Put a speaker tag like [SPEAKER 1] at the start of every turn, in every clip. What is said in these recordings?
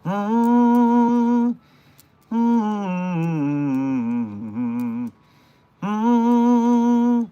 [SPEAKER 1] Mm, mm, mm.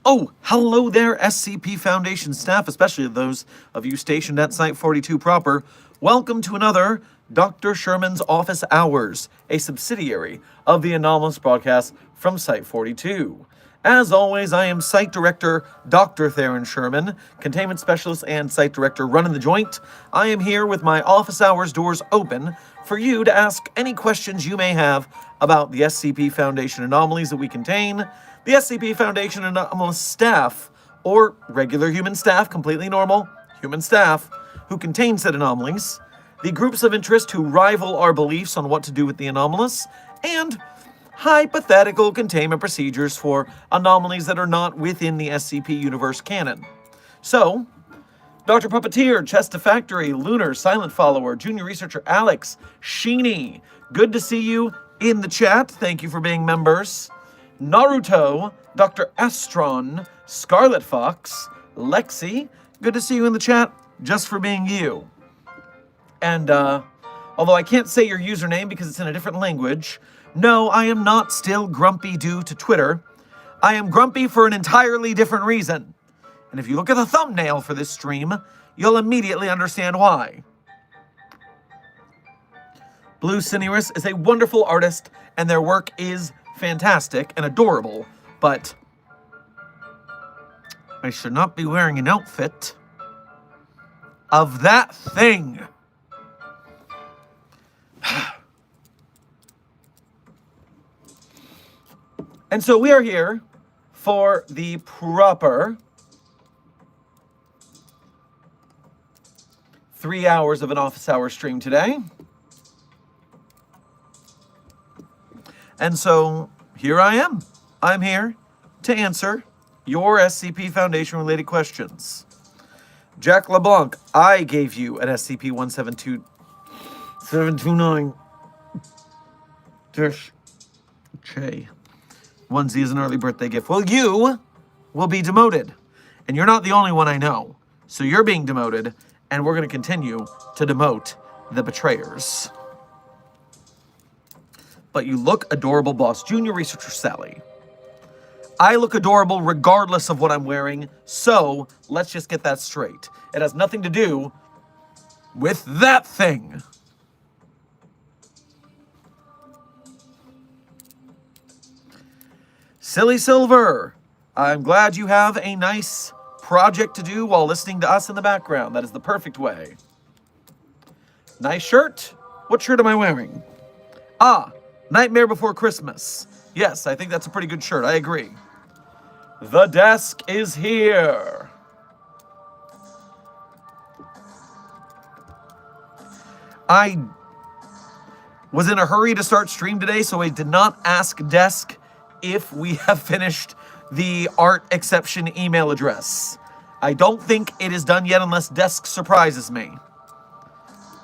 [SPEAKER 1] Oh, hello there, SCP Foundation staff, especially those of you stationed at Site 42 proper. Welcome to another Dr. Sherman's Office Hours, a subsidiary of the Anomalous broadcast from Site 42. As always, I am Site Director Dr. Theron Sherman, Containment Specialist and Site Director running the joint. I am here with my office hours doors open for you to ask any questions you may have about the SCP Foundation anomalies that we contain, the SCP Foundation anomalous staff, or regular human staff, completely normal human staff, who contain said anomalies, the groups of interest who rival our beliefs on what to do with the anomalous, and hypothetical containment procedures for anomalies that are not within the SCP universe canon. So, Dr. Puppeteer, Chesta Factory, Lunar, Silent Follower, Junior Researcher Alex, Sheeny, good to see you in the chat. Thank you for being members. Naruto, Dr. Astron, Scarlet Fox, Lexi, good to see you in the chat, just for being you. And, although I can't say your username because it's in a different language, no, I am not still grumpy due to Twitter. I am grumpy for an entirely different reason. And if you look at the thumbnail for this stream, you'll immediately understand why. Blue Cinnyris is a wonderful artist, and their work is fantastic and adorable, but I should not be wearing an outfit of that thing. And so we are here for the proper 3 hours of an office hour stream today. And so here I am. I'm here to answer your SCP Foundation related questions. Jack LeBlanc, I gave you an SCP-172729 J. Onesie is an early birthday gift. Well, you will be demoted. And you're not the only one I know. So you're being demoted, and we're going to continue to demote the betrayers. But you look adorable, boss. Junior Researcher Sally. I look adorable regardless of what I'm wearing, so let's just get that straight. It has nothing to do with that thing. Silly Silver, I'm glad you have a nice project to do while listening to us in the background. That is the perfect way. Nice shirt. What shirt am I wearing? Ah, Nightmare Before Christmas. Yes, I think that's a pretty good shirt. I agree. The desk is here. I was in a hurry to start stream today, so I did not ask Desk if we have finished the art exception email address. I don't think it is done yet unless Desk surprises me.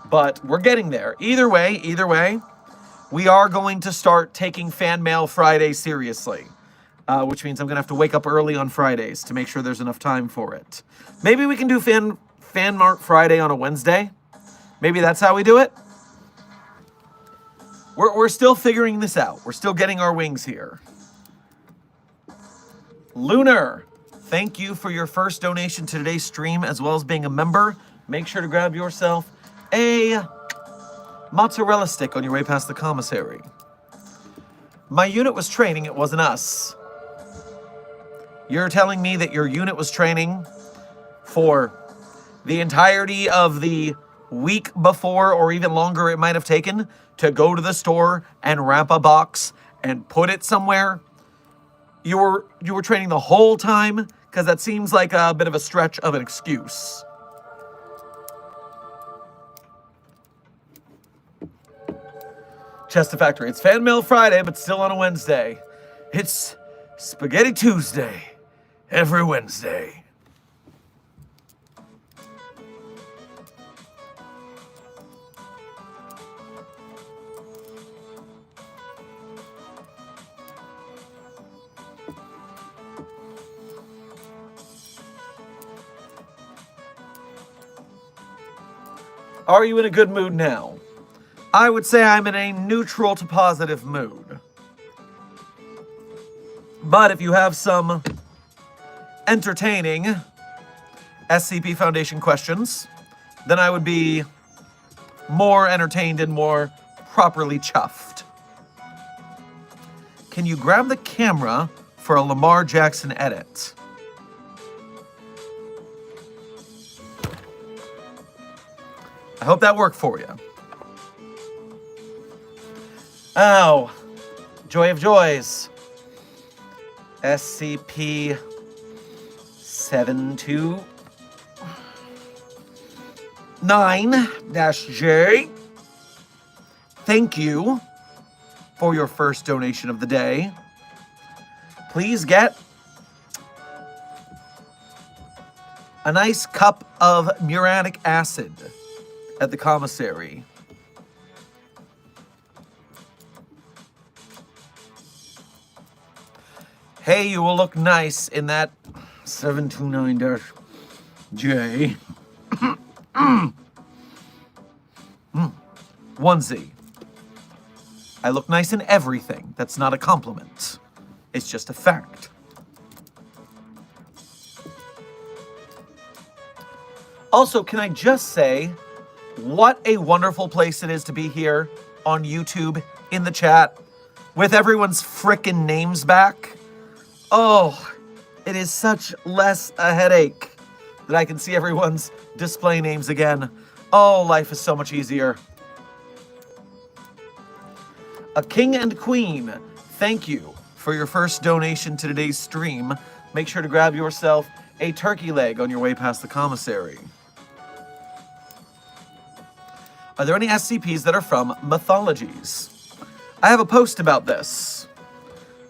[SPEAKER 1] But we're getting there. Either way, we are going to start taking Fan Mail Friday seriously. Which means I'm going to have to wake up early on Fridays to make sure there's enough time for it. Maybe we can do Fan Mart Friday on a Wednesday. Maybe that's how we do it. We're still figuring this out. We're still getting our wings here. Lunar, thank you for your first donation to today's stream, as well as being a member. Make sure to grab yourself a mozzarella stick on your way past the commissary. My unit was training, it wasn't us. You're telling me that your unit was training for the entirety of the week before, or even longer it might have taken, to go to the store and wrap a box and put it somewhere? You were training the whole time? Because that seems like a bit of a stretch of an excuse. Chester Factory. It's Fan Mail Friday, but still on a Wednesday. It's Spaghetti Tuesday. Every Wednesday. Are you in a good mood now? I would say I'm in a neutral to positive mood. But if you have some entertaining SCP Foundation questions, then I would be more entertained and more properly chuffed. Can you grab the camera for a Lamar Jackson edit? I hope that worked for you. Oh, joy of joys. SCP 729-J. Thank you for your first donation of the day. Please get a nice cup of muriatic acid at the commissary. Hey, you will look nice in that 729-J. Onesie. I look nice in everything. That's not a compliment. It's just a fact. Also, can I just say, what a wonderful place it is to be here on YouTube in the chat with everyone's frickin' names back. Oh, it is such less a headache that I can see everyone's display names again. Oh, life is so much easier. A king and queen, thank you for your first donation to today's stream. Make sure to grab yourself a turkey leg on your way past the commissary. Are there any SCPs that are from mythologies? I have a post about this.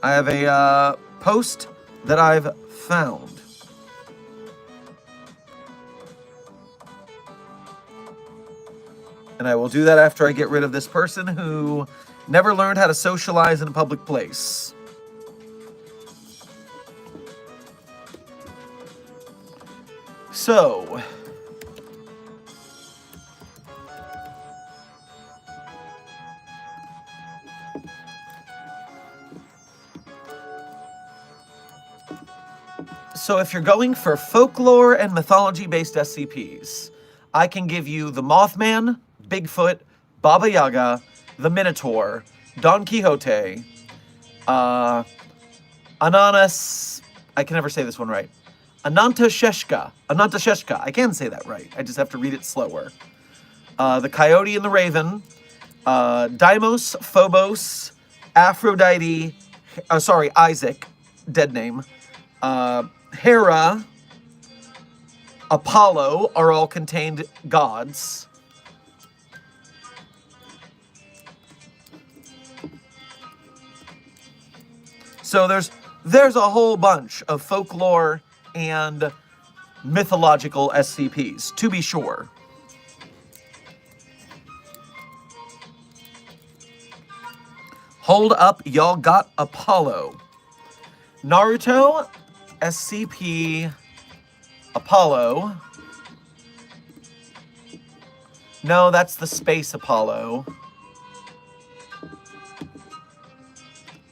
[SPEAKER 1] I have a post that I've found. And I will do that after I get rid of this person who never learned how to socialize in a public place. So, if you're going for folklore and mythology-based SCPs, I can give you the Mothman, Bigfoot, Baba Yaga, the Minotaur, Don Quixote, Ananas, I can never say this one right, Anantasheshka, I can say that right, I just have to read it slower. The Coyote and the Raven, Deimos, Phobos, Aphrodite, Isaac, dead name, Hera, Apollo are all contained gods. So there's a whole bunch of folklore and mythological SCPs, to be sure. Hold up, y'all got Apollo. Naruto, SCP Apollo. No, that's the Space Apollo.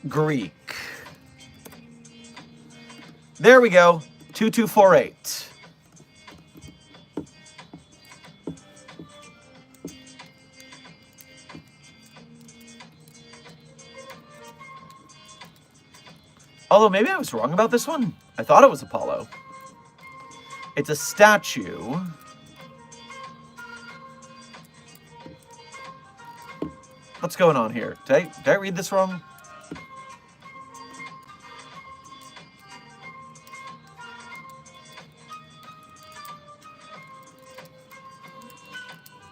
[SPEAKER 1] Greek. There we go. 2248. Although maybe I was wrong about this one. I thought it was Apollo. It's a statue. What's going on here? Did I read this wrong?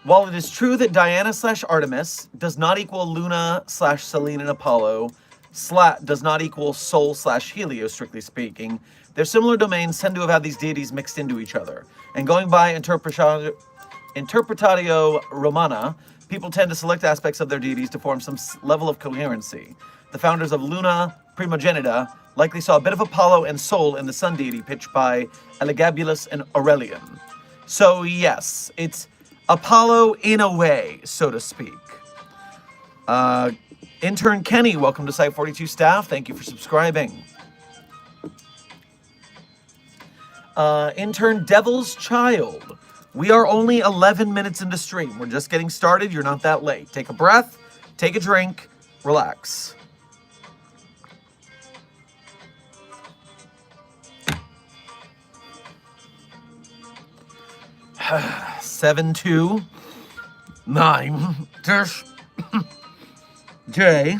[SPEAKER 1] While it is true that Diana/Artemis does not equal Luna/Selene and Apollo, does not equal Sol/Helios, strictly speaking, their similar domains tend to have had these deities mixed into each other. And going by Interpretatio Romana, people tend to select aspects of their deities to form some level of coherency. The founders of Luna Primogenita likely saw a bit of Apollo and Sol in the sun deity pitched by Elagabalus and Aurelian. So yes, it's Apollo in a way, so to speak. Intern Kenny, welcome to Site 42 staff. Thank you for subscribing. Intern Devil's Child. We are only 11 minutes into stream. We're just getting started. You're not that late. Take a breath, take a drink, relax. Seven, 2, 9, J.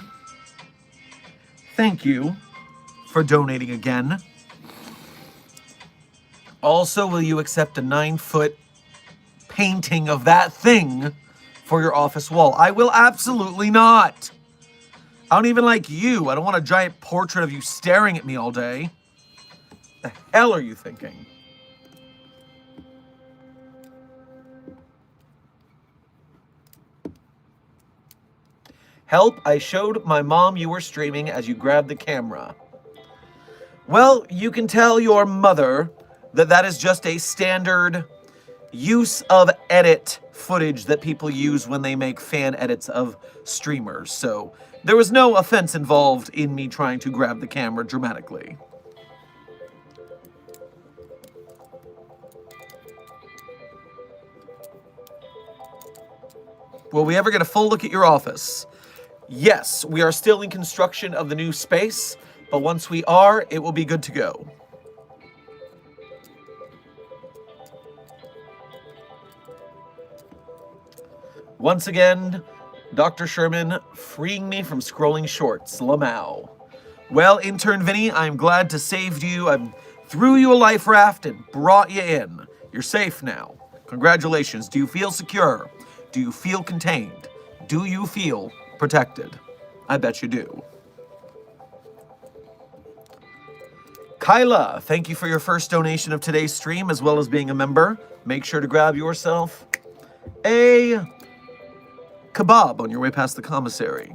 [SPEAKER 1] Thank you for donating again. Also, will you accept a 9-foot painting of that thing for your office wall? I will absolutely not. I don't even like you. I don't want a giant portrait of you staring at me all day. The hell are you thinking? Help, I showed my mom you were streaming as you grabbed the camera. Well, you can tell your mother that that is just a standard use of edit footage that people use when they make fan edits of streamers. So there was no offense involved in me trying to grab the camera dramatically. Will we ever get a full look at your office? Yes, we are still in construction of the new space, but once we are, it will be good to go. Once again, Dr. Sherman freeing me from scrolling shorts. Lamau. Well, intern Vinny, I'm glad to save you. I threw you a life raft and brought you in. You're safe now. Congratulations. Do you feel secure? Do you feel contained? Do you feel protected? I bet you do. Kyla, thank you for your first donation of today's stream, as well as being a member. Make sure to grab yourself a kebab on your way past the commissary.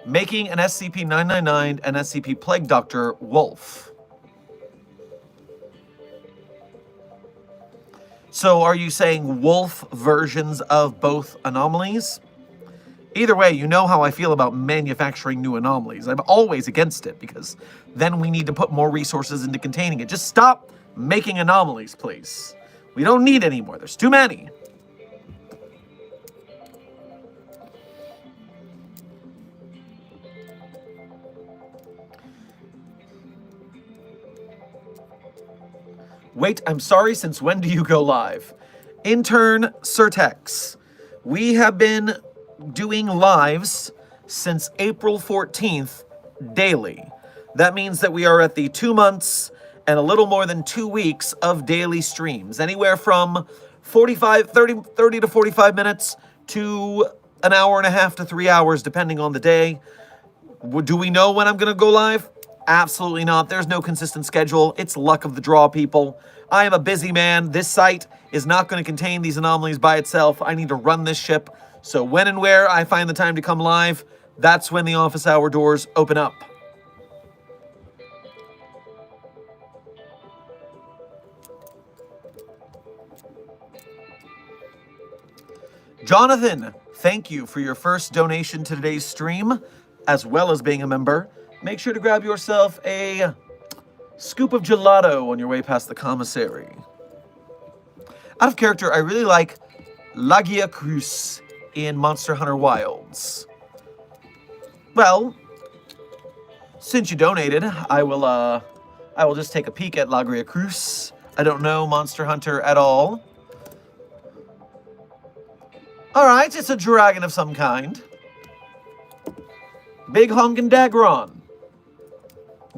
[SPEAKER 1] Making an SCP-999 and SCP Plague Doctor Wolf. So are you saying wolf versions of both anomalies? Either way, you know how I feel about manufacturing new anomalies. I'm always against it, because then we need to put more resources into containing it. Just stop making anomalies, please. We don't need any more. There's too many. Wait, I'm sorry, since when do you go live? Intern Certex. We have been doing lives since April 14th daily. That means that we are at the 2 months and a little more than 2 weeks of daily streams. Anywhere from 30 to 45 minutes to an hour and a half to 3 hours, depending on the day. Do we know when I'm going to go live? Absolutely not. There's no consistent schedule. It's luck of the draw, people. I am a busy man. This site is not going to contain these anomalies by itself. I need to run this ship. So when and where I find the time to come live, that's when the office hour doors open up. Jonathan, thank you for your first donation to today's stream, as well as being a member. Make sure to grab yourself a scoop of gelato on your way past the commissary. Out of character, I really like Lagia Cruz in Monster Hunter Wilds. Well, since you donated, I will just take a peek at Lagia Cruz. I don't know Monster Hunter at all. All right, it's a dragon of some kind. Big honkin' Dagron.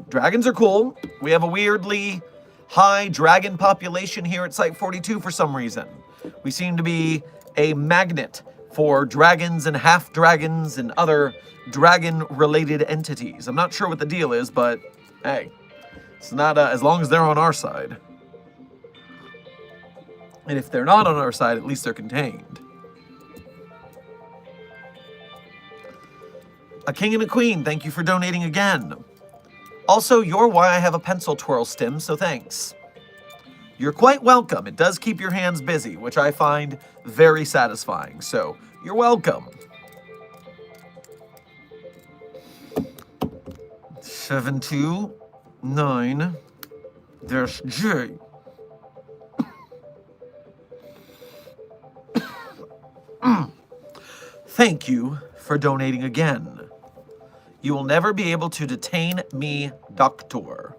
[SPEAKER 1] Dragons are cool. We have a weirdly high dragon population here at Site 42 for some reason. We seem to be a magnet for dragons and half-dragons and other dragon-related entities. I'm not sure what the deal is, but hey, it's not as long as they're on our side. And if they're not on our side, at least they're contained. A king and a queen, thank you for donating again. Also, you're why I have a pencil twirl stim, so thanks. You're quite welcome. It does keep your hands busy, which I find very satisfying. So, you're welcome. 729-J. Thank you for donating again. You will never be able to detain me, Doctor.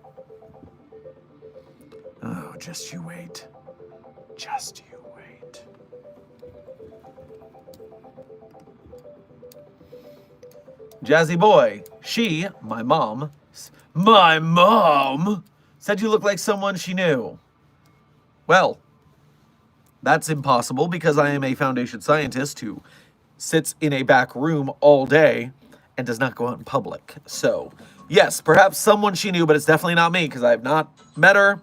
[SPEAKER 1] Oh, just you wait. Just you wait. Jazzy boy, my mom, said you look like someone she knew. Well, that's impossible because I am a Foundation scientist who sits in a back room all day and does not go out in public. So, yes, perhaps someone she knew, but it's definitely not me because I have not met her.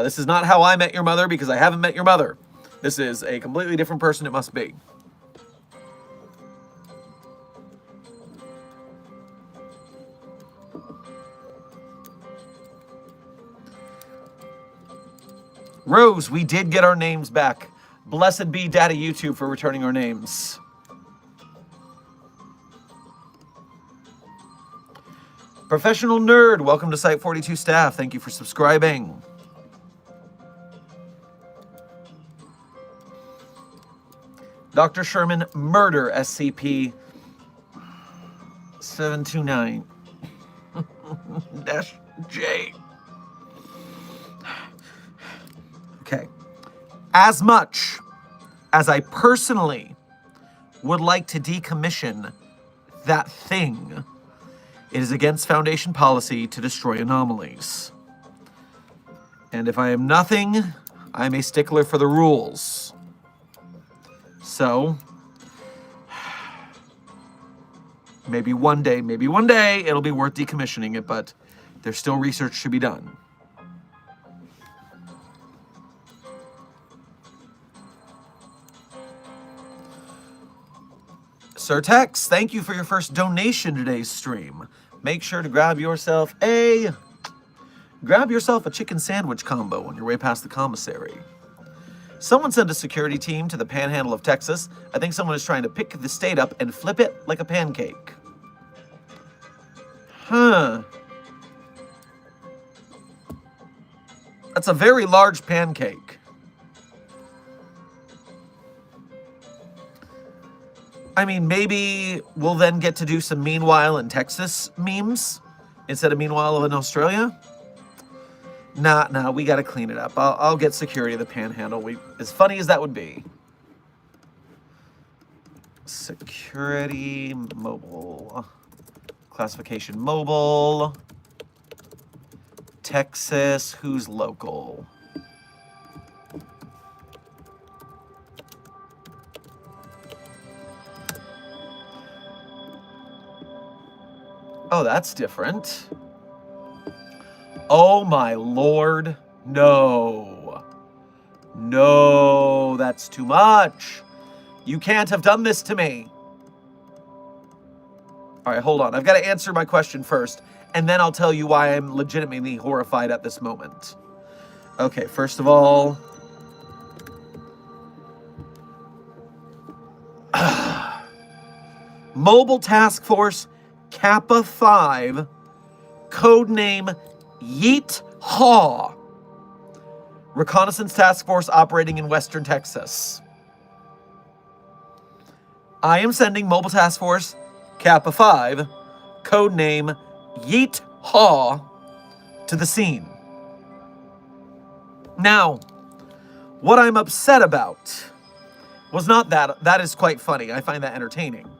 [SPEAKER 1] This is not how I met your mother because I haven't met your mother. This is a completely different person it must be. Rose, we did get our names back. Blessed be Daddy YouTube for returning our names. Professional Nerd, welcome to Site 42 staff. Thank you for subscribing. Dr. Sherman, Murder SCP 729-J. Okay. As much as I personally would like to decommission that thing, it is against Foundation policy to destroy anomalies. And if I am nothing, I'm a stickler for the rules. So, maybe one day, it'll be worth decommissioning it, but there's still research to be done. Sir Tex, thank you for your first donation today's stream. Make sure to grab yourself a chicken sandwich combo on your way past the commissary. Someone sent a security team to the panhandle of Texas. I think someone is trying to pick the state up and flip it like a pancake. Huh. That's a very large pancake. I mean, maybe we'll then get to do some Meanwhile in Texas memes instead of Meanwhile in Australia. Nah, we gotta clean it up. I'll get security of the panhandle. As funny as that would be. Security, mobile. Classification, mobile. Texas, who's local? Oh, that's different. Oh my lord, no. No, that's too much. You can't have done this to me. All right, hold on. I've got to answer my question first, and then I'll tell you why I'm legitimately horrified at this moment. Okay, first of all, Mobile Task Force Kappa 5, codename Yeet Haw. Reconnaissance Task Force operating in Western Texas. I am sending Mobile Task Force Kappa 5, codename Yeet Haw, to the scene. Now, what I'm upset about was not that. That is quite funny. I find that entertaining.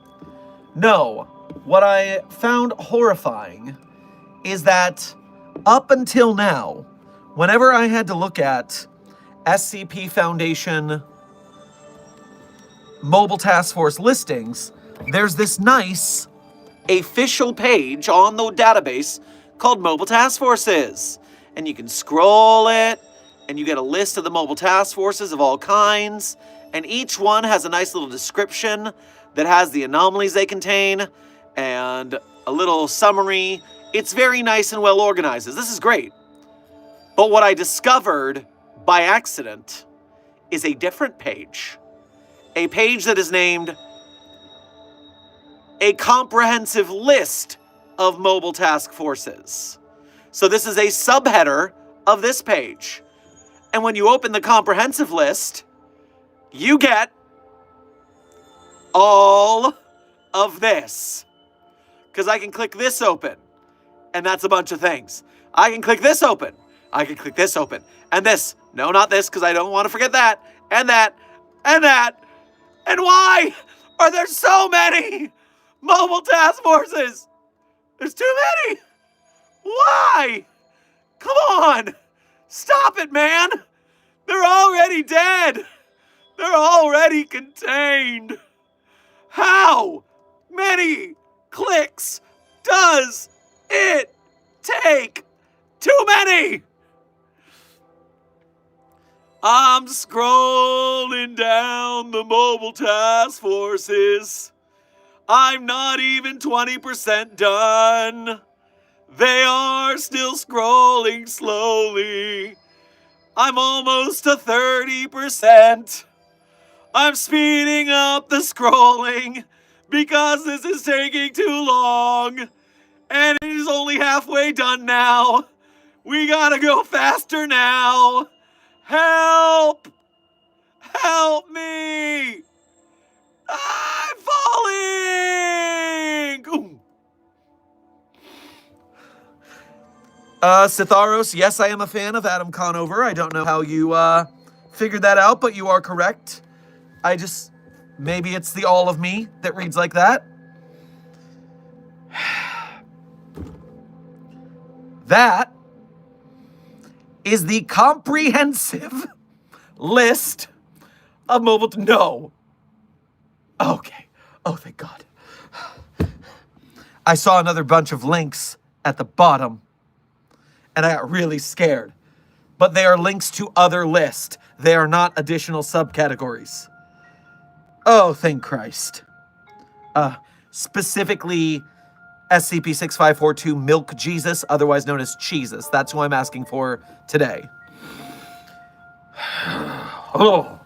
[SPEAKER 1] No, what I found horrifying is that up until now, whenever I had to look at SCP Foundation Mobile Task Force listings, there's this nice official page on the database called Mobile Task Forces. And you can scroll it, and you get a list of the Mobile Task Forces of all kinds, and each one has a nice little description that has the anomalies they contain, and a little summary. It's very nice and well organized. This is great. But what I discovered by accident is a different page. A page that is named a comprehensive list of mobile task forces. So this is a subheader of this page. And when you open the comprehensive list, you get all of this. Because I can click this open, and that's a bunch of things. I can click this open. I can click this open. And this. No, not this, because I don't want to forget that. And that. And that. And why are there so many mobile task forces? There's too many. Why? Come on. Stop it, man. They're already dead. They're already contained. How many clicks does it take? Too many. I'm scrolling down the mobile task forces. I'm not even 20% done. They are still scrolling slowly. I'm almost to 30%. I'm speeding up the scrolling because this is taking too long. And it is only halfway done now. We gotta go faster now. Help! Help me! I'm falling! Ooh. Sitharos, yes, I am a fan of Adam Conover. I don't know how you figured that out, but you are correct. Maybe it's the all of me that reads like that. That is the comprehensive list of mobile... No. Okay. Oh, thank God. I saw another bunch of links at the bottom, and I got really scared. But they are links to other lists. They are not additional subcategories. Oh, thank Christ. Specifically, SCP-6542 Milk Jesus, otherwise known as Cheesus. That's who I'm asking for today. Oh.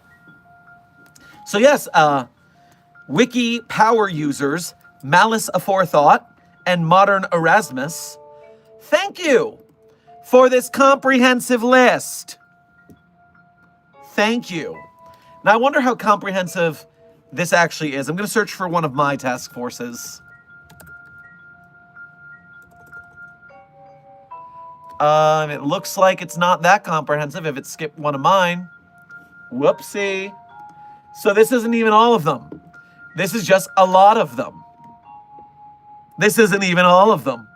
[SPEAKER 1] So yes, Wiki power users, Malice Aforethought, and Modern Erasmus, thank you for this comprehensive list. Thank you. Now I wonder how comprehensive this actually is. I'm going to search for one of my task forces. It looks like it's not that comprehensive if it skipped one of mine. Whoopsie. So this isn't even all of them. This is just a lot of them. This isn't even all of them.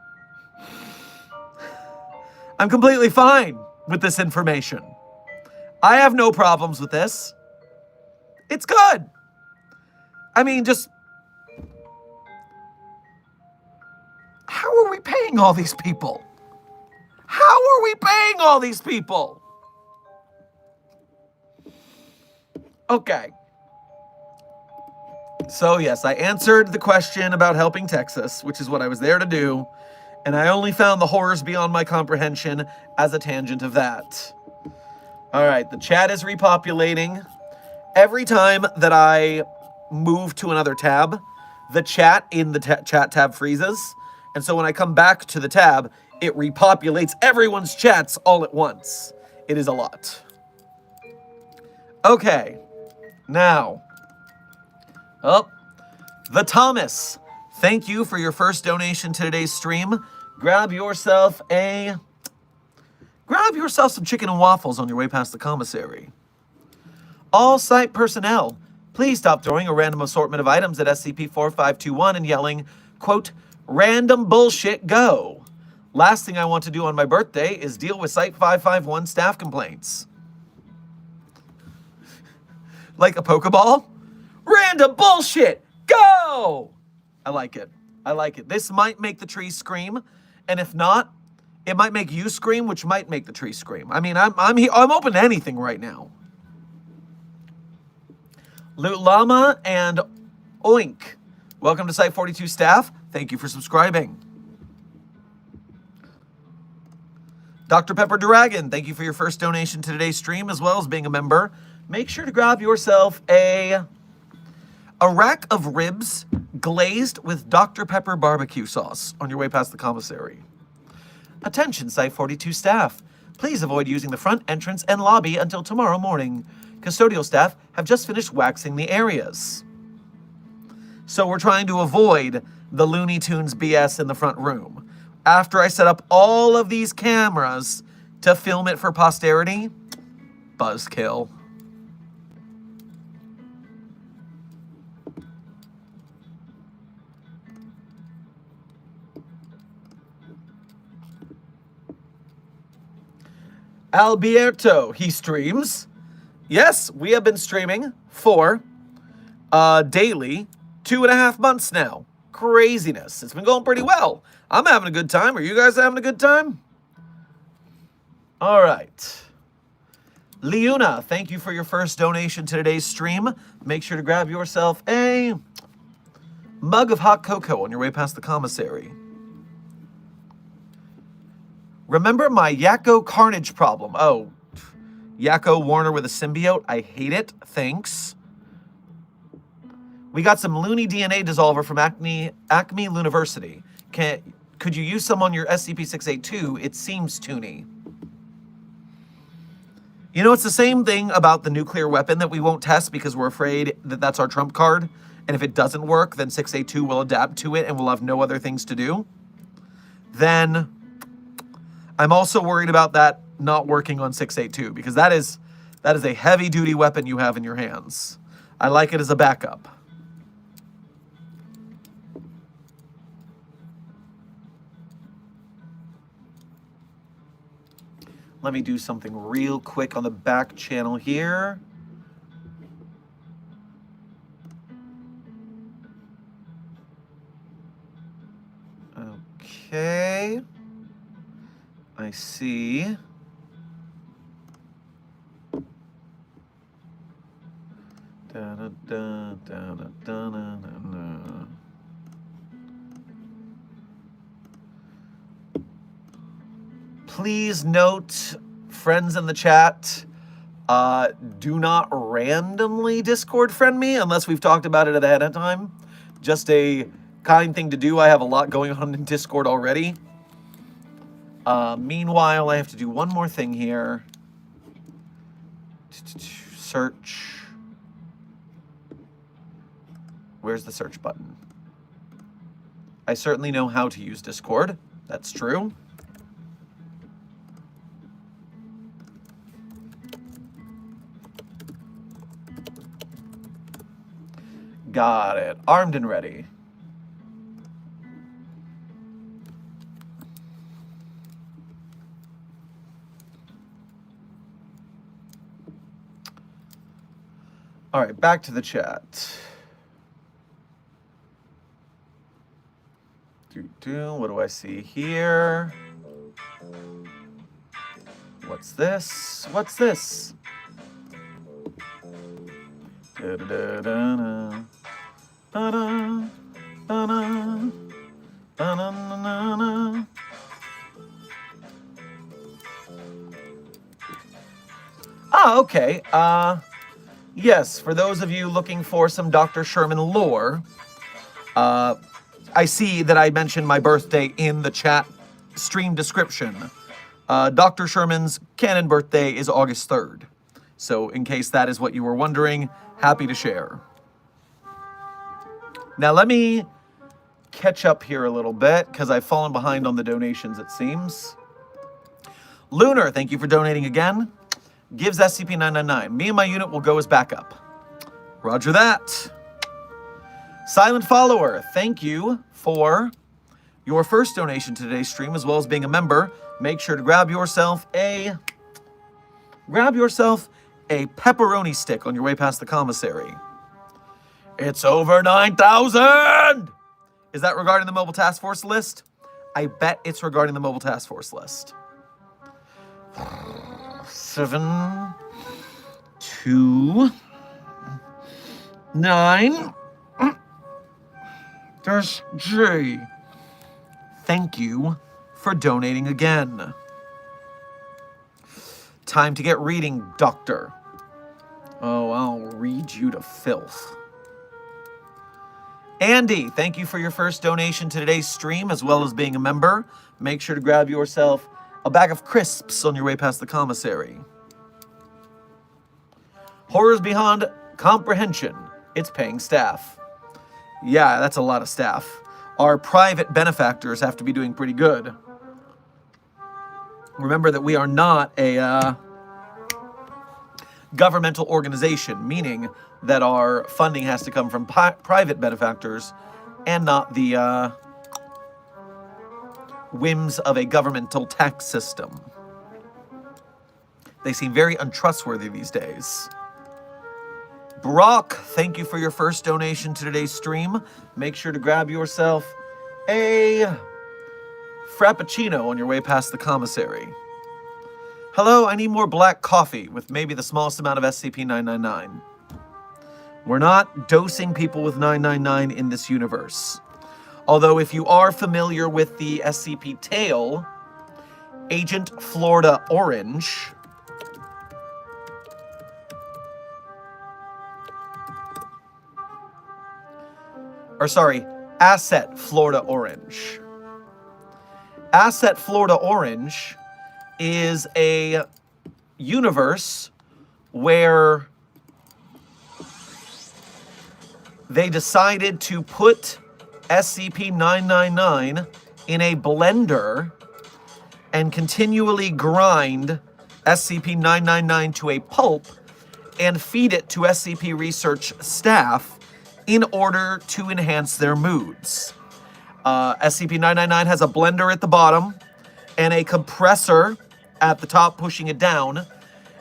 [SPEAKER 1] I'm completely fine with this information. I have no problems with this. It's good. I mean, just... How are we paying all these people? How are we paying all these people? Okay. So yes, I answered the question about helping Texas, which is what I was there to do, and I only found the horrors beyond my comprehension as a tangent of that. All right, the chat is repopulating. Every time that I move to another tab, the chat in the chat tab freezes, and so when I come back to the tab, it repopulates everyone's chats all at once. It is a lot. Okay, now, the Thomas. Thank you for your first donation to today's stream. Grab yourself some chicken and waffles on your way past the commissary. All site personnel, please stop throwing a random assortment of items at SCP-4521 and yelling, quote, random bullshit go. Last thing I want to do on my birthday is deal with Site 551 staff complaints. Like a Pokeball? Random bullshit! Go! I like it. I like it. This might make the tree scream, and if not, it might make you scream, which might make the tree scream. I mean, I'm open to anything right now. Loot Llama and Oink. Welcome to Site 42 staff. Thank you for subscribing. Dr. Pepper Dragon, thank you for your first donation to today's stream, as well as being a member. Make sure to grab yourself a rack of ribs glazed with Dr. Pepper barbecue sauce on your way past the commissary. Attention Site 42 staff. Please avoid using the front entrance and lobby until tomorrow morning. Custodial staff have just finished waxing the areas. So we're trying to avoid the Looney Tunes BS in the front room. After I set up all of these cameras to film it for posterity, buzzkill. Alberto, he streams. Yes, we have been streaming for daily 2.5 months now. Craziness. It's been going pretty well. I'm having a good time. Are you guys having a good time? All right. Leuna, thank you for your first donation to today's stream. Make sure to grab yourself a mug of hot cocoa on your way past the commissary. Remember my Yakko Carnage problem? Oh, Yakko Warner with a symbiote. I hate it. Thanks. We got some Looney DNA dissolver from Acme University. Could you use some on your SCP-682? It seems toony. You know, it's the same thing about the nuclear weapon that we won't test because we're afraid that that's our trump card. And if it doesn't work, then 682 will adapt to it and we'll have no other things to do. Then I'm also worried about that not working on 682 because that is a heavy-duty weapon you have in your hands. I like it as a backup. Let me do something real quick on the back channel here. Okay. I see. Please note, friends in the chat, do not randomly Discord friend me unless we've talked about it ahead of time. Just a kind thing to do. I have a lot going on in Discord already. Meanwhile, I have to do one more thing here. Search. Where's the search button? I certainly know how to use Discord. That's true. Got it. Armed and ready. All right, back to the chat. What do I see here? What's this? What's this? Ah, okay. Yes, for those of you looking for some Dr. Sherman lore, I see that I mentioned my birthday in the chat stream description. Dr. Sherman's canon birthday is August 3rd. So in case that is what you were wondering, happy to share. Now let me catch up here a little bit because I've fallen behind on the donations, it seems. Lunar, thank you for donating again. Gives SCP-999. Me and my unit will go as backup. Roger that. Silent Follower, thank you for your first donation to today's stream, as well as being a member. Make sure to grab yourself a pepperoni stick on your way past the commissary. It's over 9,000! Is that regarding the Mobile Task Force list? I bet it's regarding the Mobile Task Force list. 7, 2, 9. There's J. Thank you for donating again. Time to get reading, Doctor. Oh, I'll read you to filth. Andy, thank you for your first donation to today's stream, as well as being a member. Make sure to grab yourself a bag of crisps on your way past the commissary. Horrors beyond comprehension. It's paying staff. Yeah, that's a lot of staff. Our private benefactors have to be doing pretty good. Remember that we are not a governmental organization, meaning that our funding has to come from private benefactors and not the whims of a governmental tax system. They seem very untrustworthy these days. Brock, thank you for your first donation to today's stream. Make sure to grab yourself a Frappuccino on your way past the commissary. Hello, I need more black coffee with maybe the smallest amount of SCP-999. We're not dosing people with 999 in this universe. Although if you are familiar with the SCP tale, Agent Florida Orange Asset Florida Orange. Asset Florida Orange is a universe where they decided to put SCP-999 in a blender and continually grind SCP-999 to a pulp and feed it to SCP research staff in order to enhance their moods. SCP-999 has a blender at the bottom and a compressor at the top pushing it down,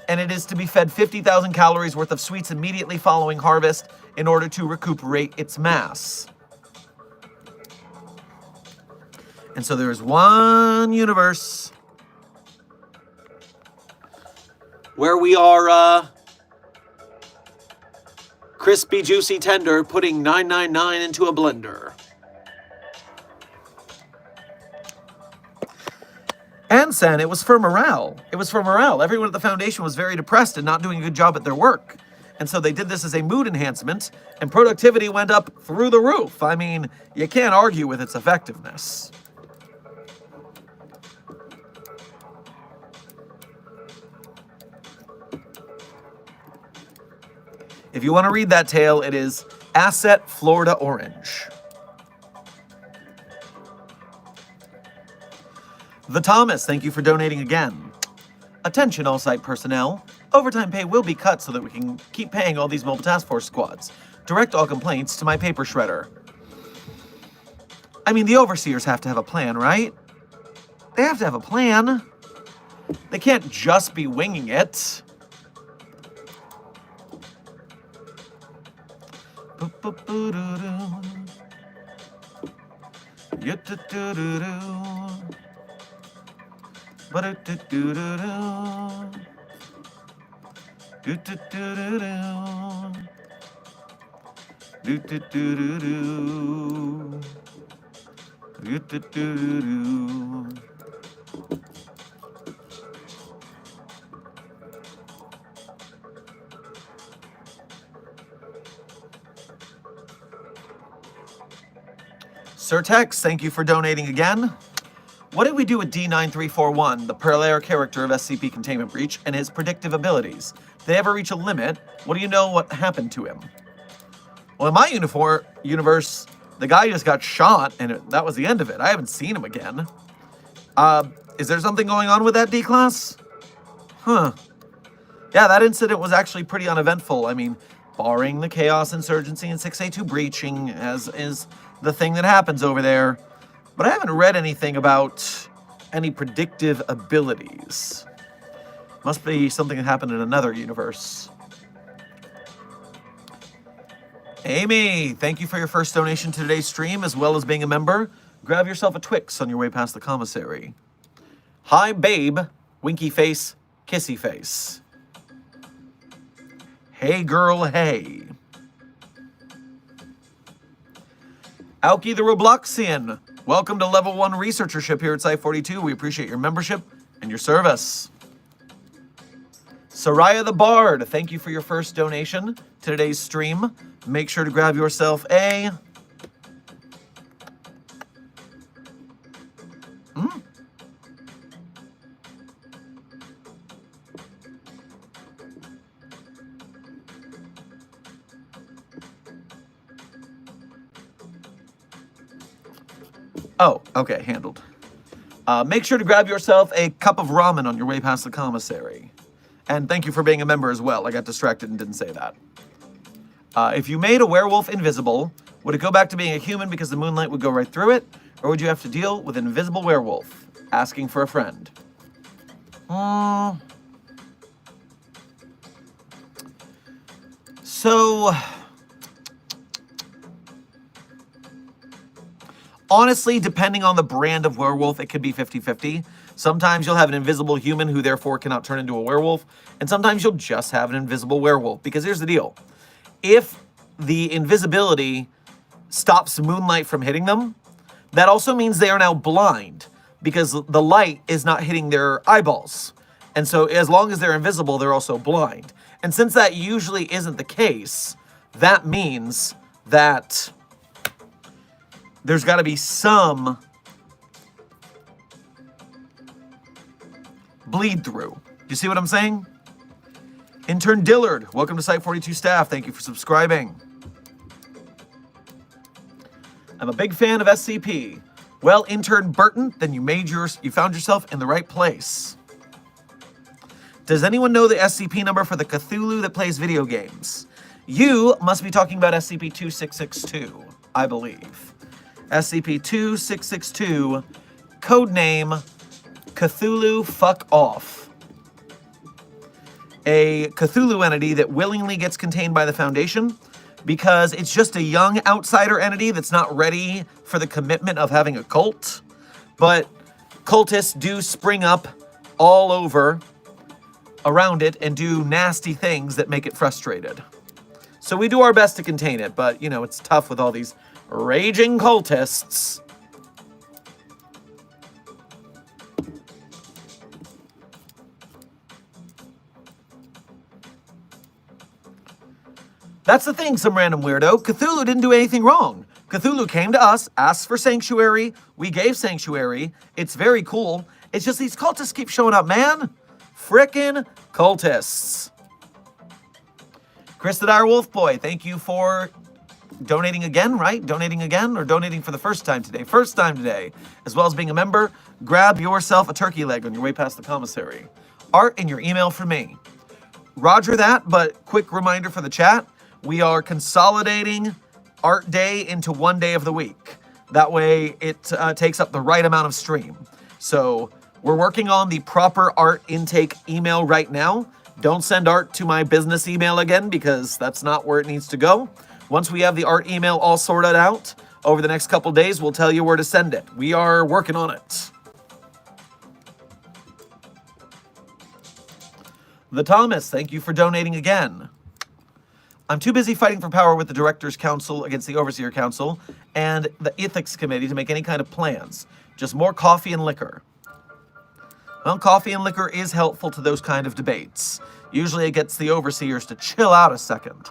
[SPEAKER 1] and it is to be fed 50,000 calories worth of sweets immediately following harvest in order to recuperate its mass. And so there is one universe where we are crispy, juicy, tender, putting 999 into a blender. Ansan, it was for morale. It was for morale. Everyone at the Foundation was very depressed and not doing a good job at their work. And so they did this as a mood enhancement, and productivity went up through the roof. I mean, you can't argue with its effectiveness. If you want to read that tale, it is Asset Florida Orange. The Thomas, thank you for donating again. Attention all site personnel. Overtime pay will be cut so that we can keep paying all these mobile task force squads. Direct all complaints to my paper shredder. I mean, the overseers have to have a plan, right? They have to have a plan. They can't just be winging it. Sir Tex, thank you for donating again. What did we do with D9341, the parallel character of SCP Containment Breach, and his predictive abilities? Did they ever reach a limit? What do you know what happened to him? Well, in my universe, the guy just got shot, and that was the end of it. I haven't seen him again. Is there something going on with that D-Class? Huh. Yeah, that incident was actually pretty uneventful. I mean, barring the Chaos Insurgency and 6A2 breaching, as is the thing that happens over there. But I haven't read anything about any predictive abilities. Must be something that happened in another universe. Amy, thank you for your first donation to today's stream, as well as being a member. Grab yourself a Twix on your way past the commissary. Hi, babe. Winky face, kissy face. Hey, girl, hey. Aoki the Robloxian, welcome to Level 1 Researchership here at Site 42. We appreciate your membership and your service. Soraya the Bard, thank you for your first donation to today's stream. Make sure to grab yourself a... Oh, okay, handled. Make sure to grab yourself a cup of ramen on your way past the commissary. And thank you for being a member as well. I got distracted and didn't say that. If you made a werewolf invisible, would it go back to being a human because the moonlight would go right through it? Or would you have to deal with an invisible werewolf? Asking for a friend. So... honestly, depending on the brand of werewolf, it could be 50-50. Sometimes you'll have an invisible human who therefore cannot turn into a werewolf, and sometimes you'll just have an invisible werewolf. Because here's the deal. If the invisibility stops moonlight from hitting them, that also means they are now blind, because the light is not hitting their eyeballs. And so as long as they're invisible, they're also blind. And since that usually isn't the case, that means that there's got to be some bleed through. You see what I'm saying? Intern Dillard, welcome to Site 42 staff. Thank you for subscribing. I'm a big fan of SCP. Well, Intern Burton, then you found yourself in the right place. Does anyone know the SCP number for the Cthulhu that plays video games? You must be talking about SCP-2662, I believe. SCP-2662, codename Cthulhu Fuck Off. A Cthulhu entity that willingly gets contained by the Foundation because it's just a young outsider entity that's not ready for the commitment of having a cult. But cultists do spring up all over around it and do nasty things that make it frustrated. So we do our best to contain it, but, you know, it's tough with all these raging cultists. That's the thing, some random weirdo. Cthulhu didn't do anything wrong. Cthulhu came to us, asked for sanctuary. We gave sanctuary. It's very cool. It's just these cultists keep showing up, man. Frickin' cultists. Chris the Dire Wolf Boy, thank you for donating again, right? Donating again, or donating for the first time today? First time today, as well as being a member. Grab yourself a turkey leg on your way past the commissary. Art in your email for me. Roger that, but quick reminder for the chat. We are consolidating Art Day into one day of the week. That way it takes up the right amount of stream. So we're working on the proper art intake email right now. Don't send art to my business email again because that's not where it needs to go. Once we have the art email all sorted out, over the next couple days, we'll tell you where to send it. We are working on it. The Thomas, thank you for donating again. I'm too busy fighting for power with the Directors' Council against the Overseer Council and the Ethics Committee to make any kind of plans. Just more coffee and liquor. Well, coffee and liquor is helpful to those kind of debates. Usually it gets the Overseers to chill out a second.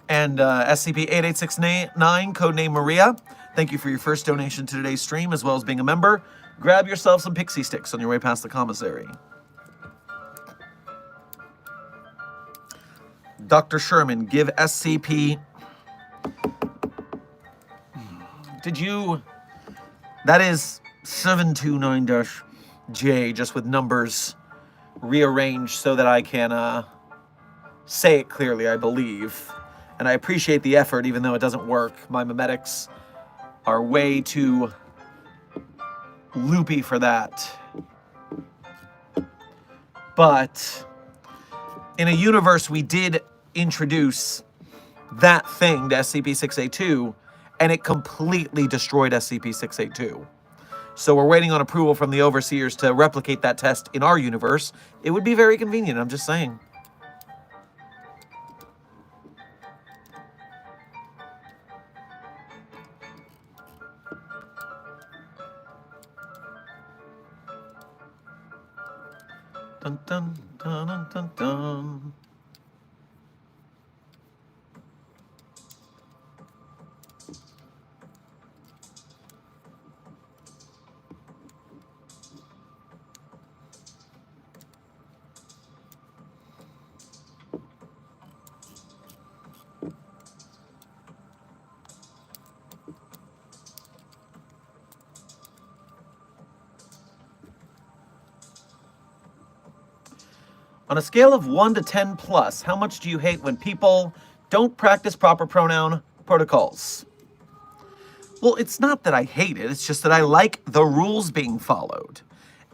[SPEAKER 1] And SCP-8869, codename Maria, thank you for your first donation to today's stream, as well as being a member. Grab yourself some pixie sticks on your way past the commissary. Dr. Sherman, give SCP... Did you... That is 729-J, just with numbers rearranged so that I can say it clearly, I believe. And I appreciate the effort, even though it doesn't work. My memetics are way too loopy for that. But in a universe, we did introduce that thing to SCP-682, and it completely destroyed SCP-682. So we're waiting on approval from the Overseers to replicate that test in our universe. It would be very convenient, I'm just saying. Dun, dun, dun, dun, dun, dun. On a scale of 1 to 10 plus, how much do you hate when people don't practice proper pronoun protocols? Well, it's not that I hate it, it's just that I like the rules being followed.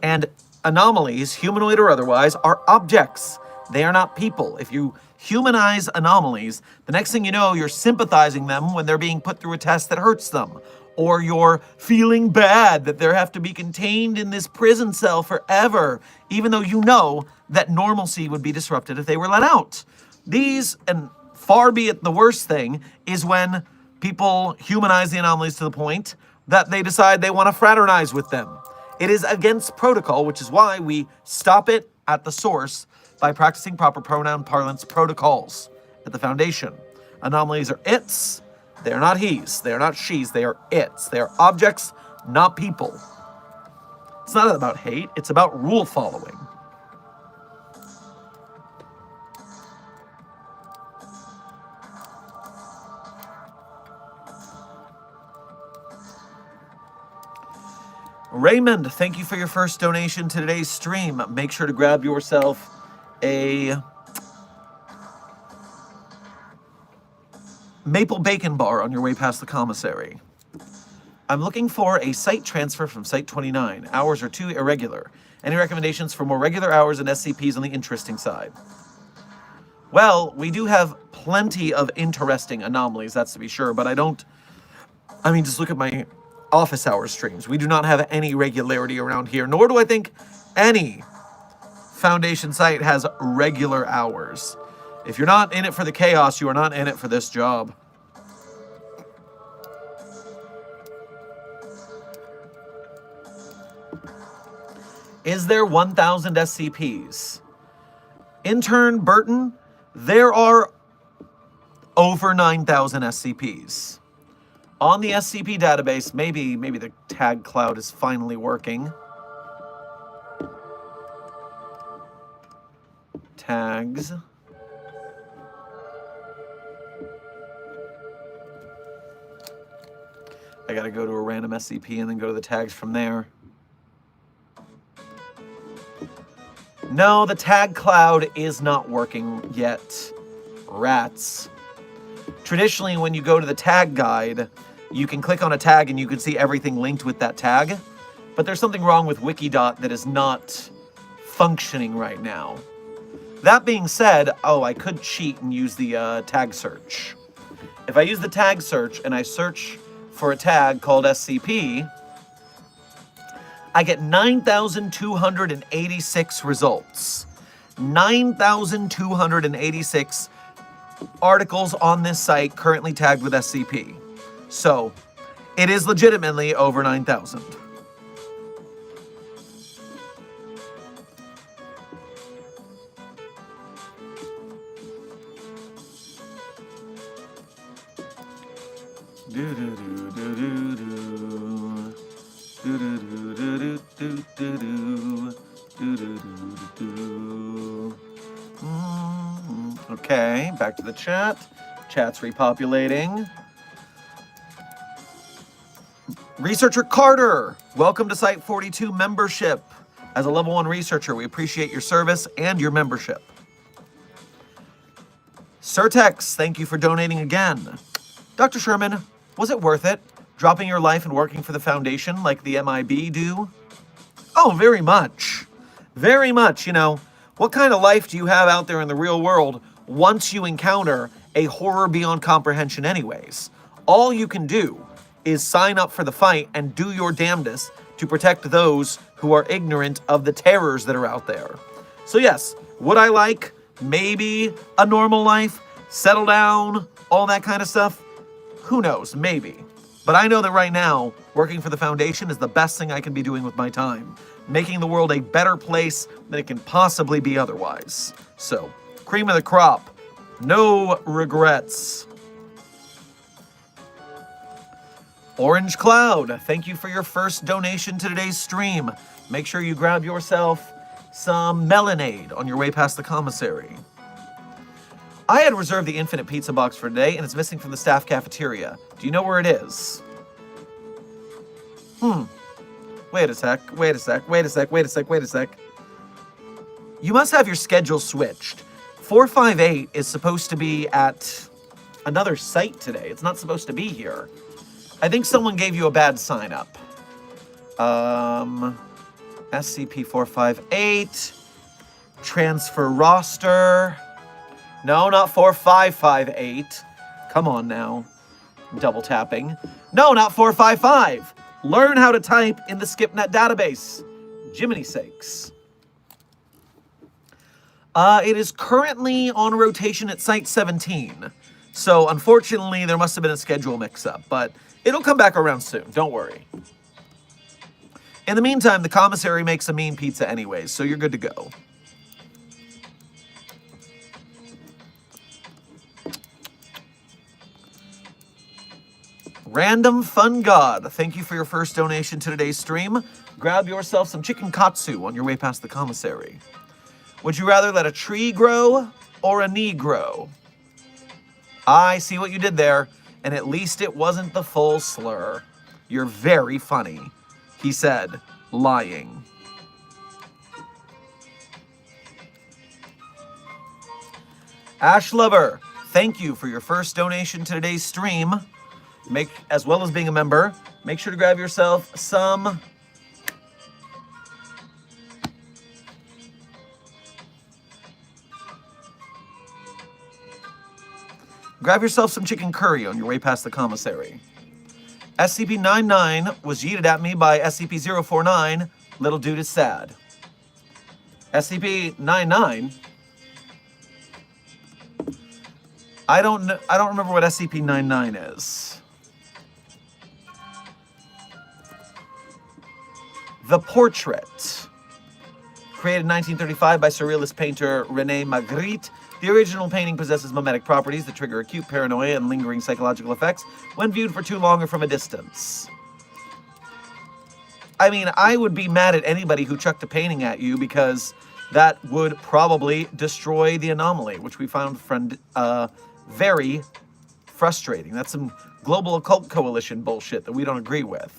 [SPEAKER 1] And anomalies, humanoid or otherwise, are objects. They are not people. If you humanize anomalies, the next thing you know, you're sympathizing them when they're being put through a test that hurts them. Or you're feeling bad that they have to be contained in this prison cell forever, even though you know that normalcy would be disrupted if they were let out. These, and far be it the worst thing, is when people humanize the anomalies to the point that they decide they want to fraternize with them. It is against protocol, which is why we stop it at the source by practicing proper pronoun parlance protocols at the foundation. Anomalies are its. They are not he's. They are not she's. They are its. They are objects, not people. It's not about hate. It's about rule following. Raymond, thank you for your first donation to today's stream. Make sure to grab yourself a maple bacon bar on your way past the commissary. I'm looking for a site transfer from Site 29. Hours are too irregular. Any recommendations for more regular hours and SCPs on the interesting side? Well, we do have plenty of interesting anomalies, that's to be sure, but just look at my office hours streams. We do not have any regularity around here, nor do I think any Foundation site has regular hours. If you're not in it for the chaos, you are not in it for this job. Is there 1,000 SCPs? Intern Burton, there are over 9,000 SCPs. On the SCP database, maybe the tag cloud is finally working. Tags. I gotta go to a random SCP and then go to the tags from there. No, the tag cloud is not working yet. Rats. Traditionally, when you go to the tag guide, you can click on a tag and you can see everything linked with that tag. But there's something wrong with Wikidot that is not functioning right now. That being said, I could cheat and use the tag search. If I use the tag search and I search for a tag called SCP, I get 9,286 results. 9,286 articles on this site currently tagged with SCP. So, it is legitimately over 9,000. Okay, back to the chat. Chat's repopulating. Researcher Carter, welcome to Site 42 membership. As a level 1 researcher, we appreciate your service and your membership. Certex, thank you for donating again. Dr. Sherman, was it worth it, dropping your life and working for the Foundation like the MIB do? Oh, very much. Very much, What kind of life do you have out there in the real world once you encounter a horror beyond comprehension anyways? All you can do is sign up for the fight and do your damnedest to protect those who are ignorant of the terrors that are out there. So yes, would I like maybe a normal life, settle down, all that kind of stuff? Who knows, maybe. But I know that right now, working for the Foundation is the best thing I can be doing with my time. making the world a better place than it can possibly be otherwise. So, cream of the crop. No regrets. Orange Cloud, thank you for your first donation to today's stream. Make sure you grab yourself some Melonade on your way past the commissary. I had reserved the infinite pizza box for today, and it's missing from the staff cafeteria. Do you know where it is? Wait a sec. You must have your schedule switched. 458 is supposed to be at another site today. It's not supposed to be here. I think someone gave you a bad sign up. SCP-458. Transfer roster. No, not 4558. Come on now. Double tapping. No, not 455. Learn how to type in the SCPnet database. Jiminy sakes. It is currently on rotation at Site 17. So, unfortunately, there must have been a schedule mix-up, but it'll come back around soon. Don't worry. In the meantime, the commissary makes a mean pizza anyways, so you're good to go. Random Fun God, thank you for your first donation to today's stream. Grab yourself some chicken katsu on your way past the commissary. Would you rather let a tree grow or a knee grow? I see what you did there, and at least it wasn't the full slur. You're very funny, he said, lying. Ash Lover, thank you for your first donation to today's stream. As well as being a member, make sure to grab yourself some chicken curry on your way past the commissary. SCP-99 was yeeted at me by SCP-049. Little dude is sad. SCP-99? I don't remember what SCP-99 is. The Portrait. Created in 1935 by surrealist painter René Magritte, the original painting possesses mimetic properties that trigger acute paranoia and lingering psychological effects when viewed for too long or from a distance. I mean, I would be mad at anybody who chucked a painting at you because that would probably destroy the anomaly, which we found very frustrating. That's some global occult coalition bullshit that we don't agree with.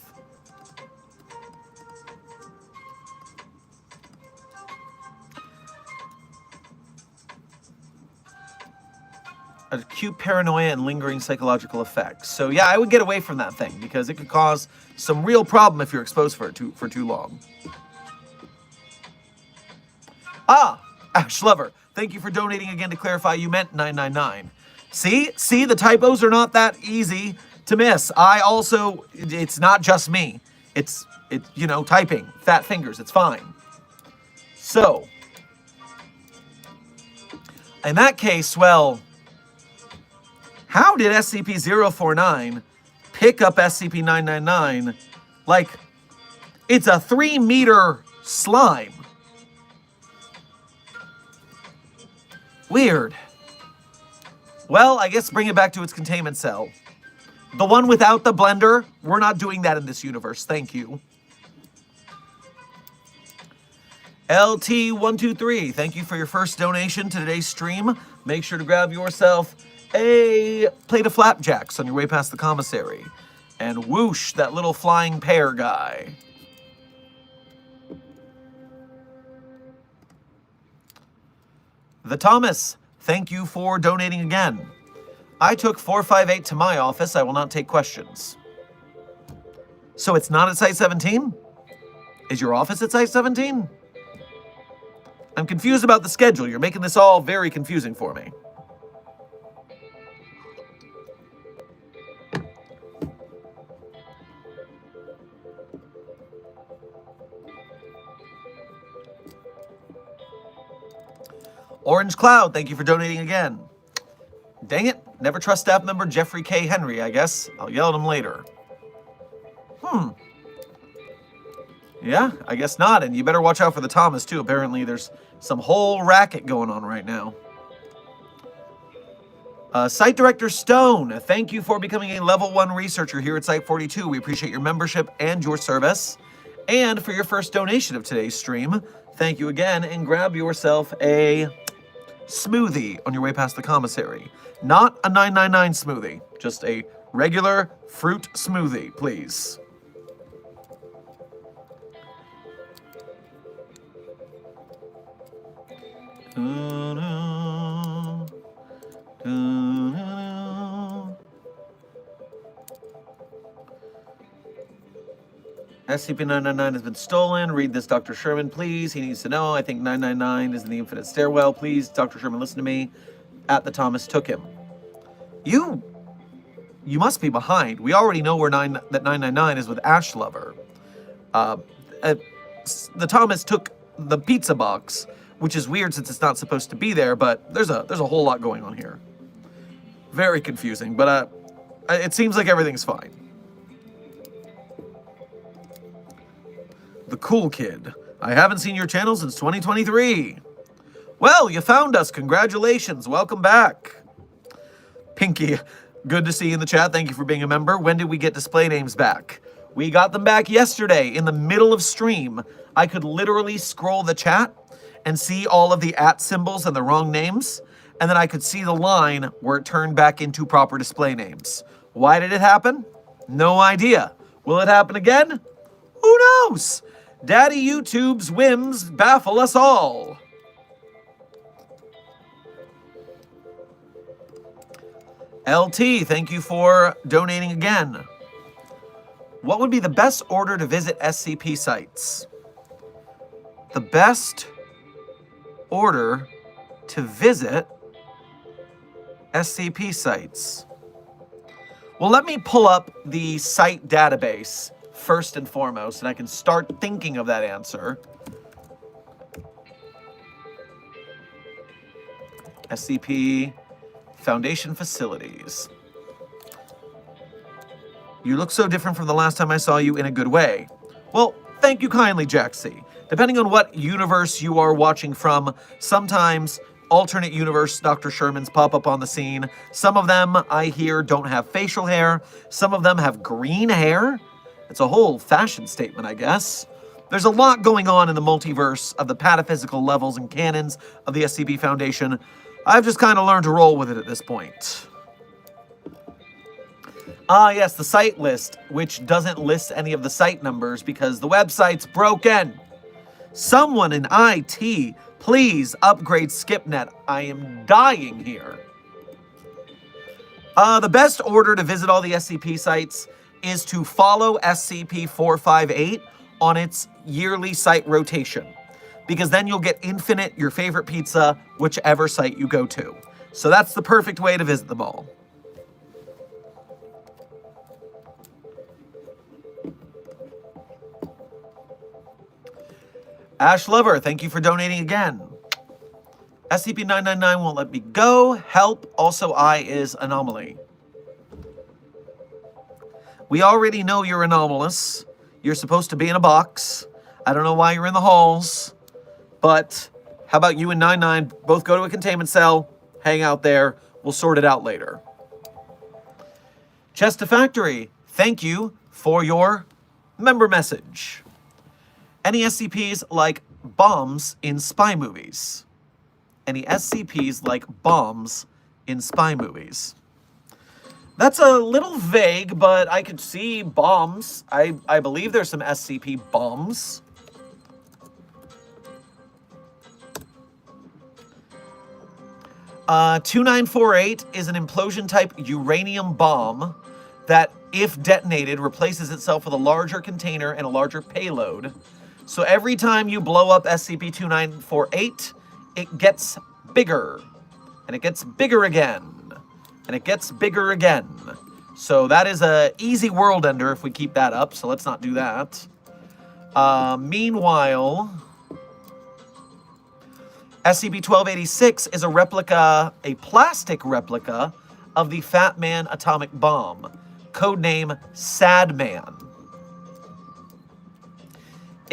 [SPEAKER 1] Acute paranoia and lingering psychological effects. So yeah, I would get away from that thing because it could cause some real problem if you're exposed for too long. Ash Lover, thank you for donating again to clarify you meant 999. See, the typos are not that easy to miss. It's not just me. It's typing, fat fingers, it's fine. So, in that case, well, how did SCP-049 pick up SCP-999 like it's a 3-meter slime? Weird. Well, I guess bring it back to its containment cell. The one without the blender, we're not doing that in this universe. Thank you. LT123, thank you for your first donation to today's stream. Make sure to grab yourself a plate of flapjacks on your way past the commissary. And whoosh, that little flying pear guy. The Thomas, thank you for donating again. I took 458 to my office. I will not take questions. So it's not at Site 17? Is your office at Site 17? I'm confused about the schedule. You're making this all very confusing for me. Orange Cloud, thank you for donating again. Dang it, never trust staff member Jeffrey K. Henry, I guess. I'll yell at him later. Yeah, I guess not. And you better watch out for the Thomas, too. Apparently, there's some whole racket going on right now. Site Director Stone, thank you for becoming a level 1 researcher here at Site 42. We appreciate your membership and your service. And for your first donation of today's stream, thank you again, and grab yourself a smoothie on your way past the commissary. Not a 999 smoothie, just a regular fruit smoothie, please. SCP-999 has been stolen. Read this, Dr. Sherman, please. He needs to know. I think 999 is in the infinite stairwell. Please, Dr. Sherman, listen to me. At the Thomas took him. You must be behind. We already know that 999 is with Ash Lover. The Thomas took the pizza box, which is weird since it's not supposed to be there, but there's a whole lot going on here. Very confusing, but it seems like everything's fine. The Cool Kid. I haven't seen your channel since 2023. Well, you found us. Congratulations. Welcome back. Pinky, good to see you in the chat. Thank you for being a member. When did we get display names back? We got them back yesterday in the middle of stream. I could literally scroll the chat and see all of the @ symbols and the wrong names, and then I could see the line where it turned back into proper display names. Why did it happen? No idea. Will it happen again? Who knows? Daddy YouTube's whims baffle us all. LT, thank you for donating again. What would be the best order to visit SCP sites? The best order to visit SCP sites. Well, let me pull up the site database first and foremost, and I can start thinking of that answer. SCP Foundation Facilities. You look so different from the last time I saw you in a good way. Well, thank you kindly, Jack C. Depending on what universe you are watching from, sometimes alternate universe Dr. Shermans pop up on the scene. Some of them, I hear, don't have facial hair. Some of them have green hair. It's a whole fashion statement, I guess. There's a lot going on in the multiverse of the pataphysical levels and canons of the SCP Foundation. I've just kind of learned to roll with it at this point. Ah, yes, the site list, which doesn't list any of the site numbers because the website's broken. Someone in IT, please upgrade SkipNet. I am dying here. The best order to visit all the SCP sites is to follow SCP-458 on its yearly site rotation, because then you'll get infinite your favorite pizza, whichever site you go to. So that's the perfect way to visit them all. Ash Lover, thank you for donating again. SCP-999 won't let me go. Help. Also, I is Anomaly. We already know you're anomalous. You're supposed to be in a box. I don't know why you're in the halls. But how about you and 99 both go to a containment cell, hang out there. We'll sort it out later. Chester Factory, thank you for your member message. Any SCPs like bombs in spy movies? Any SCPs like bombs in spy movies? That's a little vague, but I could see bombs. I believe there's some SCP bombs. Uh, 2948 is an implosion-type uranium bomb that, if detonated, replaces itself with a larger container and a larger payload. So every time you blow up SCP-2948, it gets bigger. And it gets bigger again. And it gets bigger again. So that is a easy world ender if we keep that up, so let's not do that. Meanwhile, SCP-1286 is a replica, a plastic replica, of the Fat Man atomic bomb, codename Sad Man.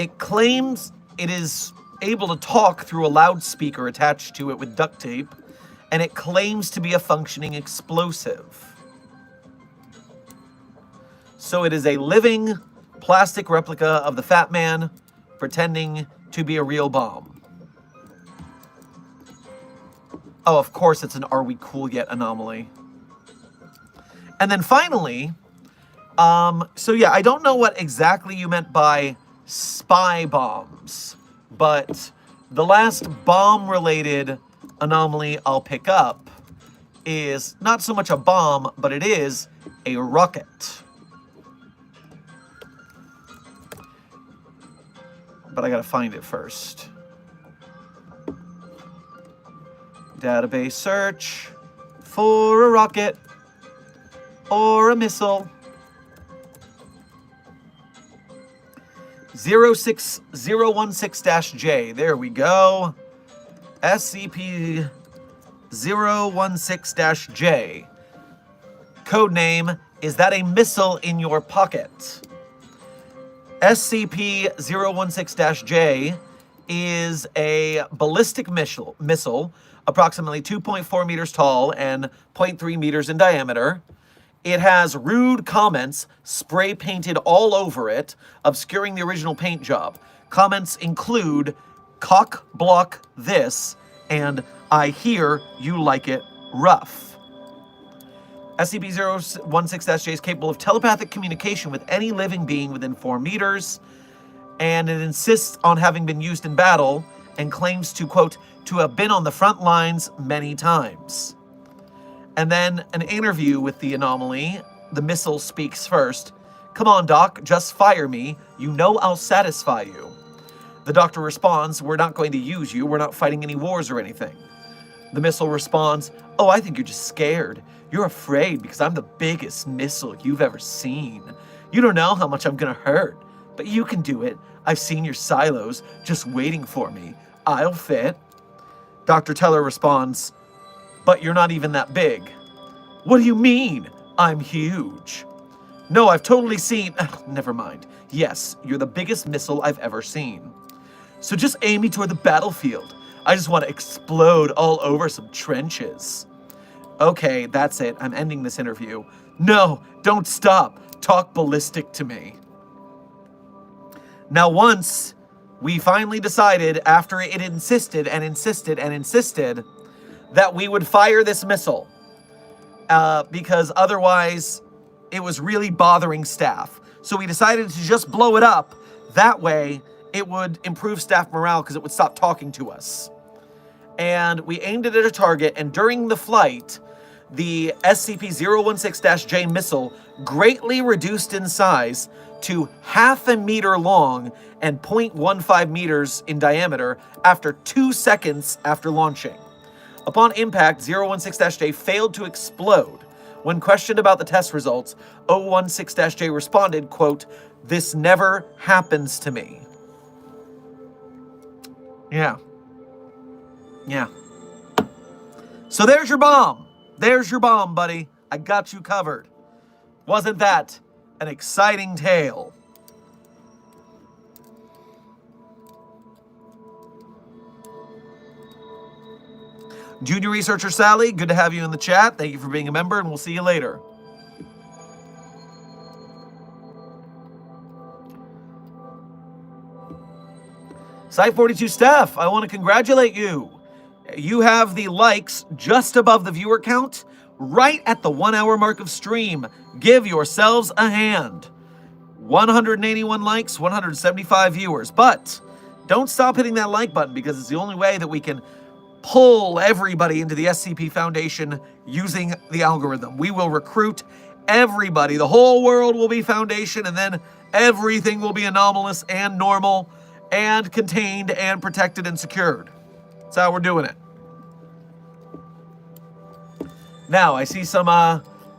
[SPEAKER 1] It claims it is able to talk through a loudspeaker attached to it with duct tape, and it claims to be a functioning explosive. So it is a living plastic replica of the Fat Man pretending to be a real bomb. Oh, of course it's an Are We Cool Yet anomaly. And then finally, so yeah, I don't know what exactly you meant by spy bombs, but the last bomb-related anomaly I'll pick up is not so much a bomb, but it is a rocket. But I gotta find it first. Database search for a rocket or a missile. 06016-J. There we go. SCP-016-J. Codename, is that a missile in your pocket? SCP-016-J is a ballistic missile, approximately 2.4 meters tall and 0.3 meters in diameter. It has rude comments spray painted all over it, obscuring the original paint job. Comments include, "Cock block this," and "I hear you like it rough." SCP-016-J is capable of telepathic communication with any living being within 4 meters, and it insists on having been used in battle and claims to, quote, to have been on the front lines many times. And then an interview with the anomaly. The missile speaks first. "Come on, Doc, just fire me. You know I'll satisfy you." The doctor responds, "We're not going to use you. We're not fighting any wars or anything." The missile responds, "Oh, I think you're just scared. You're afraid because I'm the biggest missile you've ever seen. You don't know how much I'm gonna hurt, but you can do it. I've seen your silos just waiting for me. I'll fit." Dr. Teller responds, "But you're not even that big." "What do you mean? I'm huge." "No, I've totally seen..." Never mind. "Yes, you're the biggest missile I've ever seen. So just aim me toward the battlefield. I just want to explode all over some trenches." "Okay, that's it. I'm ending this interview." "No, don't stop. Talk ballistic to me." Now, once we finally decided, after it insisted and insisted and insisted, that we would fire this missile, because otherwise it was really bothering staff. So we decided to just blow it up. That way it would improve staff morale because it would stop talking to us. And we aimed it at a target, and during the flight, the SCP-016-J missile greatly reduced in size to 0.5 meter long and 0.15 meters in diameter after 2 seconds after launching. Upon impact, 016-J failed to explode. When questioned about the test results, 016-J responded, quote, "This never happens to me." Yeah. So there's your bomb. There's your bomb, buddy. I got you covered. Wasn't that an exciting tale? Junior Researcher Sally, good to have you in the chat. Thank you for being a member, and we'll see you later. Site 42 staff, I want to congratulate you. You have the likes just above the viewer count, right at the 1 hour mark of stream. Give yourselves a hand. 181 likes, 175 viewers. But don't stop hitting that like button, because it's the only way that we can pull everybody into the SCP Foundation using the algorithm. We will recruit everybody. The whole world will be Foundation, and then everything will be anomalous and normal and contained and protected and secured. That's how we're doing it. Now, I see some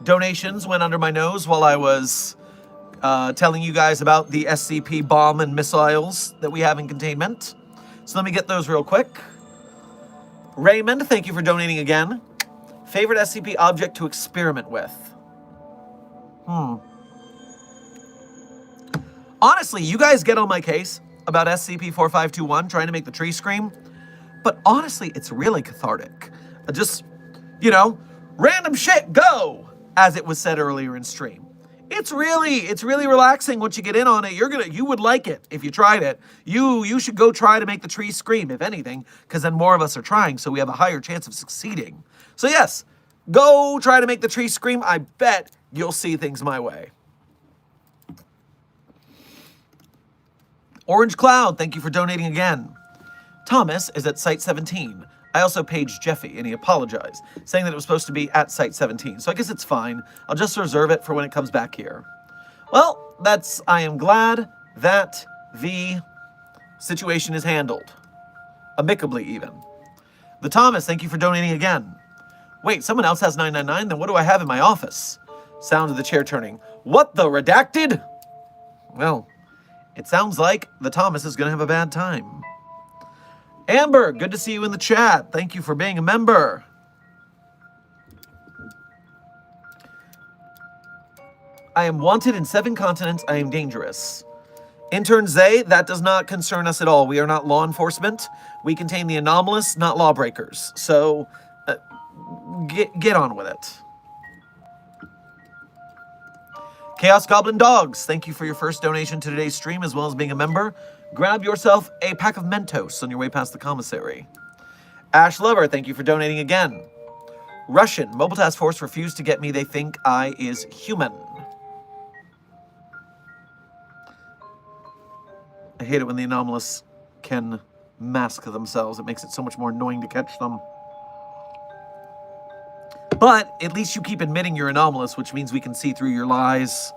[SPEAKER 1] donations went under my nose while I was telling you guys about the SCP bomb and missiles that we have in containment. So let me get those real quick. Raymond, thank you for donating again. Favorite SCP object to experiment with? Honestly, you guys get on my case. about SCP-4521 trying to make the tree scream. But honestly, it's really cathartic. Just, random shit, go! As it was said earlier in stream. It's really relaxing once you get in on it. You would like it if you tried it. You should go try to make the tree scream, if anything, because then more of us are trying, so we have a higher chance of succeeding. So yes, go try to make the tree scream. I bet you'll see things my way. Orange Cloud, thank you for donating again. Thomas is at Site 17. I also paged Jeffy, and he apologized, saying that it was supposed to be at Site 17. So I guess it's fine. I'll just reserve it for when it comes back here. Well, I am glad that the situation is handled. Amicably, even. The Thomas, thank you for donating again. Wait, someone else has 999? Then what do I have in my office? Sound of the chair turning. What the redacted? Well, it sounds like the Thomas is going to have a bad time. Amber, good to see you in the chat. Thank you for being a member. I am wanted in 7 continents. I am dangerous. Intern Zay, that does not concern us at all. We are not law enforcement. We contain the anomalous, not lawbreakers. So, get on with it. Chaos Goblin Dogs, thank you for your first donation to today's stream, as well as being a member. Grab yourself a pack of Mentos on your way past the commissary. Ash Lover, thank you for donating again. Russian, Mobile Task Force refused to get me. They think I is human. I hate it when the anomalous can mask themselves. It makes it so much more annoying to catch them. But at least you keep admitting you're anomalous, which means we can see through your lies.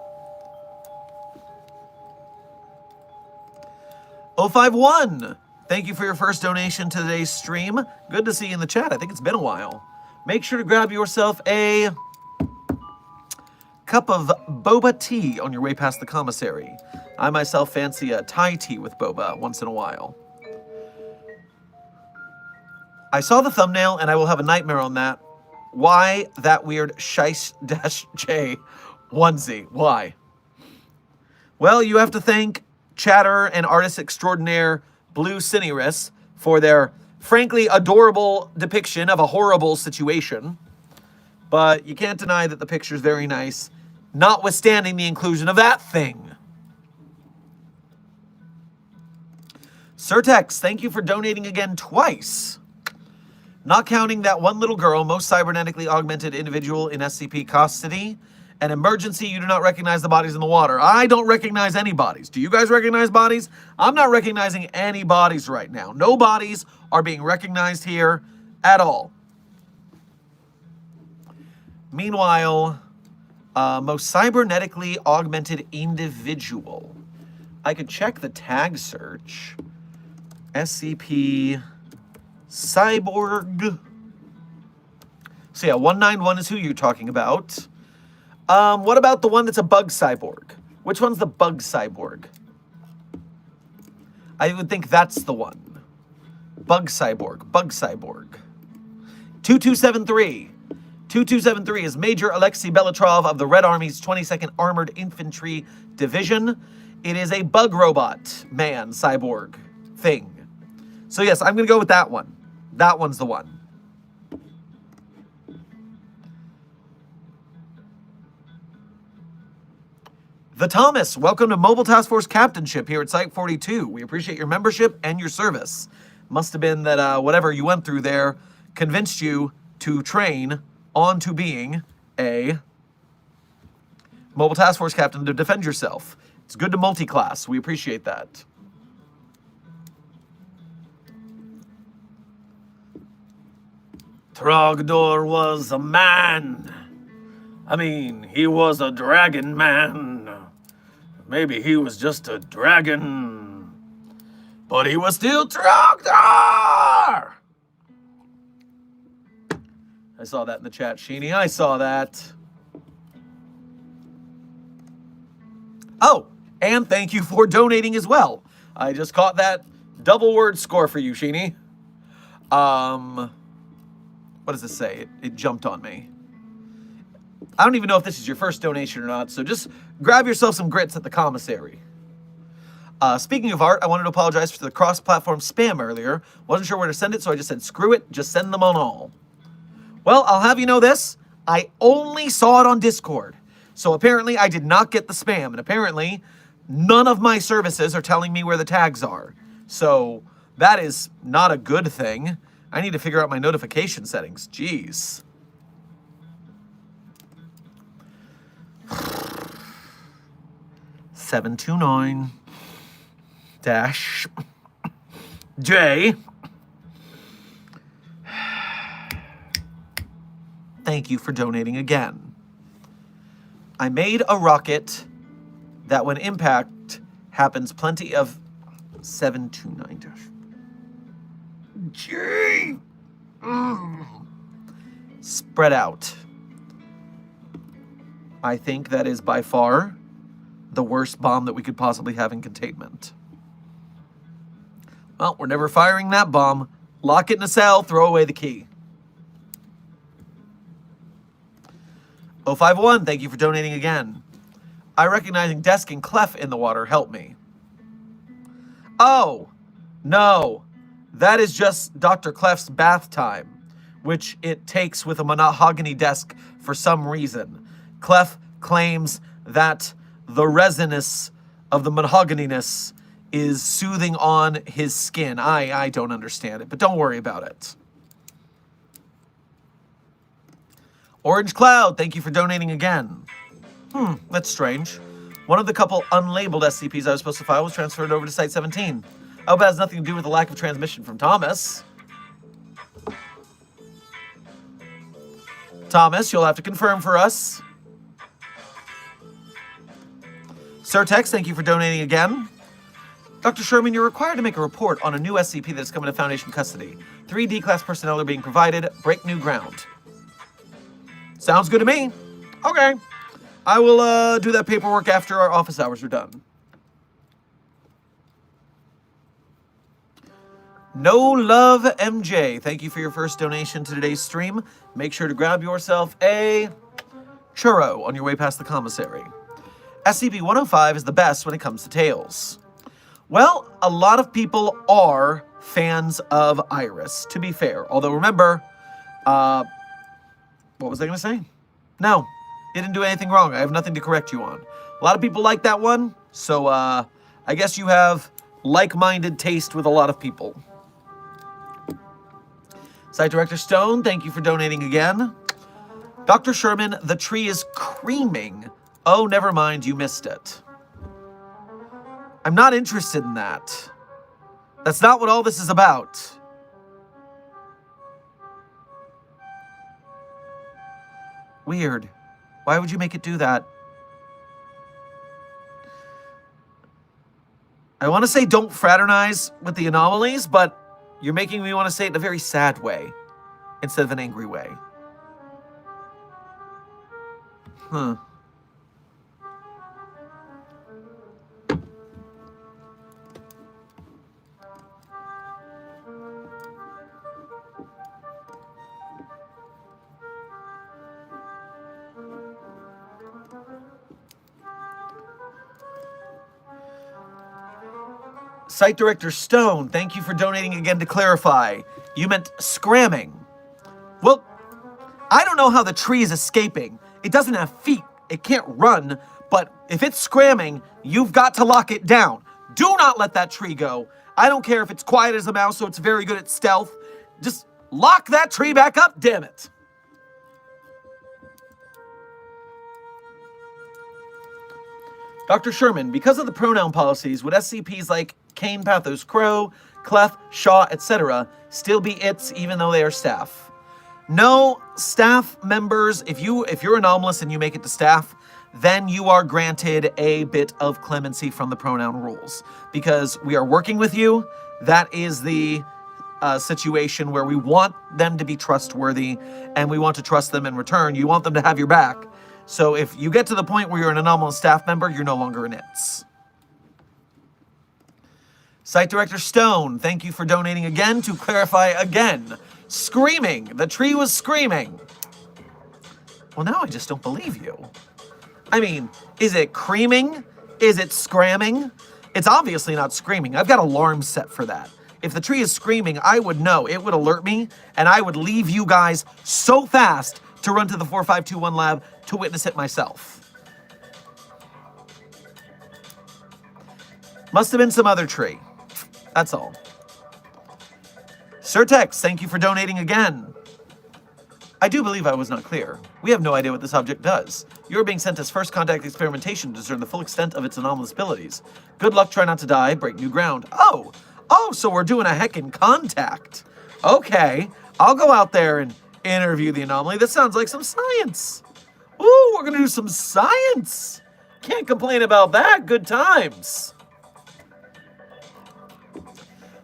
[SPEAKER 1] 051, thank you for your first donation to today's stream. Good to see you in the chat. I think it's been a while. Make sure to grab yourself a cup of boba tea on your way past the commissary. I myself fancy a Thai tea with boba once in a while. I saw the thumbnail and I will have a nightmare on that. Why that weird Shice-J onesie? Why? Well, you have to thank chatter and artist extraordinaire Blue Cinnyris for their frankly adorable depiction of a horrible situation. But you can't deny that the picture's very nice, notwithstanding the inclusion of that thing. Surtex, thank you for donating again twice. Not counting that one little girl, most cybernetically augmented individual in SCP custody. An emergency, you do not recognize the bodies in the water. I don't recognize any bodies. Do you guys recognize bodies? I'm not recognizing any bodies right now. No bodies are being recognized here at all. Meanwhile, most cybernetically augmented individual. I could check the tag search. SCP Cyborg. So yeah, 191 is who you're talking about. What about the one that's a bug cyborg? Which one's the bug cyborg? I would think that's the one. Bug cyborg. 2273. 2273 is Major Alexei Belatrov of the Red Army's 22nd Armored Infantry Division. It is a bug robot man cyborg thing. So yes, I'm going to go with that one. That one's the one. The Thomas, welcome to Mobile Task Force Captainship here at Site 42. We appreciate your membership and your service. Must have been that whatever you went through there convinced you to train on to being a Mobile Task Force Captain to defend yourself. It's good to multi-class. We appreciate that. Trogdor was a man. I mean, he was a dragon man. Maybe he was just a dragon. But he was still Trogdor! I saw that in the chat, Sheeny. I saw that. Oh, and thank you for donating as well. I just caught that double word score for you, Sheeny. What does this say? It jumped on me. I don't even know if this is your first donation or not, so just grab yourself some grits at the commissary. Speaking of art, I wanted to apologize for the cross-platform spam earlier. Wasn't sure where to send it, so I just said, screw it, just send them on all. Well, I'll have you know this. I only saw it on Discord. So apparently I did not get the spam, and apparently none of my services are telling me where the tags are. So that is not a good thing. I need to figure out my notification settings. Jeez. $729 dash J. Thank you for donating again. I made a rocket that when impact happens plenty of 729 dash J. Spread out. I think that is by far the worst bomb that we could possibly have in containment. Well, we're never firing that bomb. Lock it in a cell, throw away the key. 051, thank you for donating again. I recognizing desk and clef in the water help me. Oh, no. That is just Dr. Clef's bath time, which it takes with a mahogany desk for some reason. Clef claims that the resinous of the mahoganyness is soothing on his skin. I don't understand it, but don't worry about it. Orange Cloud, thank you for donating again. That's strange. One of the couple unlabeled SCPs I was supposed to file was transferred over to Site 17. I hope it has nothing to do with the lack of transmission from Thomas. Thomas, you'll have to confirm for us. Surtex, thank you for donating again. Dr. Sherman, you're required to make a report on a new SCP that is coming to Foundation custody. 3 D-class personnel are being provided. Break new ground. Sounds good to me. Okay. I will do that paperwork after our office hours are done. No Love MJ, thank you for your first donation to today's stream. Make sure to grab yourself a churro on your way past the commissary. SCP-105 is the best when it comes to tales. Well, a lot of people are fans of Iris, to be fair. Although, remember, what was I going to say? No, you didn't do anything wrong. I have nothing to correct you on. A lot of people like that one, so I guess you have like-minded taste with a lot of people. Site Director Stone, thank you for donating again. Dr. Sherman, the tree is creaming. Oh, never mind, you missed it. I'm not interested in that. That's not what all this is about. Weird. Why would you make it do that? I want to say don't fraternize with the anomalies, but you're making me want to say it in a very sad way instead of an angry way. Site Director Stone, thank you for donating again to clarify. You meant scramming. Well, I don't know how the tree is escaping. It doesn't have feet. It can't run. But if it's scramming, you've got to lock it down. Do not let that tree go. I don't care if it's quiet as a mouse, so it's very good at stealth. Just lock that tree back up, damn it. Dr. Sherman, because of the pronoun policies, would SCPs like Kane, Pathos, Crow, Clef, Shaw, etc. still be its even though they are staff? No, staff members, if you're anomalous and you make it to staff, then you are granted a bit of clemency from the pronoun rules. Because we are working with you, that is the situation where we want them to be trustworthy and we want to trust them in return. You want them to have your back. So if you get to the point where you're an anomalous staff member, you're no longer an ITS. Site Director Stone, thank you for donating again to clarify again. Screaming. The tree was screaming. Well, now I just don't believe you. I mean, is it creaming? Is it scramming? It's obviously not screaming. I've got alarms set for that. If the tree is screaming, I would know. It would alert me, and I would leave you guys so fast to run to the 4521 lab to witness it myself. Must have been some other tree. That's all. Surtex, thank you for donating again. I do believe I was not clear. We have no idea what this object does. You are being sent as first contact experimentation to discern the full extent of its anomalous abilities. Good luck, try not to die, break new ground. Oh, so we're doing a heckin' contact. Okay, I'll go out there and interview the anomaly. That sounds like some science. Ooh, we're gonna do some science. Can't complain about that, good times.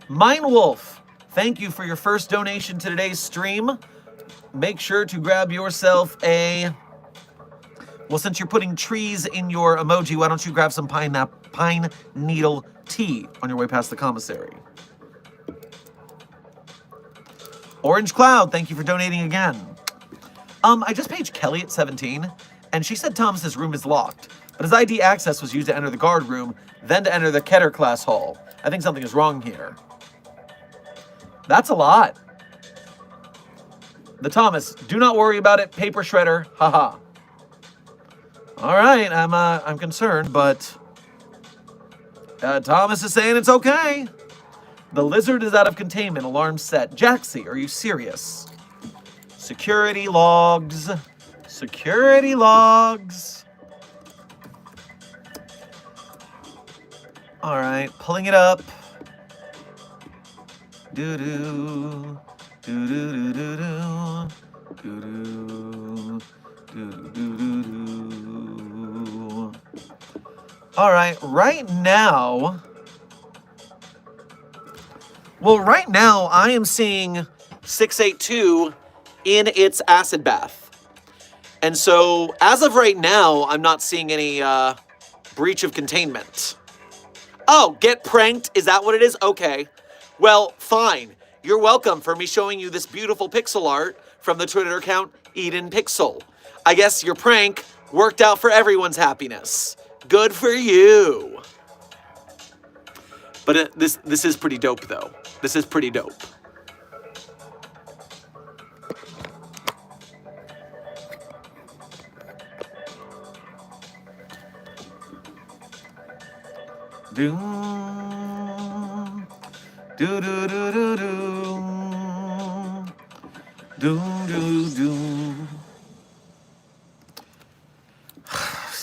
[SPEAKER 1] Mindwolf, thank you for your first donation to today's stream. Make sure to grab yourself a... Well, since you're putting trees in your emoji, why don't you grab some pine needle tea on your way past the commissary? Orange Cloud, thank you for donating again. I just paged Kelly at 17, and she said Thomas's room is locked, but his ID access was used to enter the guard room, then to enter the Keter class hall. I think something is wrong here. That's a lot. The Thomas, do not worry about it, paper shredder, haha. All right, I'm concerned, but Thomas is saying it's okay. The lizard is out of containment, alarm set. Jaxie, are you serious? Security logs, security logs. All right, pulling it up. Doo-doo. Do-do-do-do-do. Do-do. Do-do-do-do-do. All right, right now I am seeing 682 in its acid bath. And so, as of right now, I'm not seeing any breach of containment. Oh, get pranked? Is that what it is? Okay. Well, fine. You're welcome for me showing you this beautiful pixel art from the Twitter account Eden Pixel. I guess your prank worked out for everyone's happiness. Good for you. But this is pretty dope, though. This is pretty dope. Do do do do do do do do.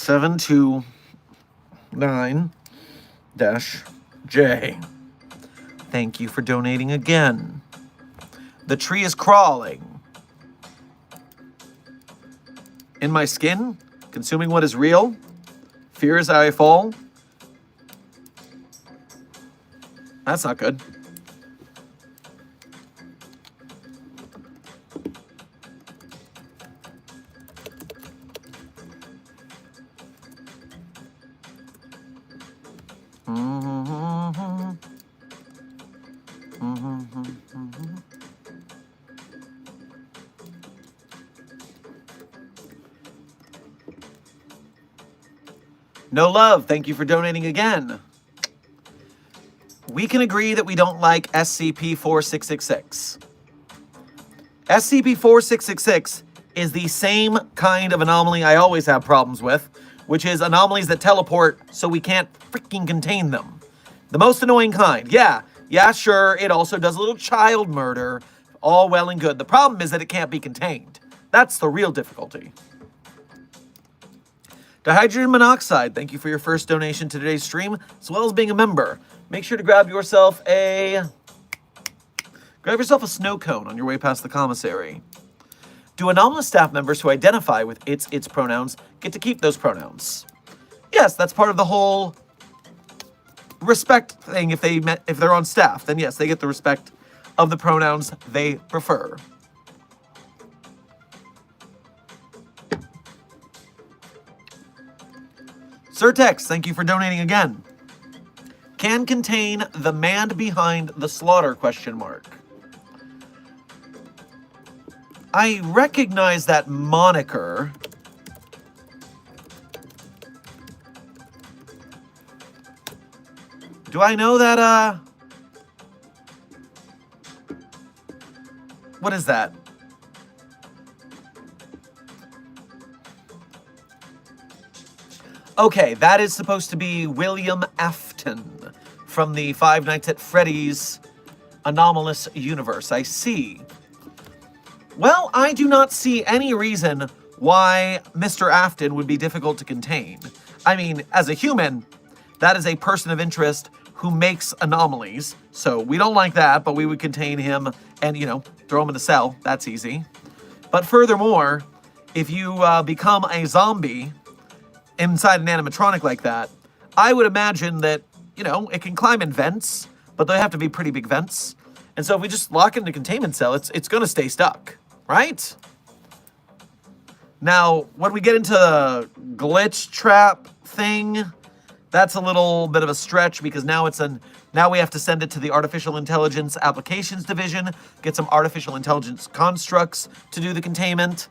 [SPEAKER 1] 729-J. Thank you for donating again. The tree is crawling. In my skin, consuming what is real. Fear as I fall. That's not good. No love, thank you for donating again. We can agree that we don't like SCP-4666. SCP-4666 is the same kind of anomaly I always have problems with, which is anomalies that teleport so we can't freaking contain them. The most annoying kind. Yeah, sure, it also does a little child murder. All well and good. The problem is that it can't be contained. That's the real difficulty. Dihydrogen monoxide, thank you for your first donation to today's stream, as well as being a member. Make sure to grab yourself a snow cone on your way past the commissary. Do anomalous staff members who identify with its pronouns get to keep those pronouns? Yes, that's part of the whole respect thing. If they're on staff, then yes, they get the respect of the pronouns they prefer. Surtex, thank you for donating again. Can contain the man behind the slaughter, ? I recognize that moniker. Do I know that, what is that? Okay, that is supposed to be William Afton from the Five Nights at Freddy's Anomalous universe. I see. Well, I do not see any reason why Mr. Afton would be difficult to contain. I mean, as a human, that is a person of interest who makes anomalies. So we don't like that, but we would contain him and, you know, throw him in a cell. That's easy. But furthermore, if you become a zombie inside an animatronic like that, I would imagine that, you know, it can climb in vents, but they have to be pretty big vents. And so if we just lock it in a containment cell, it's going to stay stuck, right? Now, when we get into the glitch trap thing, that's a little bit of a stretch because now we have to send it to the Artificial Intelligence Applications Division, get some artificial intelligence constructs to do the containment.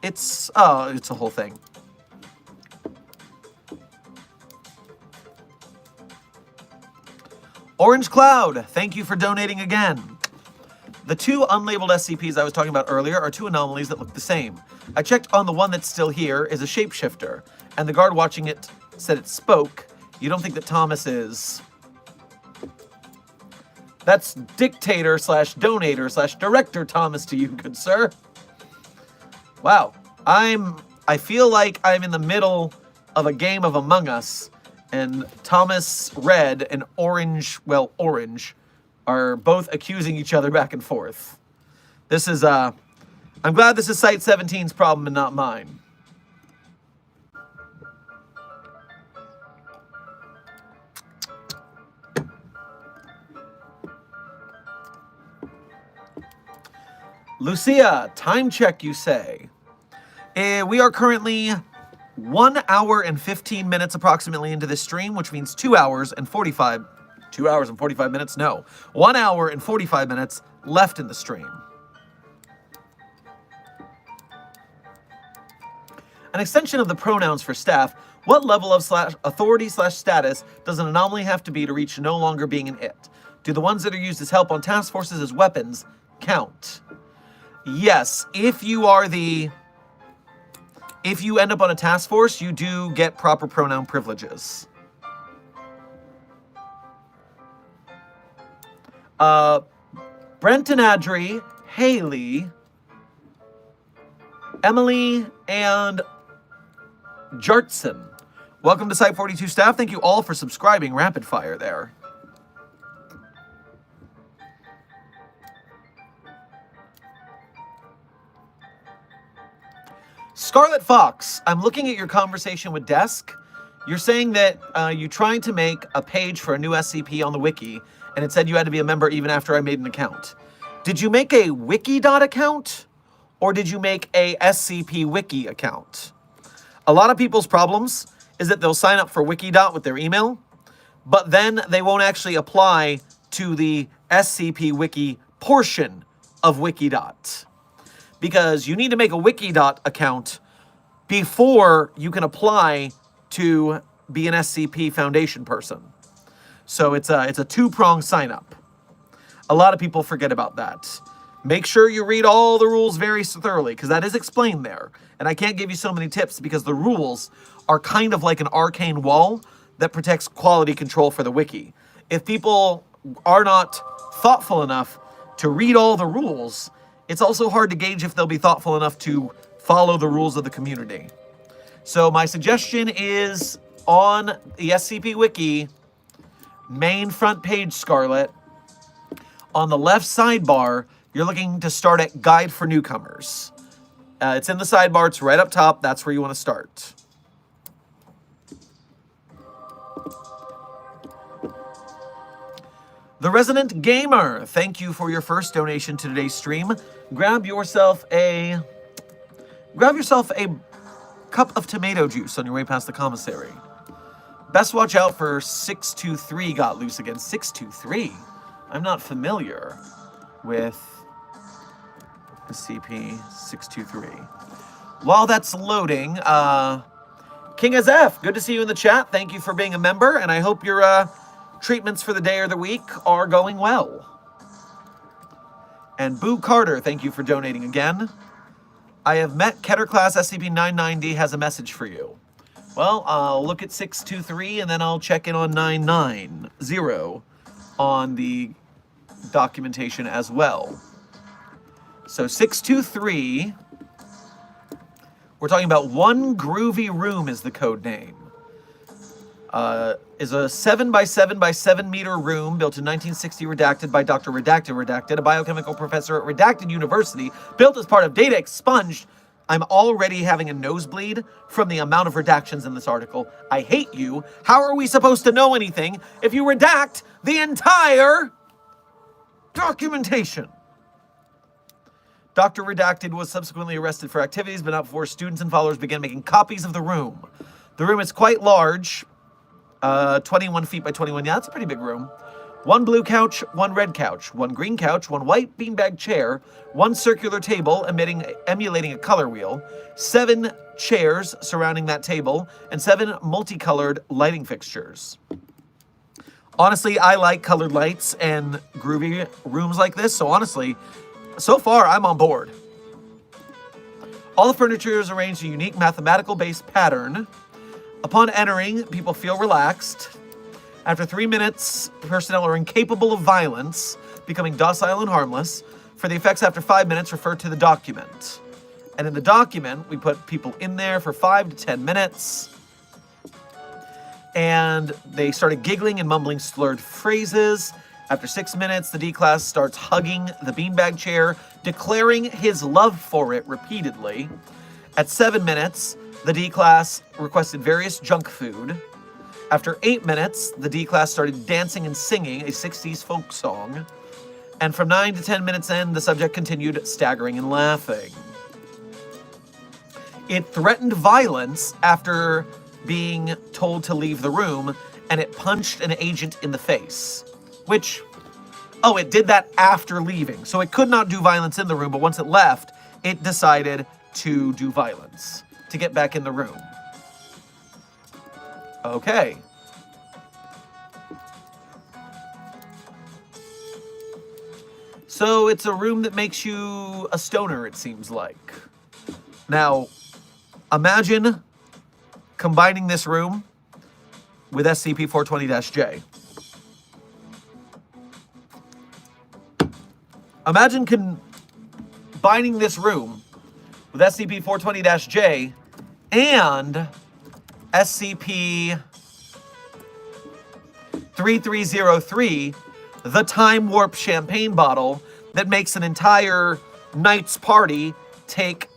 [SPEAKER 1] It's a whole thing. Orange Cloud, thank you for donating again. The two unlabeled SCPs I was talking about earlier are two anomalies that look the same. I checked on the one that's still here is a shapeshifter, and the guard watching it said it spoke. You don't think that Thomas is... That's dictator / donator / director Thomas to you, good sir. Wow, I feel like I'm in the middle of a game of Among Us, and Thomas Red and Orange are both accusing each other back and forth. This is, I'm glad this is Site 17's problem and not mine. Lucia, time check, you say. We are currently 1 hour and 15 minutes approximately into this stream, which means 2 hours and 45 minutes? No. 1 hour and 45 minutes left in the stream. An extension of the pronouns for staff. What level of authority / status does an anomaly have to be to reach no longer being an it? Do the ones that are used as help on task forces as weapons count? Yes, if you end up on a task force, you do get proper pronoun privileges. Brenton Adri, Haley, Emily, and Jartson. Welcome to Site 42 staff. Thank you all for subscribing. Rapid fire there. Scarlet Fox, I'm looking at your conversation with Desk. You're saying that you're trying to make a page for a new SCP on the wiki, and it said you had to be a member even after I made an account. Did you make a Wikidot account, or did you make a SCP Wiki account? A lot of people's problems is that they'll sign up for Wikidot with their email, but then they won't actually apply to the SCP Wiki portion of Wikidot. Because you need to make a Wikidot account before you can apply to be an SCP Foundation person. So it's a two-pronged sign-up. A lot of people forget about that. Make sure you read all the rules very thoroughly, because that is explained there. And I can't give you so many tips because the rules are kind of like an arcane wall that protects quality control for the wiki. If people are not thoughtful enough to read all the rules, it's also hard to gauge if they'll be thoughtful enough to follow the rules of the community. So my suggestion is on the SCP Wiki, main front page, Scarlet, on the left sidebar, you're looking to start at Guide for Newcomers. It's in the sidebar, it's right up top, that's where you want to start. The Resident Gamer, thank you for your first donation to today's stream. Grab yourself a cup of tomato juice on your way past the commissary. Best watch out for 623 got loose again. 623? I'm not familiar with SCP-623. While that's loading, King Azef, good to see you in the chat. Thank you for being a member, and I hope you're treatments for the day or the week are going well. And Boo Carter, thank you for donating again. I have met Keter Class SCP-990 has a message for you. Well, I'll look at 623 and then I'll check in on 990 on the documentation as well. So 623, we're talking about One Groovy Room is the code name. Is a 7 by 7 by 7 meter room built in 1960, redacted by Dr. Redacted, a biochemical professor at Redacted University, built as part of Data Expunged. I'm already having a nosebleed from the amount of redactions in this article. I hate you. How are we supposed to know anything if you redact the entire documentation? Dr. Redacted was subsequently arrested for activities, but not before students and followers began making copies of the room. The room is quite large. 21 feet by 21. Yeah, that's a pretty big room. One blue couch, one red couch, one green couch, one white beanbag chair, one circular table emulating a color wheel, 7 chairs surrounding that table, and 7 multicolored lighting fixtures. Honestly, I like colored lights and groovy rooms like this, so honestly, so far I'm on board. All the furniture is arranged in a unique mathematical-based pattern. Upon entering, people feel relaxed. After 3 minutes, personnel are incapable of violence, becoming docile and harmless. For the effects after 5 minutes, refer to the document. And in the document, we put people in there for 5 to 10 minutes. And they started giggling and mumbling slurred phrases. After 6 minutes, the D-Class starts hugging the beanbag chair, declaring his love for it repeatedly. At 7 minutes, the D-Class requested various junk food. After 8 minutes, the D-Class started dancing and singing a 60s folk song. And from 9 to 10 minutes in, the subject continued staggering and laughing. It threatened violence after being told to leave the room, and it punched an agent in the face. Which, it did that after leaving. So it could not do violence in the room, but once it left, it decided to do violence to get back in the room. Okay. So it's a room that makes you a stoner, it seems like. Now, imagine combining this room with SCP-420-J. Imagine combining this room with SCP-420-J and SCP-3303, the time warp champagne bottle that makes an entire night's party take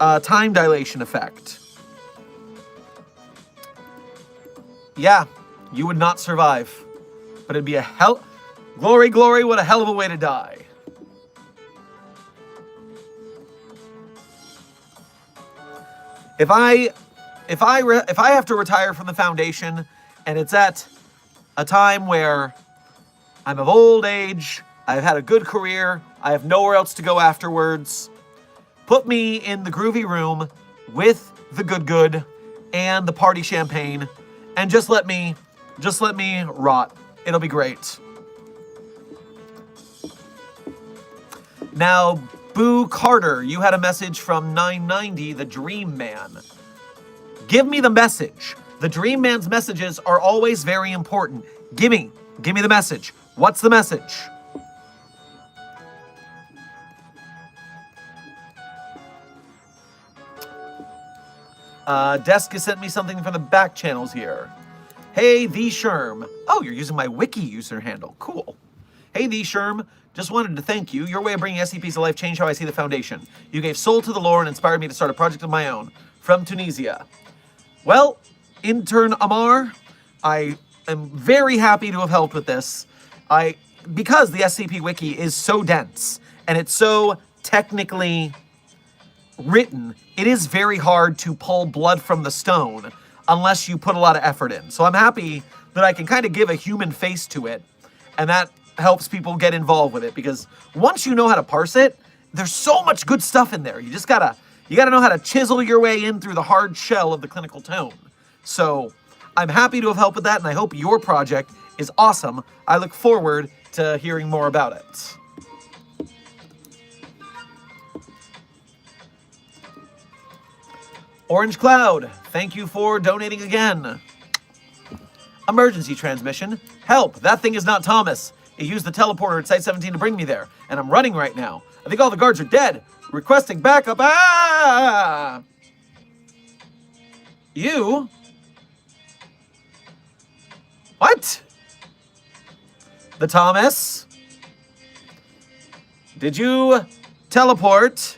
[SPEAKER 1] a time dilation effect. Yeah, you would not survive, but it'd be a hell... Glory, what a hell of a way to die. If I have to retire from the Foundation, and it's at a time where I'm of old age, I've had a good career, I have nowhere else to go afterwards, put me in the groovy room with the good and the party champagne, and just let me rot. It'll be great. Now, Boo Carter, you had a message from 990, the Dream Man. Give me the message. The Dream Man's messages are always very important. Give me the message. What's the message? Desk has sent me something from the back channels here. Hey, the Sherm. Oh, you're using my wiki user handle. Cool. Hey, the Sherm. Just wanted to thank you. Your way of bringing SCPs to life changed how I see the Foundation. You gave soul to the lore and inspired me to start a project of my own. From Tunisia. Well, Intern Amar, I am very happy to have helped with this. Because the SCP Wiki is so dense, and it's so technically written, it is very hard to pull blood from the stone unless you put a lot of effort in. So I'm happy that I can kind of give a human face to it, and that helps people get involved with it, because once you know how to parse it, there's so much good stuff in there. You gotta know how to chisel your way in through the hard shell of the clinical tone. So I'm happy to have helped with that, and I hope your project is awesome. I look forward to hearing more about it. Orange Cloud, thank you for donating again. Emergency transmission. Help, that thing is not Thomas. He used the teleporter at Site 17 to bring me there, and I'm running right now. I think all the guards are dead. Requesting backup. Ah! You? What? The Thomas? Did you teleport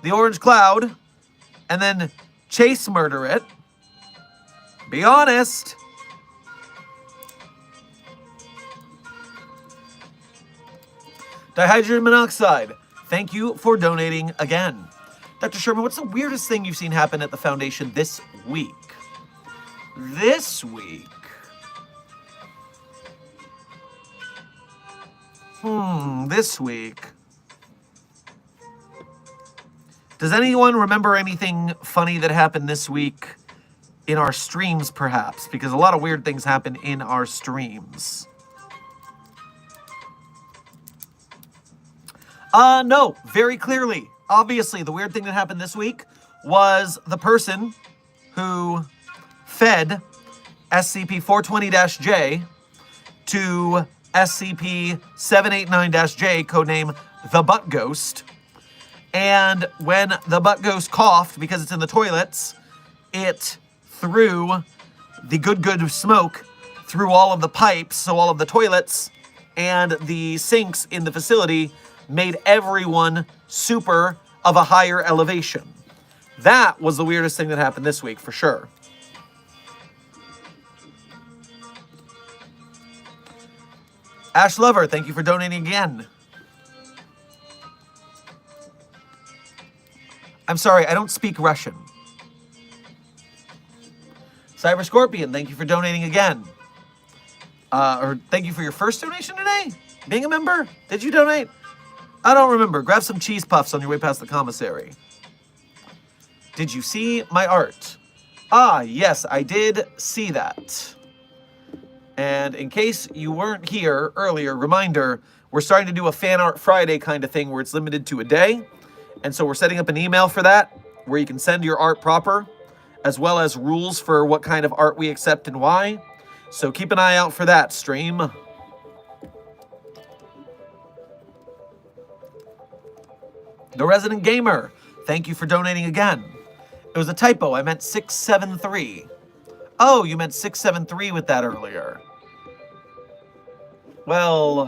[SPEAKER 1] the Orange Cloud and then chase murder it? Be honest. Dihydrogen monoxide, thank you for donating again. Dr. Sherman, what's the weirdest thing you've seen happen at the Foundation this week? This week? This week. Does anyone remember anything funny that happened this week in our streams, perhaps? Because a lot of weird things happen in our streams. No, very clearly. Obviously, the weird thing that happened this week was the person who fed SCP-420-J to SCP-789-J, codename the Butt Ghost. And when the Butt Ghost coughed, because it's in the toilets, it threw the good smoke through all of the pipes, so all of the toilets and the sinks in the facility made everyone super of a higher elevation. That was the weirdest thing that happened this week, for sure. Ash Lover, thank you for donating again. I'm sorry, I don't speak Russian. Cyber Scorpion, thank you for donating again. Or thank you for your first donation today? Being a member? Did you donate? I don't remember. Grab some cheese puffs on your way past the commissary. Did you see my art? Ah, yes, I did see that. And in case you weren't here earlier, reminder, we're starting to do a Fan Art Friday kind of thing where it's limited to a day. And so we're setting up an email for that, where you can send your art proper, as well as rules for what kind of art we accept and why. So keep an eye out for that, stream. The Resident Gamer, thank you for donating again. It was a typo, I meant 673. Oh, you meant 673 with that earlier. Well,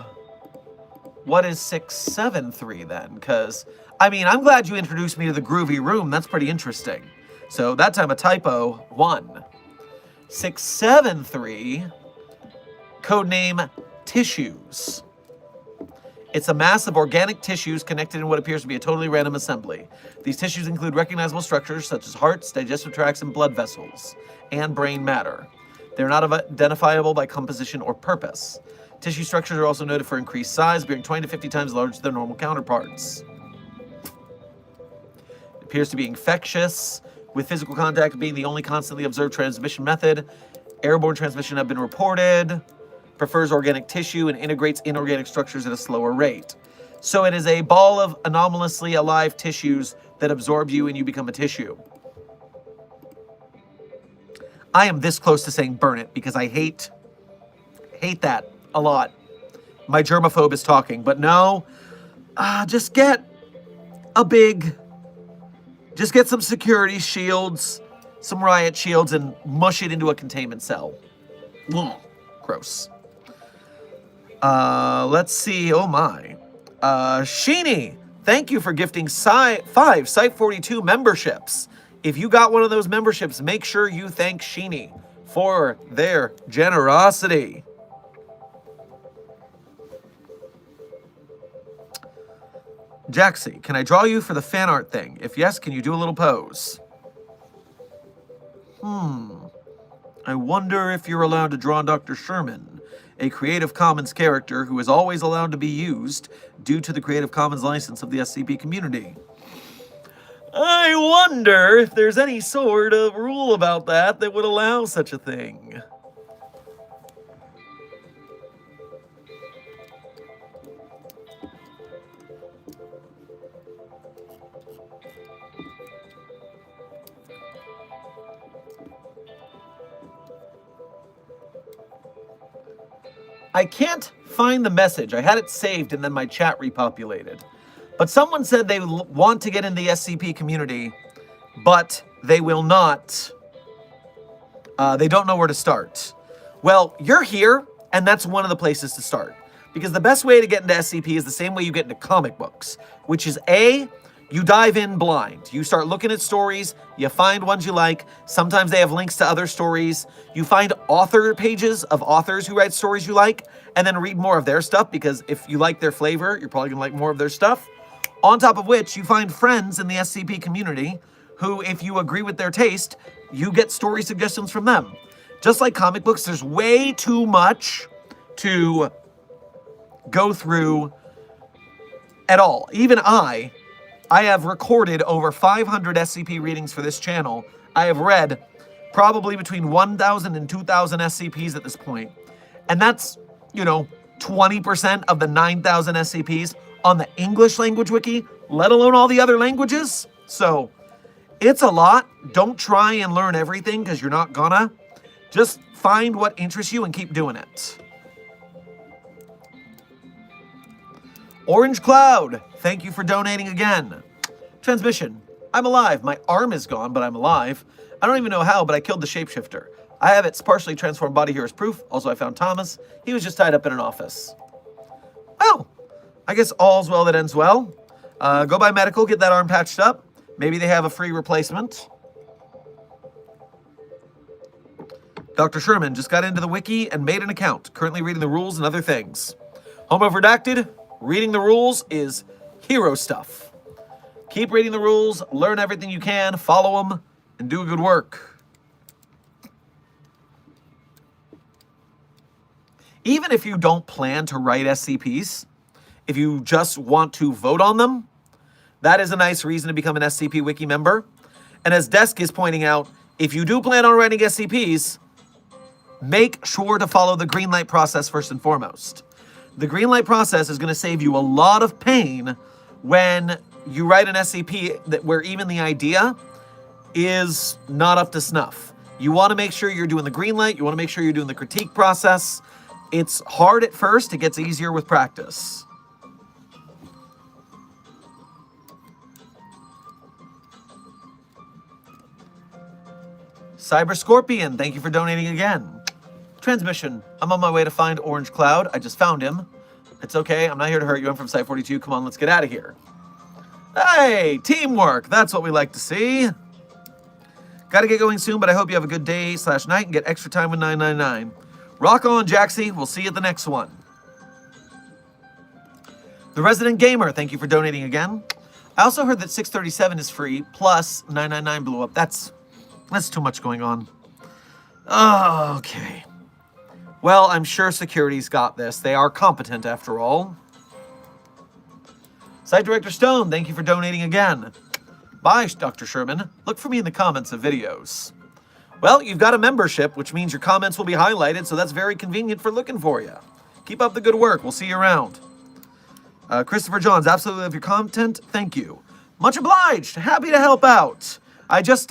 [SPEAKER 1] what is 673 then? Because, I mean, I'm glad you introduced me to the Groovy Room. That's pretty interesting. So that time a typo, 1. 673, codename Tissues. It's a mass of organic tissues connected in what appears to be a totally random assembly. These tissues include recognizable structures such as hearts, digestive tracts, and blood vessels, and brain matter. They're not identifiable by composition or purpose. Tissue structures are also noted for increased size, being 20 to 50 times larger than their normal counterparts. It appears to be infectious, with physical contact being the only constantly observed transmission method. Airborne transmission have been reported. Prefers organic tissue and integrates inorganic structures at a slower rate. So it is a ball of anomalously alive tissues that absorb you and you become a tissue. I am this close to saying burn it because I hate that a lot. My germaphobe is talking, but no, just get some security shields, some riot shields, and mush it into a containment cell. Ugh, gross. Let's see. Oh my. Sheeny, thank you for gifting 5 Site 42 memberships. If you got one of those memberships, make sure you thank Sheeny for their generosity. Jaxie, can I draw you for the fan art thing? If yes, can you do a little pose? I wonder if you're allowed to draw Dr. Sherman, a Creative Commons character who is always allowed to be used due to the Creative Commons license of the SCP community. I wonder if there's any sort of rule about that that would allow such a thing. I can't find the message. I had it saved and then my chat repopulated. But someone said they want to get in the SCP community, but they will not. They don't know where to start. Well, you're here, and that's one of the places to start. Because the best way to get into SCP is the same way you get into comic books, which is A, you dive in blind. You start looking at stories, you find ones you like. Sometimes they have links to other stories. You find author pages of authors who write stories you like, and then read more of their stuff, because if you like their flavor, you're probably gonna like more of their stuff. On top of which, you find friends in the SCP community who, if you agree with their taste, you get story suggestions from them. Just like comic books, there's way too much to go through at all. Even I have recorded over 500 SCP readings for this channel. I have read probably between 1,000 and 2,000 SCPs at this point. And that's, 20% of the 9,000 SCPs on the English language wiki, let alone all the other languages. So it's a lot. Don't try and learn everything, because you're not gonna. Just find what interests you and keep doing it. Orange Cloud, thank you for donating again. Transmission, I'm alive. My arm is gone, but I'm alive. I don't even know how, but I killed the shapeshifter. I have its partially transformed body here as proof. Also, I found Thomas. He was just tied up in an office. Well, I guess all's well that ends well. Go by medical, get that arm patched up. Maybe they have a free replacement. Dr. Sherman just got into the wiki and made an account. Currently reading the rules and other things. Home of Redacted, reading the rules is hero stuff. Keep reading the rules, learn everything you can, follow them, and do good work. Even if you don't plan to write SCPs, if you just want to vote on them, that is a nice reason to become an SCP Wiki member. And as Desk is pointing out, if you do plan on writing SCPs, make sure to follow the green light process first and foremost. The green light process is going to save you a lot of pain when you write an SCP where even the idea is not up to snuff. You want to make sure you're doing the green light. You want to make sure you're doing the critique process. It's hard at first. It gets easier with practice. Cyber Scorpion, thank you for donating again. Transmission, I'm on my way to find Orange Cloud. I just found him. It's okay, I'm not here to hurt you. I'm from Site 42. Come on, let's get out of here. Hey, teamwork. That's what we like to see. Gotta get going soon, but I hope you have a good day/night and get extra time with 999. Rock on, Jaxie. We'll see you at the next one. The Resident Gamer, thank you for donating again. I also heard that 637 is free, plus 999 blew up. That's too much going on. Oh, okay. Well, I'm sure security's got this. They are competent after all. Site Director Stone, thank you for donating again. Bye, Dr. Sherman. Look for me in the comments of videos. Well, you've got a membership, which means your comments will be highlighted, so that's very convenient for looking for you. Keep up the good work. We'll see you around. Christopher Johns, absolutely love your content. Thank you. Much obliged. Happy to help out. I just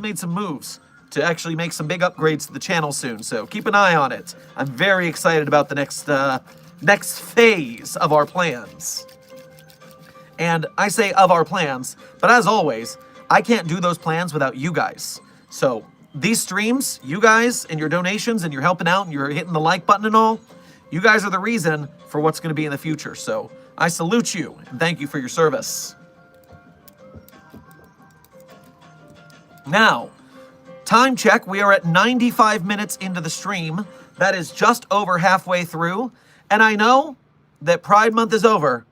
[SPEAKER 1] made some moves to actually make some big upgrades to the channel soon, so keep an eye on it. I'm very excited about the next phase of our plans. And I say of our plans, but as always, I can't do those plans without you guys. So these streams, you guys and your donations and you're helping out and you're hitting the like button and all, you guys are the reason for what's going to be in the future. So I salute you and thank you for your service. Now, time check. We are at 95 minutes into the stream. That is just over halfway through. And I know that Pride Month is over,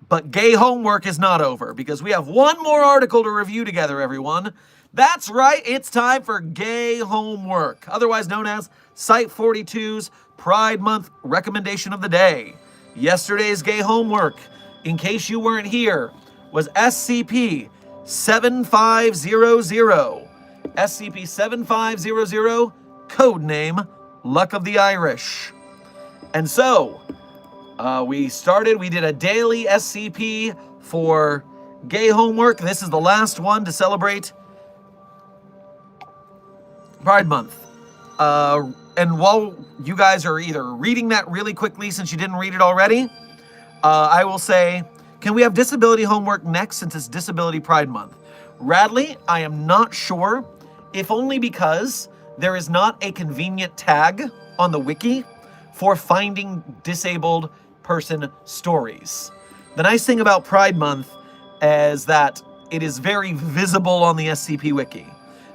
[SPEAKER 1] but gay homework is not over because we have one more article to review together, everyone. That's right, it's time for gay homework, otherwise known as Site 42's Pride Month recommendation of the day. Yesterday's gay homework, in case you weren't here, was SCP-7500. SCP-7500, codename Luck of the Irish. And so, we did a daily SCP for gay homework. This is the last one to celebrate Pride Month. And while you guys are either reading that really quickly since you didn't read it already, I will say, can we have disability homework next since it's Disability Pride Month? Radley, I am not sure, if only because there is not a convenient tag on the wiki for finding disabled person stories. The nice thing about Pride Month is that it is very visible on the SCP wiki.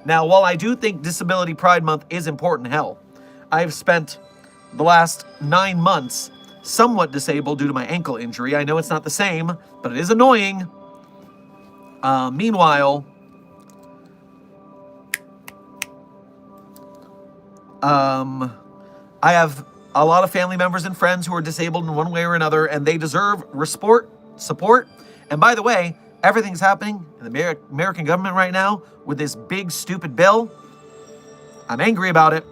[SPEAKER 1] Now, while I do think Disability Pride Month is important, hell, I've spent the last 9 months somewhat disabled due to my ankle injury. I know it's not the same, but it is annoying. Meanwhile, I have a lot of family members and friends who are disabled in one way or another, and they deserve support. And by the way, everything's happening in the American government right now with this big, stupid bill. I'm angry about it.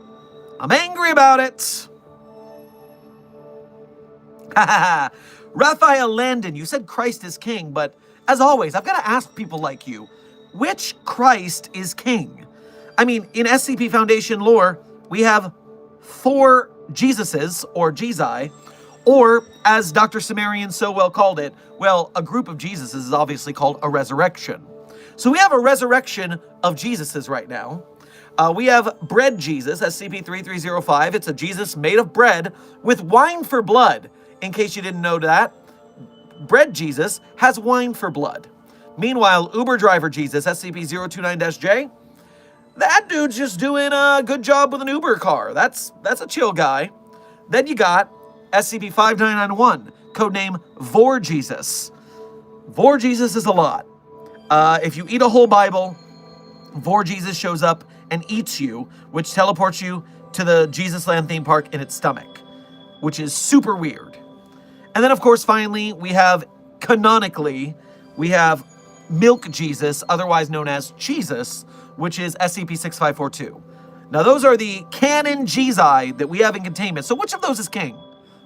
[SPEAKER 1] Raphael Landon, you said Christ is king, but as always, I've got to ask people like you, which Christ is king? I mean, in SCP Foundation lore, we have 4 Jesuses, or Jesi, or as Dr. Cimmerian so well called it, well, a group of Jesuses is obviously called a resurrection. So we have a resurrection of Jesuses right now. We have Bread Jesus, SCP-3305. It's a Jesus made of bread with wine for blood. In case you didn't know that, Bread Jesus has wine for blood. Meanwhile, Uber Driver Jesus, SCP-029-J, that dude's just doing a good job with an Uber car. That's a chill guy. Then you got SCP-5991, codename Vor Jesus. Vor Jesus is a lot. If you eat a whole Bible, Vor Jesus shows up and eats you, which teleports you to the Jesus Land theme park in its stomach, which is super weird. And then, of course, finally, canonically, we have Milk Jesus, otherwise known as Jesus, which is SCP-6542. Now, those are the canon Jesi that we have in containment. So which of those is king?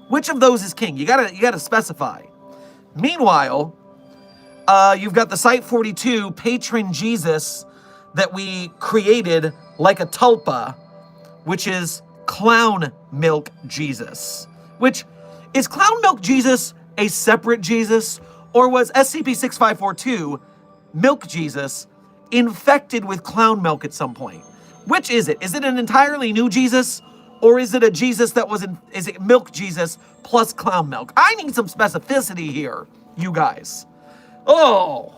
[SPEAKER 1] Which of those is king? You gotta specify. Meanwhile, you've got the Site-42 patron Jesus that we created like a tulpa, which is Clown Milk Jesus. Which, is Clown Milk Jesus a separate Jesus? Or was SCP-6542, Milk Jesus, infected with clown milk at some point? Which is it? Is it an entirely new Jesus? Or is it a Jesus that is it Milk Jesus plus clown milk? I need some specificity here, you guys. Oh!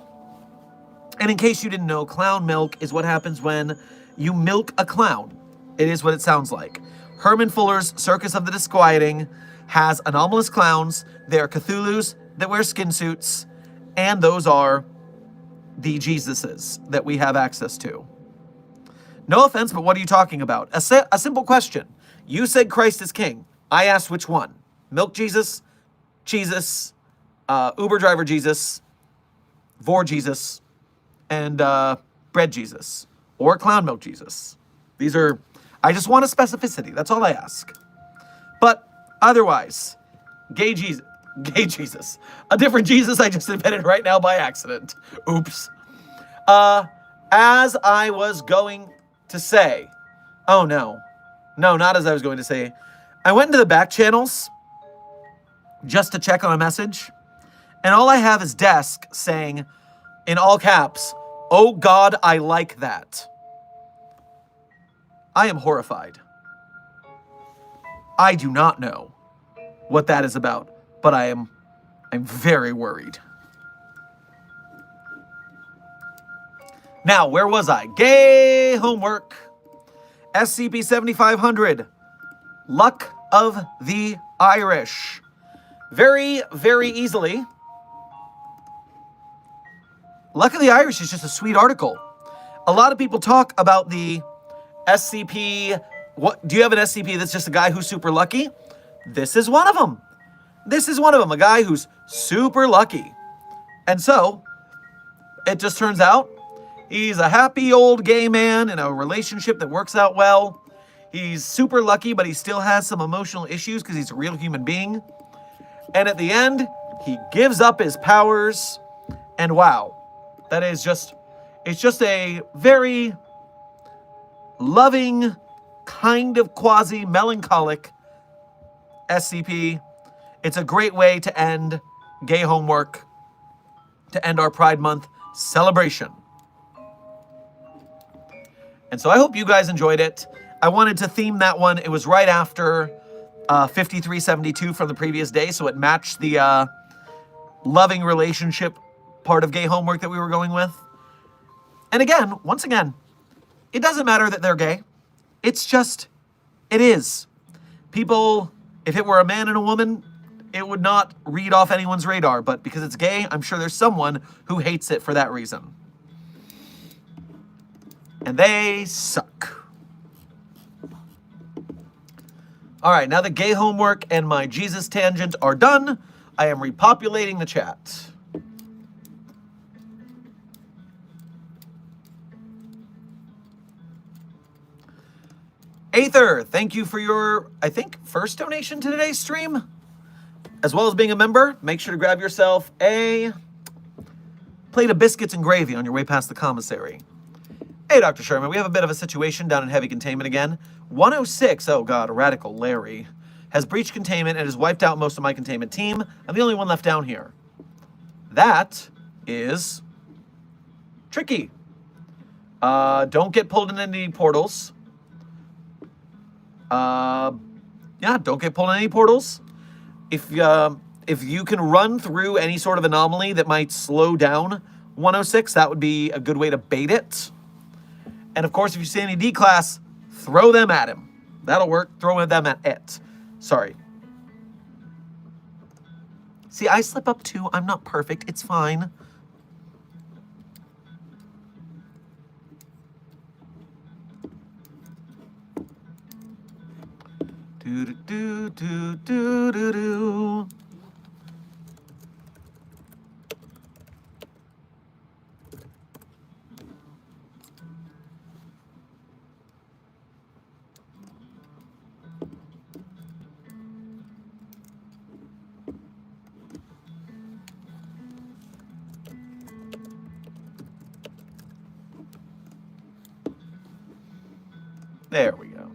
[SPEAKER 1] And in case you didn't know, clown milk is what happens when you milk a clown. It is what it sounds like. Herman Fuller's Circus of the Disquieting has anomalous clowns. They are Cthulhu's that wear skin suits, and those are the Jesuses that we have access to. No offense, but what are you talking about? A simple question. You said Christ is king. I asked which one. Milk Jesus, Jesus, Uber Driver Jesus, Vor Jesus, and Bread Jesus, or Clown Milk Jesus. These are, I just want a specificity. That's all I ask. But otherwise, gay Jesus. A different Jesus I just invented right now by accident. Oops. As I was going to say, oh no, not as I was going to say. I went into the back channels just to check on a message, and all I have is Desk saying, in all caps, "Oh God, I like that." I am horrified. I do not know what that is about, but I'm very worried. Now, where was I? Gay homework. SCP-7500. Luck of the Irish. Very, very easily. Luck of the Irish is just a sweet article. A lot of people talk about the SCP. What, do you have an SCP that's just a guy who's super lucky? This is one of them. A guy who's super lucky. And so, it just turns out he's a happy old gay man in a relationship that works out well. He's super lucky, but he still has some emotional issues because he's a real human being. And at the end, he gives up his powers. And wow, that is just, it's just a very loving, kind of quasi-melancholic SCP. It's a great way to end gay homework, to end our Pride Month celebration. And so I hope you guys enjoyed it. I wanted to theme that one. It was right after 5372 from the previous day, so it matched the loving relationship part of gay homework that we were going with. And again, once again, it doesn't matter that they're gay. It's just, it is. People, if it were a man and a woman, it would not read off anyone's radar. But because it's gay, I'm sure there's someone who hates it for that reason. And they suck. All right, now that gay homework and my Jesus tangent are done, I am repopulating the chat. Aether, thank you for your, I think, first donation to today's stream. As well as being a member, make sure to grab yourself a plate of biscuits and gravy on your way past the commissary. Hey, Dr. Sherman, we have a bit of a situation down in heavy containment again. 106, oh god, Radical Larry, has breached containment and has wiped out most of my containment team. I'm the only one left down here. That is tricky. Don't get pulled into any portals. Yeah, don't get pulled in any portals. If you can run through any sort of anomaly that might slow down 106, that would be a good way to bait it. And of course, if you see any D-class, throw them at him. That'll work. Throw them at it. Sorry. See, I slip up too. I'm not perfect. It's fine. Do do do do do do. There we go.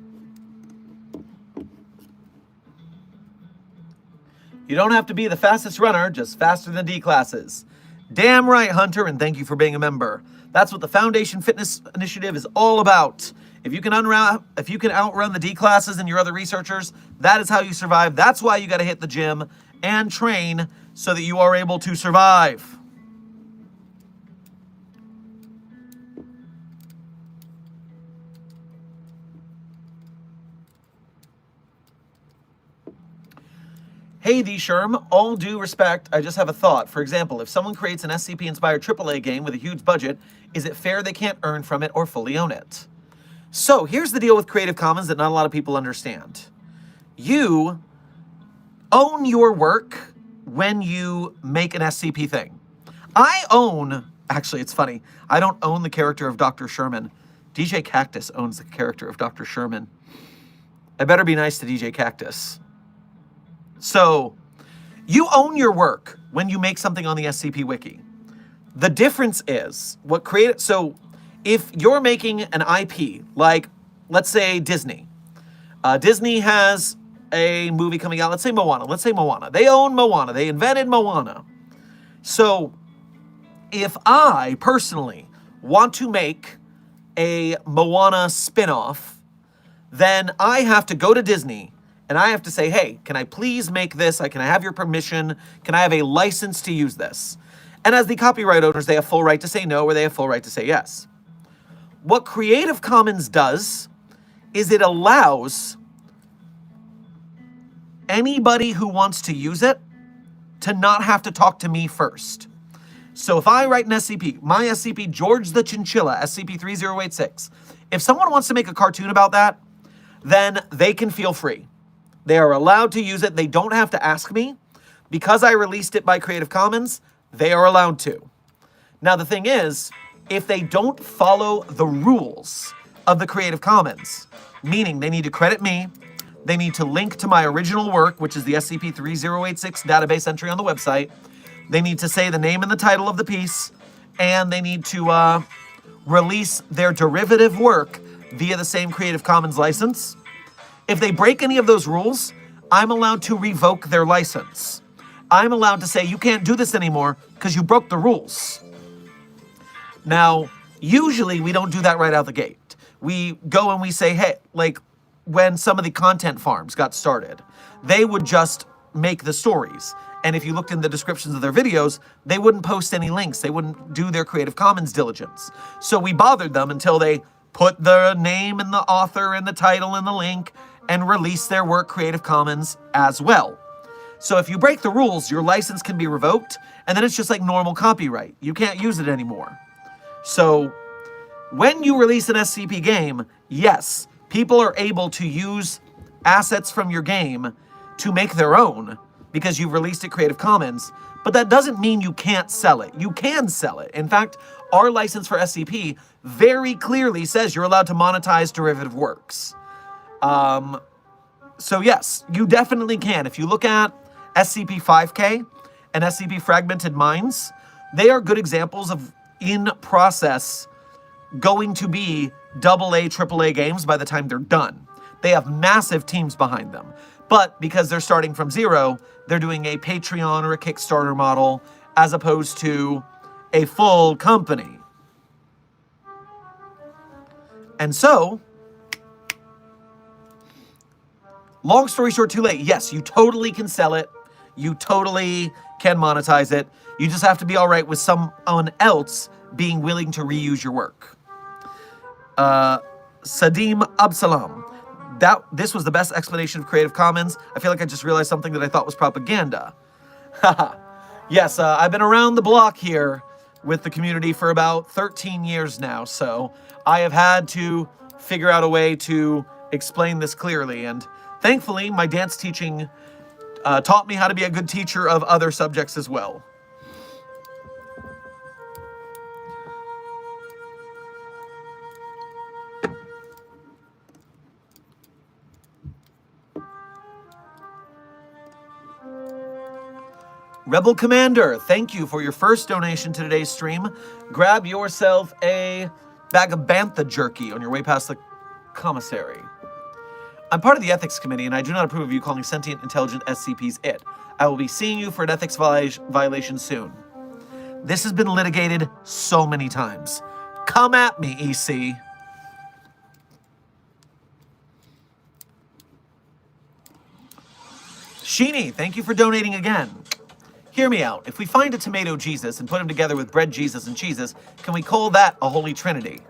[SPEAKER 1] You don't have to be the fastest runner, just faster than D-classes. Damn right, Hunter, and thank you for being a member. That's what the Foundation Fitness Initiative is all about. If you can outrun the D-classes and your other researchers, that is how you survive. That's why you got to hit the gym and train so that you are able to survive. Hey, the Sherm, all due respect, I just have a thought. For example, if someone creates an SCP-inspired AAA game with a huge budget, is it fair they can't earn from it or fully own it? So here's the deal with Creative Commons that not a lot of people understand. You own your work when you make an SCP thing. Actually, it's funny, I don't own the character of Dr. Sherman. DJ Cactus owns the character of Dr. Sherman. I better be nice to DJ Cactus. So, you own your work when you make something on the SCP Wiki. The difference is, so if you're making an IP, like, let's say Disney. Disney has a movie coming out, let's say Moana. They own Moana, they invented Moana. So, if I, personally, want to make a Moana spin-off, then I have to go to Disney and I have to say, hey, can I please make this? Can I have your permission? Can I have a license to use this? And as the copyright owners, they have full right to say no, or they have full right to say yes. What Creative Commons does is it allows anybody who wants to use it to not have to talk to me first. So if I write an SCP, my SCP George the Chinchilla, SCP-3086, if someone wants to make a cartoon about that, then they can feel free. They are allowed to use it. They don't have to ask me. Because I released it by Creative Commons, they are allowed to. Now, the thing is, if they don't follow the rules of the Creative Commons, meaning they need to credit me, they need to link to my original work, which is the SCP-3086 database entry on the website, they need to say the name and the title of the piece, and they need to release their derivative work via the same Creative Commons license. If they break any of those rules, I'm allowed to revoke their license. I'm allowed to say, you can't do this anymore because you broke the rules. Now, usually we don't do that right out the gate. We go and we say, hey, like when some of the content farms got started, they would just make the stories. And if you looked in the descriptions of their videos, they wouldn't post any links. They wouldn't do their Creative Commons diligence. So we bothered them until they put the name and the author and the title and the link and release their work Creative Commons as well. So if you break the rules, your license can be revoked, and then it's just like normal copyright. You can't use it anymore. So when you release an SCP game, yes, people are able to use assets from your game to make their own because you've released it Creative Commons, but that doesn't mean you can't sell it. You can sell it. In fact, our license for SCP very clearly says you're allowed to monetize derivative works. So yes, you definitely can. If you look at SCP-5K and SCP Fragmented Minds, they are good examples of in process going to be AA, AAA games by the time they're done. They have massive teams behind them. But because they're starting from zero, they're doing a Patreon or a Kickstarter model as opposed to a full company. And so, long story short, too late. Yes, you totally can sell it. You totally can monetize it. You just have to be all right with someone else being willing to reuse your work. Sadim Absalam. This was the best explanation of Creative Commons. I feel like I just realized something that I thought was propaganda. Yes, I've been around the block here with the community for about 13 years now, so I have had to figure out a way to explain this clearly, and thankfully, my dance teaching taught me how to be a good teacher of other subjects as well. Rebel Commander, thank you for your first donation to today's stream. Grab yourself a bag of bantha jerky on your way past the commissary. I'm part of the ethics committee, and I do not approve of you calling sentient intelligent SCPs it. I will be seeing you for an ethics violation soon. This has been litigated so many times. Come at me, EC. Sheeny, thank you for donating again. Hear me out. If we find a tomato Jesus and put him together with bread Jesus and cheeses, can we call that a holy trinity?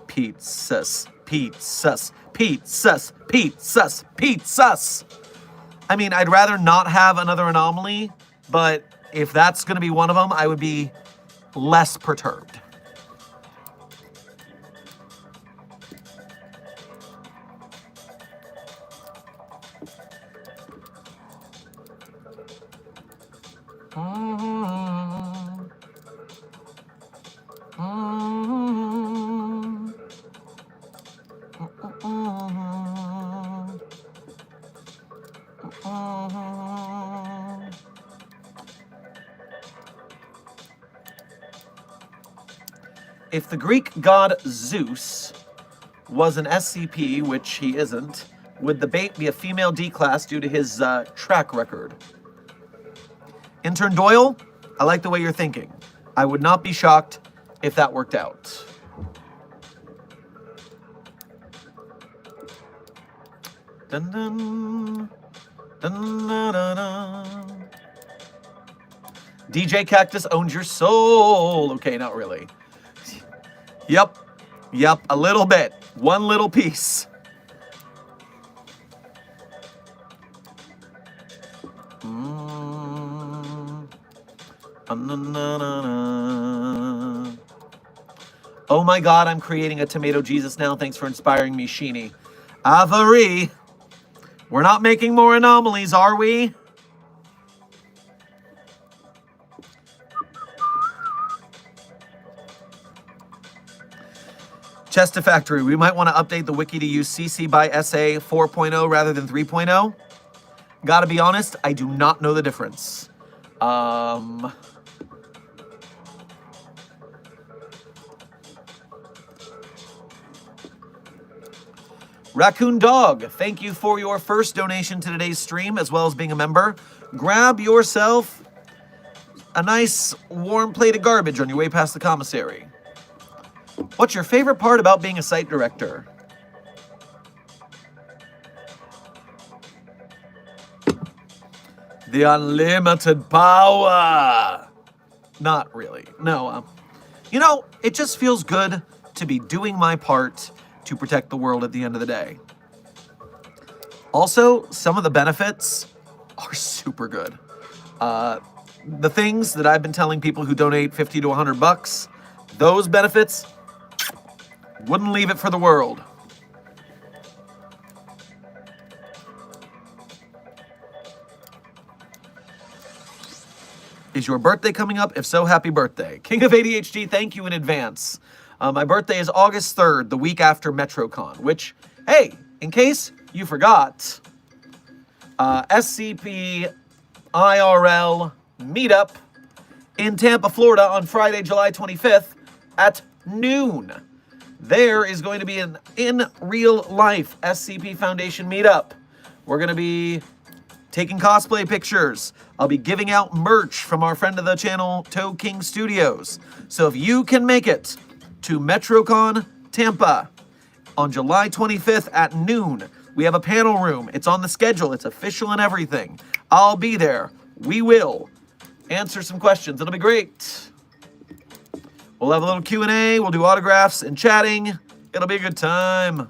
[SPEAKER 1] Pizzas, pizzas, pizzas, pizzas, pizzas. I mean, I'd rather not have another anomaly, but if that's going to be one of them, I would be less perturbed. If the Greek god Zeus was an SCP, which he isn't, would the bait be a female D-class due to his track record? Intern Doyle, I like the way you're thinking. I would not be shocked if that worked out. Dun, dun, dun, dun, dun, dun. DJ Cactus owns your soul. Okay, not really. Yep, a little bit. One little piece. Oh my god, I'm creating a tomato Jesus now. Thanks for inspiring me, Sheeny. Avery. We're not making more anomalies, are we? Chester Factory, we might want to update the wiki to use CC by SA 4.0 rather than 3.0. Gotta be honest, I do not know the difference. Raccoon Dog, thank you for your first donation to today's stream, as well as being a member. Grab yourself a nice warm plate of garbage on your way past the commissary. What's your favorite part about being a site director? The unlimited power. Not really. No. You know, it just feels good to be doing my part to protect the world at the end of the day. Also, some of the benefits are super good. The things that I've been telling people who donate 50 to 100 bucks, those benefits, wouldn't leave it for the world. Is your birthday coming up? If so, happy birthday. King of ADHD, thank you in advance. My birthday is August 3rd, the week after MetroCon, which, hey, in case you forgot, SCP IRL meetup in Tampa, Florida on Friday, July 25th at noon. There is going to be an in real life SCP Foundation meetup. We're going to be taking cosplay pictures. I'll be giving out merch from our friend of the channel, Toe King Studios. So if you can make it to MetroCon Tampa on July 25th at noon, we have a panel room. It's on the schedule. It's official and everything. I'll be there. We will answer some questions. It'll be great. We'll have a little Q&A. We'll do autographs and chatting. It'll be a good time.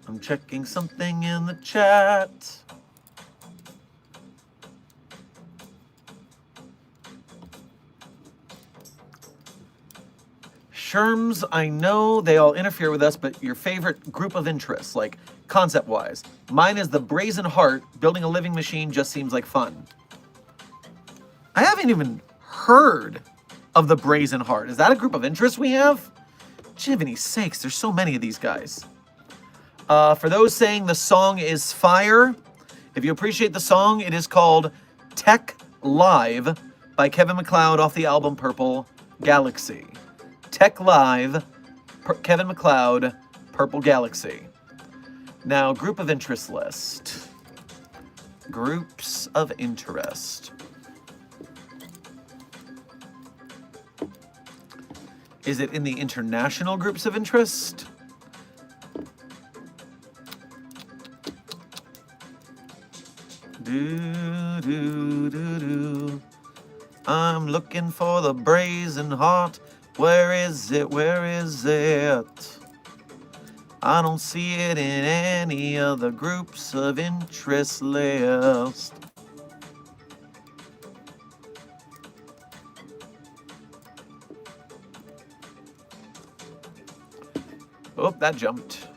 [SPEAKER 1] I'm checking something in the chat. Sherms, I know they all interfere with us, but your favorite group of interests, like concept-wise. Mine is the Brazen Heart. Building a living machine just seems like fun. I haven't even heard of the Brazen Heart. Is that a group of interests we have? Jiminy sakes, there's so many of these guys. For those saying the song is fire, if you appreciate the song, it is called Tech Live by Kevin MacLeod off the album Purple Galaxy. Tech Live, Kevin MacLeod, Purple Galaxy. Now, group of interest list. Groups of interest. Is it in the international groups of interest? I'm looking for the Brazen Heart. Where is it? Where is it? I don't see it in any of the groups of interest list. Oh, that jumped.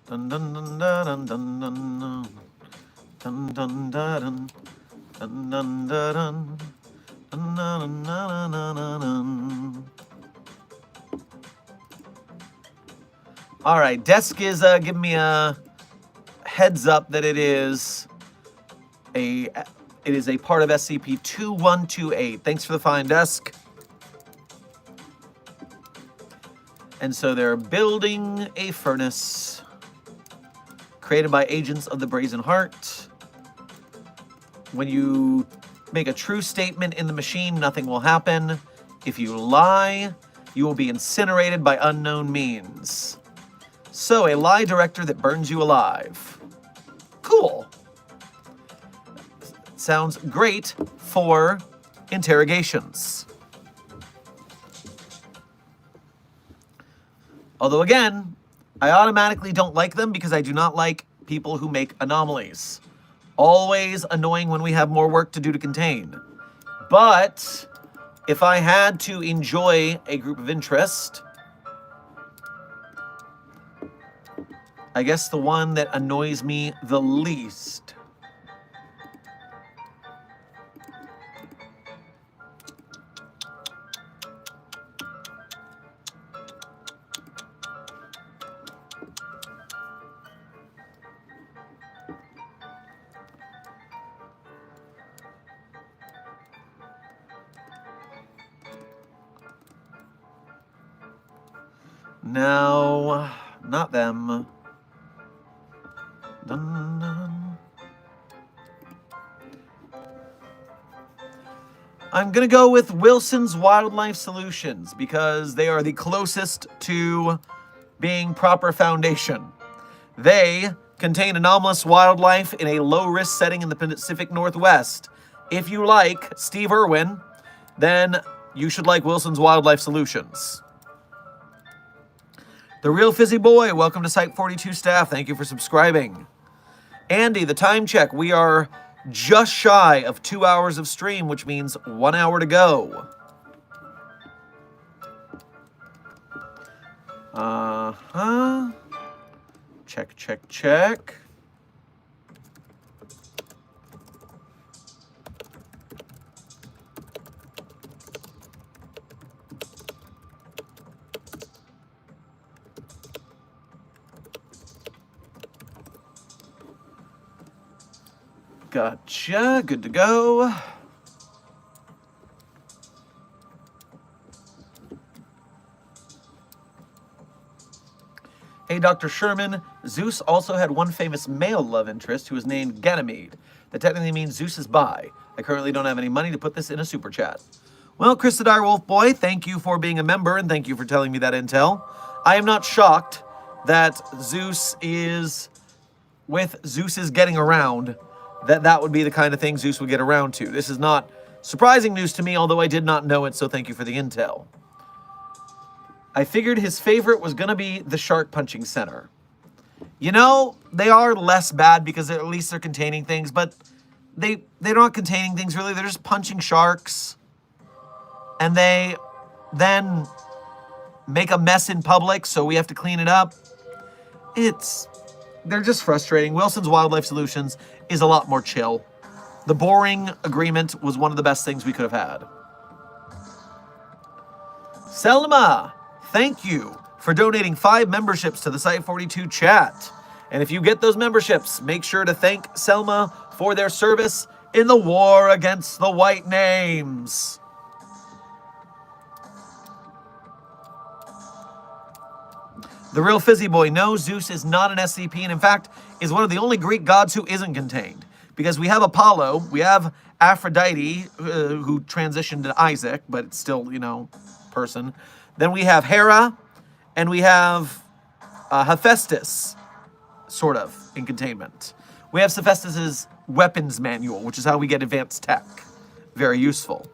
[SPEAKER 1] Dun dun dun dun dun dun dun dun dun dun dun dun dun dun dun dun dun. All right, Desk is giving me a heads up that it is a part of SCP-2128. Thanks for the find, Desk. And so they're building a furnace created by agents of the Brazen Heart. When you make a true statement in the machine, nothing will happen. If you lie, you will be incinerated by unknown means. So, a lie director that burns you alive. Cool. Sounds great for interrogations. Although again, I automatically don't like them because I do not like people who make anomalies. Always annoying when we have more work to do to contain. But if I had to enjoy a group of interest, I guess the one that annoys me the least no, not them. Dun, dun. I'm going to go with Wilson's Wildlife Solutions because they are the closest to being proper foundation. They contain anomalous wildlife in a low-risk setting in the Pacific Northwest. If you like Steve Irwin, then you should like Wilson's Wildlife Solutions. The Real Fizzy Boy, welcome to Site 42 staff. Thank you for subscribing. Andy, the time check. We are just shy of 2 hours of stream, which means 1 hour to go. Check, check, check. Gotcha. Good to go. Hey, Dr. Sherman. Zeus also had one famous male love interest who was named Ganymede. That technically means Zeus is bi. I currently don't have any money to put this in a super chat. Well, Chris the Direwolf Boy, thank you for being a member and thank you for telling me that intel. I am not shocked that Zeus is, with Zeus's getting around, that would be the kind of thing Zeus would get around to. This is not surprising news to me, although I did not know it, so thank you for the intel. I figured his favorite was going to be the Shark Punching Center. You know, they are less bad because at least they're containing things, but they're not containing things really. They're just punching sharks. And they then make a mess in public, so we have to clean it up. They're just frustrating. Wilson's Wildlife Solutions is a lot more chill. The boring agreement was one of the best things we could have had. Selma, thank you for donating 5 memberships to the Site 42 chat. And if you get those memberships, make sure to thank Selma for their service in the war against the white names. The Real Fizzy Boy, no, Zeus is not an SCP, and in fact, is one of the only Greek gods who isn't contained. Because we have Apollo, we have Aphrodite, who transitioned to Isaac, but it's still, person. Then we have Hera, and we have Hephaestus, sort of, in containment. We have Hephaestus's weapons manual, which is how we get advanced tech. Very useful.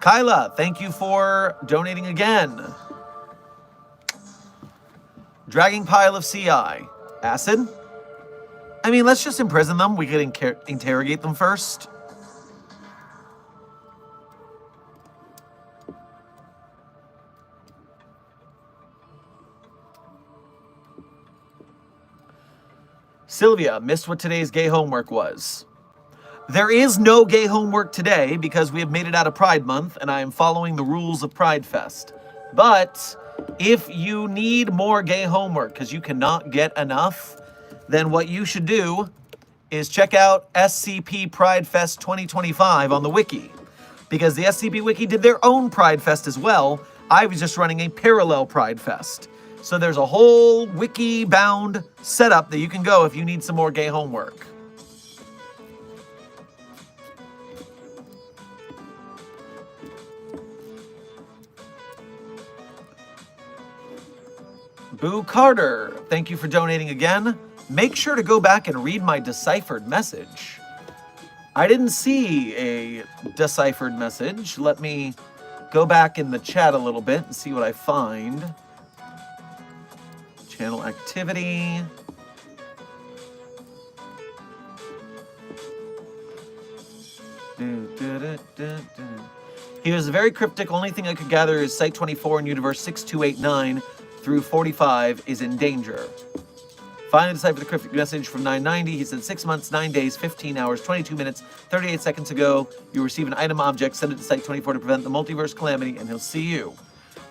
[SPEAKER 1] Kyla, thank you for donating again. Dragging pile of CI. Acid? I mean, let's just imprison them. We could interrogate them first. Sylvia, missed what today's gay homework was. There is no gay homework today because we have made it out of Pride Month and I am following the rules of Pride Fest. But if you need more gay homework because you cannot get enough, then what you should do is check out SCP Pride Fest 2025 on the wiki. Because the SCP Wiki did their own Pride Fest as well. I was just running a parallel Pride Fest. So there's a whole wiki-bound setup that you can go if you need some more gay homework. Boo Carter, thank you for donating again. Make sure to go back and read my deciphered message. I didn't see a deciphered message. Let me go back in the chat a little bit and see what I find. Channel activity. He was very cryptic. Only thing I could gather is Site 24 in Universe 6289 through 45 is in danger. Finally deciphered the cryptic message from 990. He said 6 months, 9 days, 15 hours, 22 minutes, 38 seconds ago. You receive an item object. Send it to Site 24 to prevent the multiverse calamity, and he'll see you.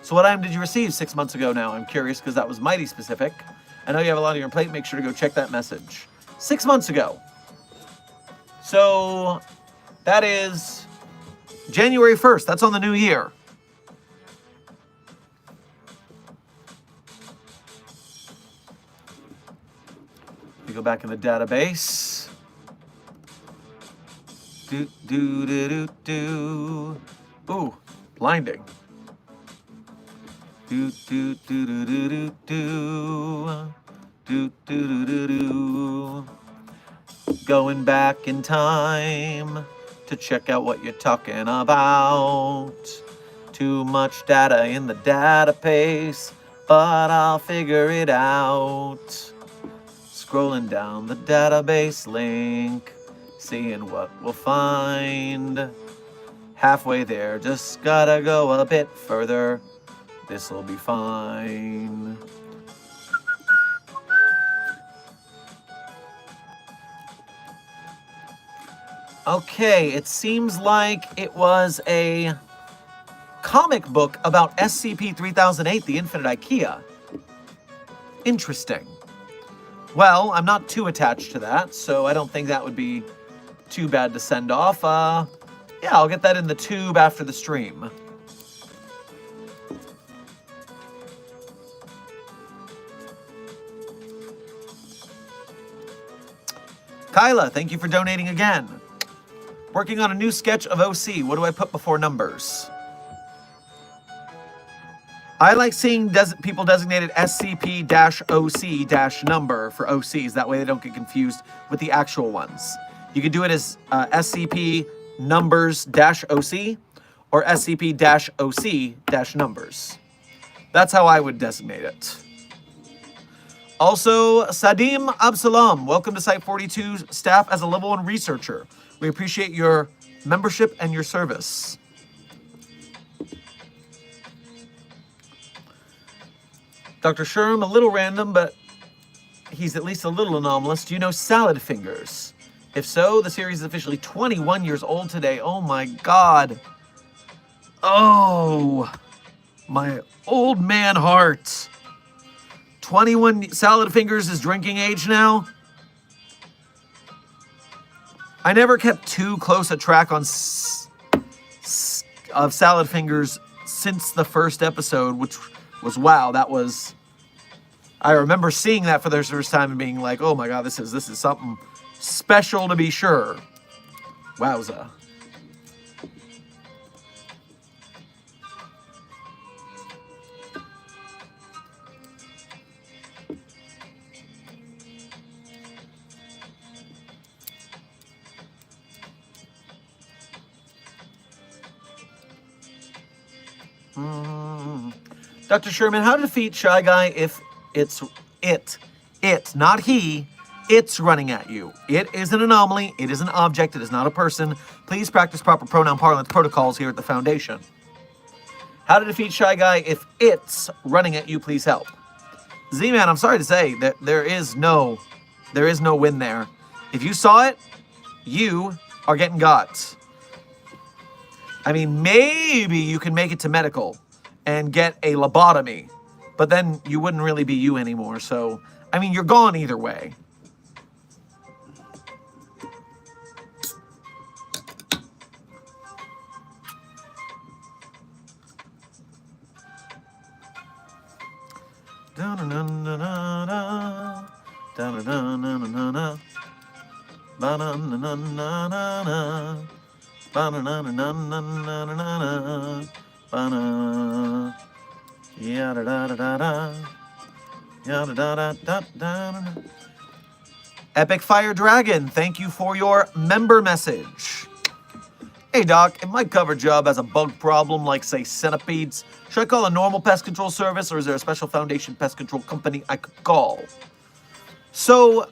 [SPEAKER 1] So what item did you receive 6 months ago now? I'm curious because that was mighty specific. I know you have a lot on your plate. Make sure to go check that message. 6 months ago. So that is January 1st. That's on the new year. We go back in the database. Ooh, blinding. Going back in time to check out what you're talking about. Too much data in the database, but I'll figure it out. Scrolling down the database link, seeing what we'll find. Halfway there, just gotta go a bit further. This'll be fine. Okay, it seems like it was a comic book about SCP-3008, the Infinite IKEA. Interesting. Well, I'm not too attached to that, so I don't think that would be too bad to send off. Yeah, I'll get that in the tube after the stream. Kyla, thank you for donating again. Working on a new sketch of OC. What do I put before numbers? I like seeing people designated SCP-OC- number for OCs. That way they don't get confused with the actual ones. You could do it as SCP numbers-OC or SCP-OC-numbers. That's how I would designate it. Also, Sadim Absalam, welcome to Site 42 staff as a level 1 researcher. We appreciate your membership and your service. Dr. Sherman, a little random, but he's at least a little anomalous. Do you know Salad Fingers? If so, the series is officially 21 years old today. Oh my God. Oh, my old man heart. 21, Salad Fingers is drinking age now? I never kept too close a track on of Salad Fingers since the first episode, which was, wow, that was, I remember seeing that for the first time and being like, oh my God, this is something special to be sure. Wowza. Dr. Sherman, how to defeat Shy Guy if it's not he, it's running at you. It is an anomaly, it is an object, it is not a person. Please practice proper pronoun parlance protocols here at the Foundation. How to defeat Shy Guy if it's running at you, please help. Z-Man, I'm sorry to say that there is no win there. If you saw it, you are getting got. I mean, maybe you can make it to medical and get a lobotomy, but then you wouldn't really be you anymore. So, I mean, you're gone either way. Epic Fire Dragon, thank you for your member message. Hey Doc, if my cover job has a bug problem like, say, centipedes, should I call a normal pest control service or is there a special Foundation pest control company I could call? So,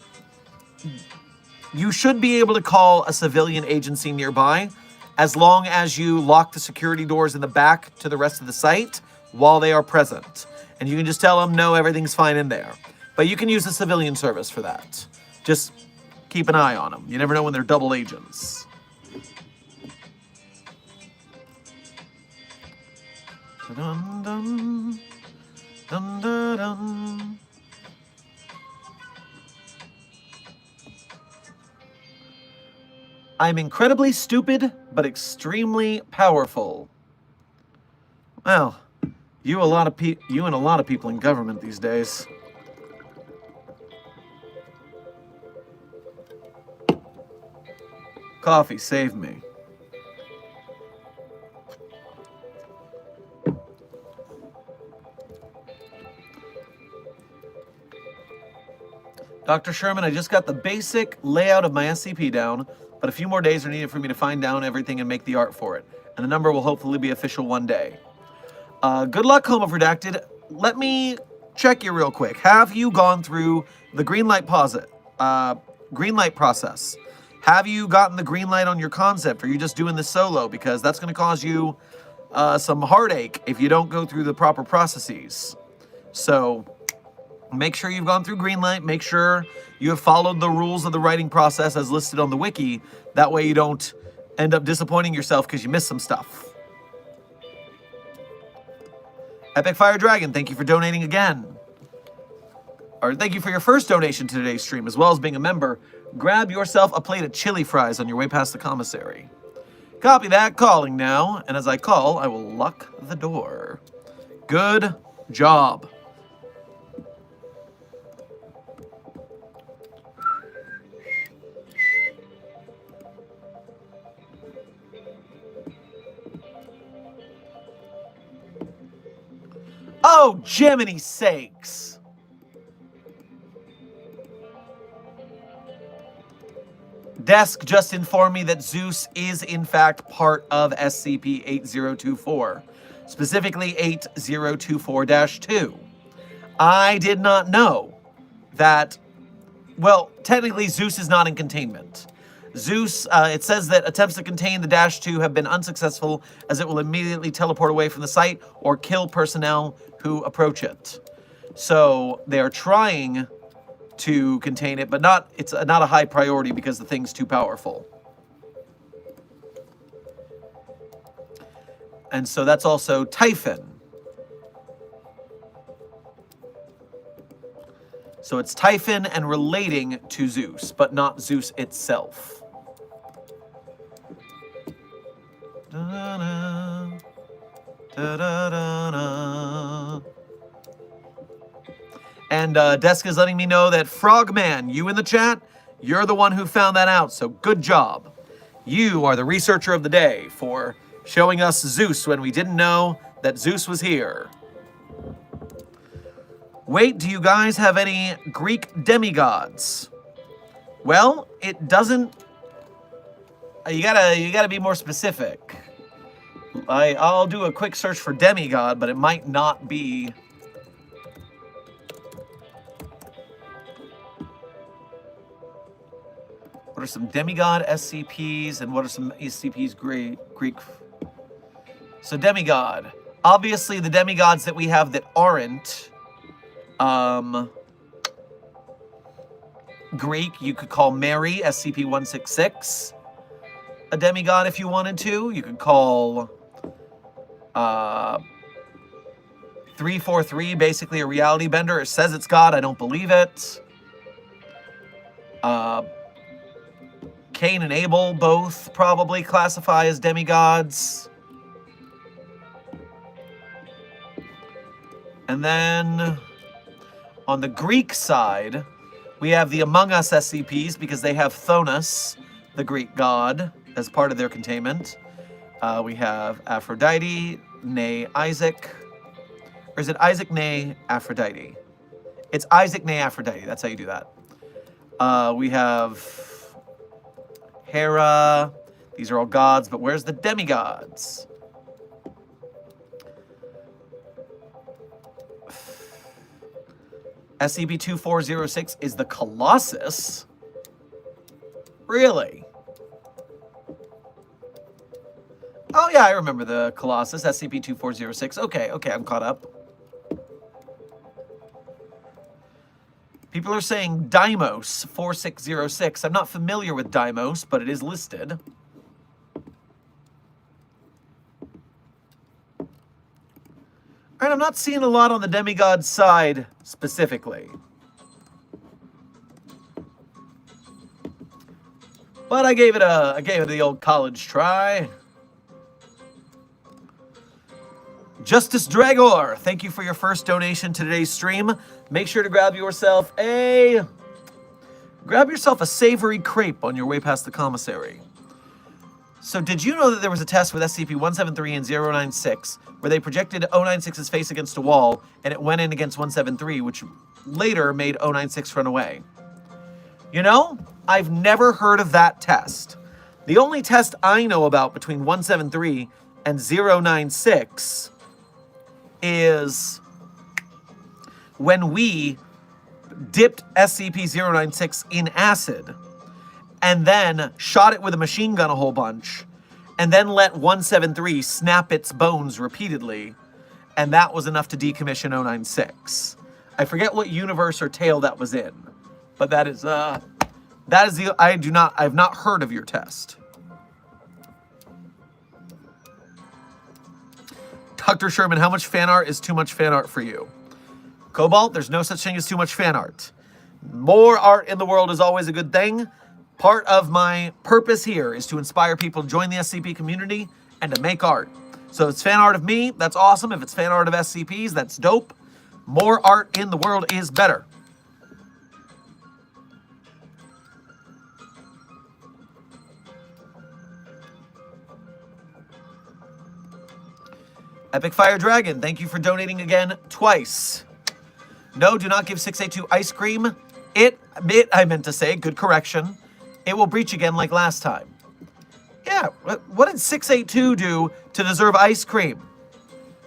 [SPEAKER 1] you should be able to call a civilian agency nearby as long as you lock the security doors in the back to the rest of the site while they are present. And you can just tell them, no, everything's fine in there. But you can use the civilian service for that. Just keep an eye on them. You never know when they're double agents. Dun, dun, dun, dun, dun. I'm incredibly stupid, but extremely powerful. Well, you and a lot of people in government these days. Coffee saved me. Dr. Sherman, I just got the basic layout of my SCP down, but a few more days are needed for me to find down everything and make the art for it. And the number will hopefully be official one day. Good luck, Home of Redacted. Let me check you real quick. Have you gone through the green light process? Have you gotten the green light on your concept? Or are you just doing this solo? Because that's going to cause you some heartache if you don't go through the proper processes. So make sure you've gone through Greenlight. Make sure you have followed the rules of the writing process as listed on the wiki. That way you don't end up disappointing yourself because you missed some stuff. Epic Fire Dragon, thank you for donating again. Or thank you for your first donation to today's stream, as well as being a member. Grab yourself a plate of chili fries on your way past the commissary. Copy that, calling now. And as I call, I will lock the door. Good job. Oh, Jiminy sakes. Desk just informed me that Zeus is in fact part of SCP-8024, specifically 8024-2. I did not know that, well, technically Zeus is not in containment. Zeus, it says that attempts to contain the -2 have been unsuccessful as it will immediately teleport away from the site or kill personnel who approach it. So they are trying to contain it, but it's not a high priority because the thing's too powerful. And so that's also Typhon. So it's Typhon and relating to Zeus, but not Zeus itself. Da-da-da, da-da-da-da. And Desk is letting me know that Frogman, you in the chat, you're the one who found that out, so good job. You are the researcher of the day for showing us Zeus when we didn't know that Zeus was here. Wait, do you guys have any Greek demigods? Well, it doesn't... You gotta be more specific. I'll do a quick search for demigod, but it might not be... What are some demigod SCPs and what are some SCPs Greek? So demigod. Obviously the demigods that we have that aren't Greek, you could call Mary, SCP-166, a demigod if you wanted to. You could call 343 basically a reality bender. It says it's God, I don't believe it. Cain and Abel both probably classify as demigods. And then on the Greek side, we have the Among Us SCPs because they have Thonos, the Greek god, as part of their containment. We have Aphrodite, nay Isaac. Or is it Isaac, nay Aphrodite? It's Isaac, nay Aphrodite. That's how you do that. We have Hera. These are all gods, but where's the demigods? SCP-2406 is the Colossus? Really? Oh yeah, I remember the Colossus, SCP-2406. Okay, I'm caught up. People are saying Deimos 4606. I'm not familiar with Deimos, but it is listed. Alright, I'm not seeing a lot on the demigod side specifically. But I gave it the old college try. Justice Dragor, thank you for your first donation to today's stream. Make sure to grab yourself a savory crepe on your way past the commissary. So did you know that there was a test with SCP-173 and 096 where they projected 096's face against a wall and it went in against 173, which later made 096 run away? You know, I've never heard of that test. The only test I know about between 173 and 096 is when we dipped SCP-096 in acid and then shot it with a machine gun a whole bunch and then let 173 snap its bones repeatedly, and that was enough to decommission 096. I forget what universe or tale that was in, but I've not heard of your test. Dr. Sherman, how much fan art is too much fan art for you? Cobalt, there's no such thing as too much fan art. More art in the world is always a good thing. Part of my purpose here is to inspire people to join the SCP community and to make art. So if it's fan art of me, that's awesome. If it's fan art of SCPs, that's dope. More art in the world is better. Epic Fire Dragon, thank you for donating again twice. No, do not give 682 ice cream. I meant to say, good correction. It will breach again like last time. Yeah, what did 682 do to deserve ice cream?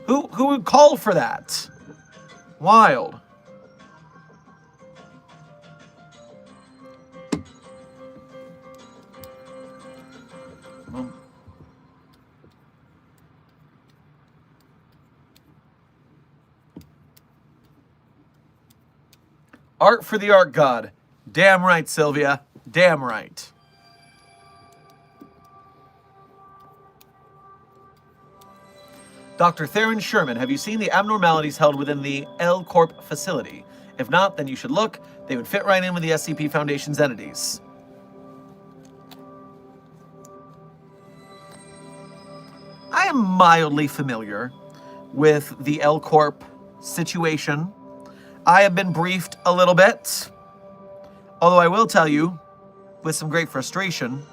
[SPEAKER 1] Who would call for that? Wild. Art for the art god. Damn right, Sylvia. Damn right. Dr. Theron Sherman, have you seen the abnormalities held within the L Corp facility? If not, then you should look. They would fit right in with the SCP Foundation's entities. I am mildly familiar with the L Corp situation. I have been briefed a little bit, although I will tell you, with some great frustration,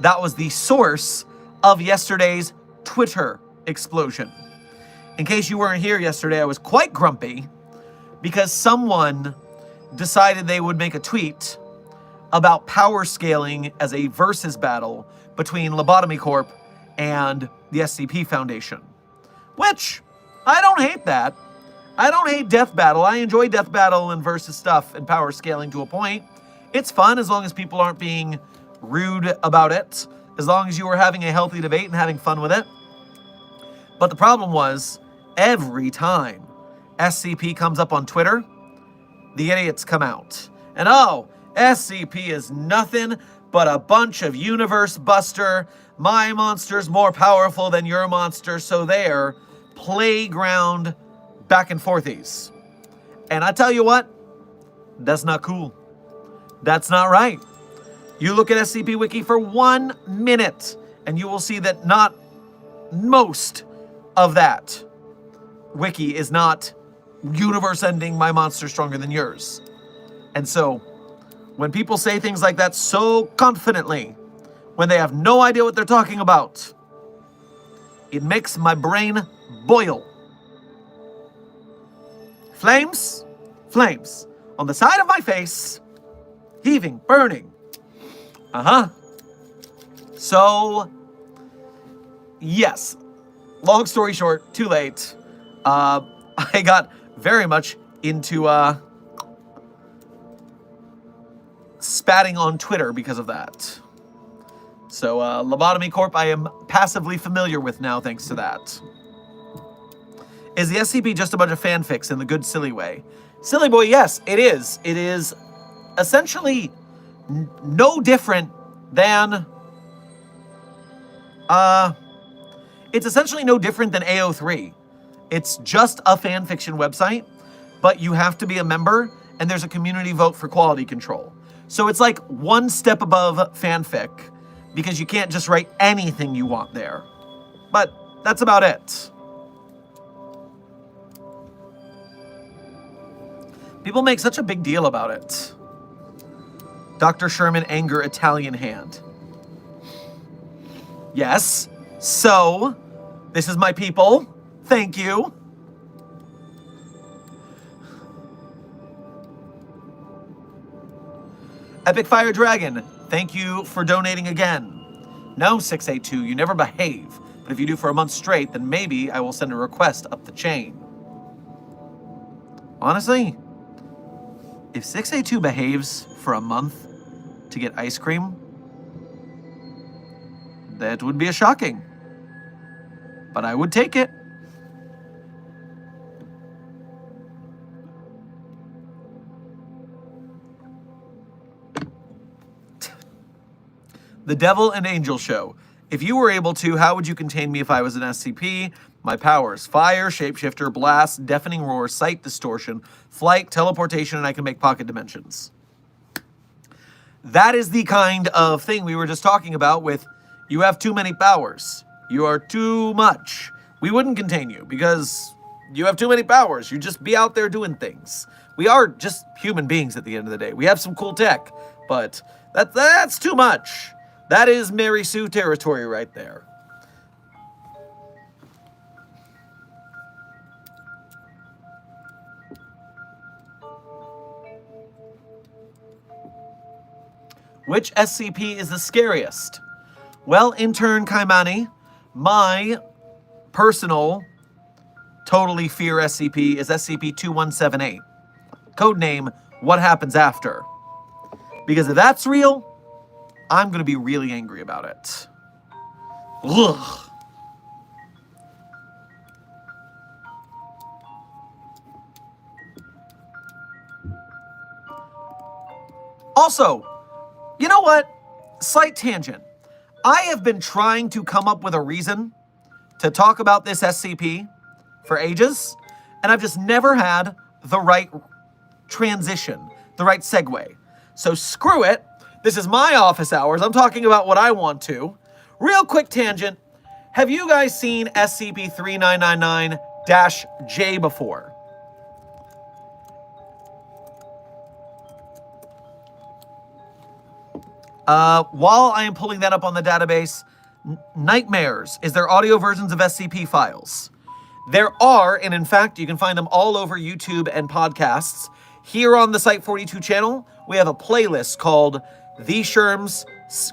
[SPEAKER 1] that was the source of yesterday's Twitter explosion. In case you weren't here yesterday, I was quite grumpy because someone decided they would make a tweet about power scaling as a versus battle between Lobotomy Corp and the SCP Foundation. Which, I don't hate that. I don't hate Death Battle. I enjoy Death Battle and versus stuff and power scaling to a point. It's fun as long as people aren't being rude about it. As long as you are having a healthy debate and having fun with it. But the problem was, every time SCP comes up on Twitter, the idiots come out. And oh, SCP is nothing but a bunch of universe buster. My monster's more powerful than your monster, so they're playground back and forthies. And I tell you what, that's not cool. That's not right. You look at SCP Wiki for 1 minute, and you will see that not most of that wiki is not universe ending, my monster stronger than yours. And so, when people say things like that so confidently, when they have no idea what they're talking about, it makes my brain boil. Flames, flames on the side of my face, heaving, burning. So, yes, long story short, too late. I got very much into spatting on Twitter because of that. So, Lobotomy Corp, I am passively familiar with now thanks to that. Is the SCP just a bunch of fanfics in the good silly way? Silly boy, yes, it is. It is essentially no different than... it's essentially no different than AO3. It's just a fanfiction website, but you have to be a member, and there's a community vote for quality control. So it's like one step above fanfic, because you can't just write anything you want there. But that's about it. People make such a big deal about it. Dr. Sherman anger Italian hand. Yes, so this is my people. Thank you. Epic Fire Dragon, thank you for donating again. No, 682, you never behave. But if you do for a month straight, then maybe I will send a request up the chain. Honestly, if 682 behaves for a month to get ice cream, that would be a shocking. But I would take it. The Devil and Angel Show. If you were able to, how would you contain me if I was an SCP? My powers: fire, shapeshifter, blast, deafening roar, sight distortion, flight, teleportation, and I can make pocket dimensions. That is the kind of thing we were just talking about with, you have too many powers. You are too much. We wouldn't contain you because you have too many powers. You just be out there doing things. We are just human beings at the end of the day. We have some cool tech, but that's too much. That is Mary Sue territory right there. Which SCP is the scariest? Well, intern Kaimani, my personal totally fear SCP is SCP-2178. Codename, What Happens After. Because if that's real, I'm going to be really angry about it. Ugh. Also, you know what? Slight tangent. I have been trying to come up with a reason to talk about this SCP for ages, and I've just never had the right transition, the right segue. So screw it. This is my office hours. I'm talking about what I want to. Real quick tangent. Have you guys seen SCP-3999-J before? While I am pulling that up on the database, Nightmares. Is there audio versions of SCP files? There are, and in fact, you can find them all over YouTube and podcasts. Here on the Site42 channel, we have a playlist called The Sherm's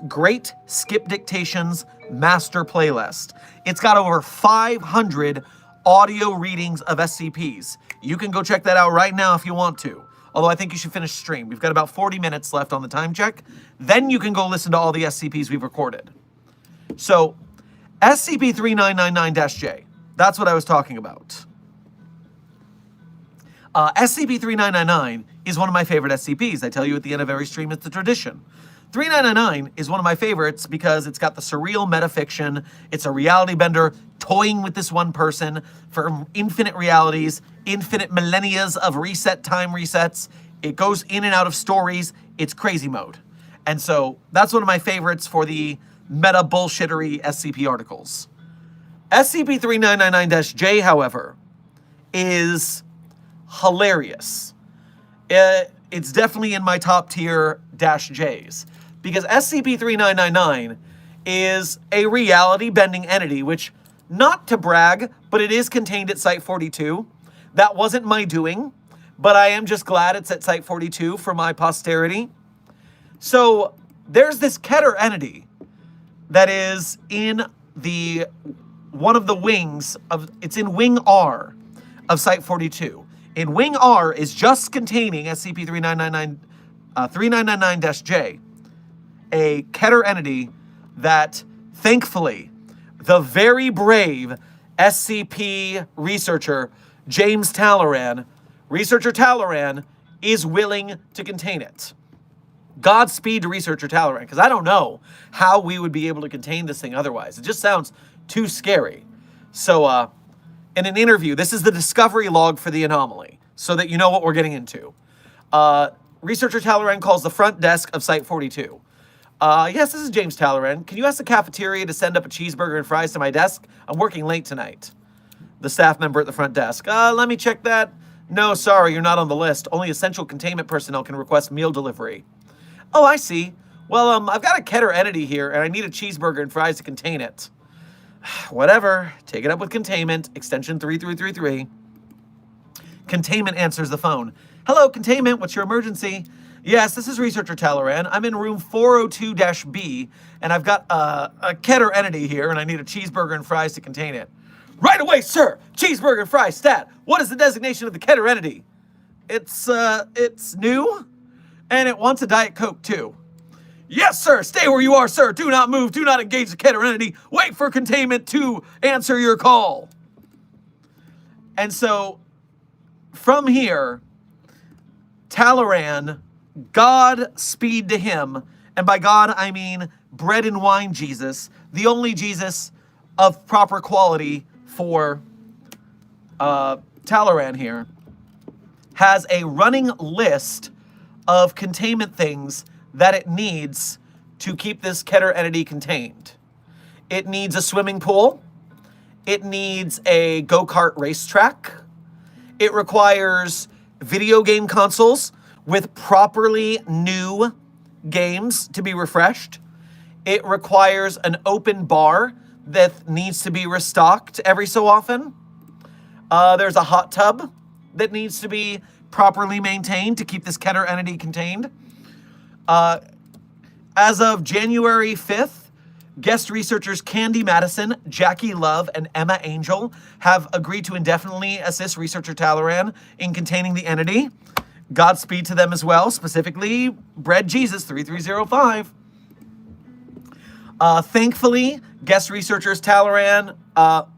[SPEAKER 1] Great Skip Dictations Master Playlist. It's got over 500 audio readings of SCPs. You can go check that out right now if you want to. Although I think you should finish stream. We've got about 40 minutes left on the time check. Then you can go listen to all the SCPs we've recorded. So, SCP-3999-J. That's what I was talking about. SCP-3999 is one of my favorite SCPs. I tell you at the end of every stream, it's a tradition. 3999 is one of my favorites because it's got the surreal metafiction. It's a reality bender toying with this one person for infinite realities, infinite millennias of reset time resets. It goes in and out of stories. It's crazy mode. And so that's one of my favorites for the meta bullshittery SCP articles. SCP-3999-J, however, is hilarious. It's definitely in my top tier -Js. Because SCP-3999 is a reality-bending entity, which, not to brag, but it is contained at Site42. That wasn't my doing, but I am just glad it's at Site42 for my posterity. So there's this Keter entity that is in the one of the wings of, it's in wing R of Site-42. In wing R is just containing SCP-3999-J, a Keter entity that, thankfully, the very brave SCP researcher James Talleyrand, Researcher Talleyrand, is willing to contain it. Godspeed to Researcher Talleyrand, because I don't know how we would be able to contain this thing otherwise. It just sounds too scary. So, in an interview, this is the discovery log for the anomaly, so that you know what we're getting into. Researcher Talleyrand calls the front desk of Site-42. Yes, this is James Talleyrand. Can you ask the cafeteria to send up a cheeseburger and fries to my desk? I'm working late tonight. The staff member at the front desk. Let me check that. No, sorry, you're not on the list. Only essential containment personnel can request meal delivery. Oh, I see. Well, I've got a Keter entity here, and I need a cheeseburger and fries to contain it. Whatever. Take it up with Containment, extension 3333. Containment answers the phone. Hello, Containment, what's your emergency? Yes, this is Researcher Talleyrand. I'm in room 402-B, and I've got a Keter entity here, and I need a cheeseburger and fries to contain it. Right away, sir! Cheeseburger and fries, stat! What is the designation of the Keter entity? It's new, and it wants a Diet Coke, too. Yes, sir! Stay where you are, sir! Do not move! Do not engage the Keter entity! Wait for Containment to answer your call! And so, from here, Talleyrand, God speed to him, and by God I mean bread and wine Jesus, the only Jesus of proper quality for Talleyrand here, has a running list of containment things that it needs to keep this Keter entity contained. It needs a swimming pool. It needs a go-kart racetrack. It requires video game consoles with properly new games to be refreshed. It requires an open bar that needs to be restocked every so often. There's a hot tub that needs to be properly maintained to keep this Keter entity contained. As of January 5th, guest researchers Candy Madison, Jackie Love, and Emma Angel have agreed to indefinitely assist Researcher Talleyrand in containing the entity. Godspeed to them as well, specifically Bread Jesus 3305. Thankfully, guest researchers Talleyrand,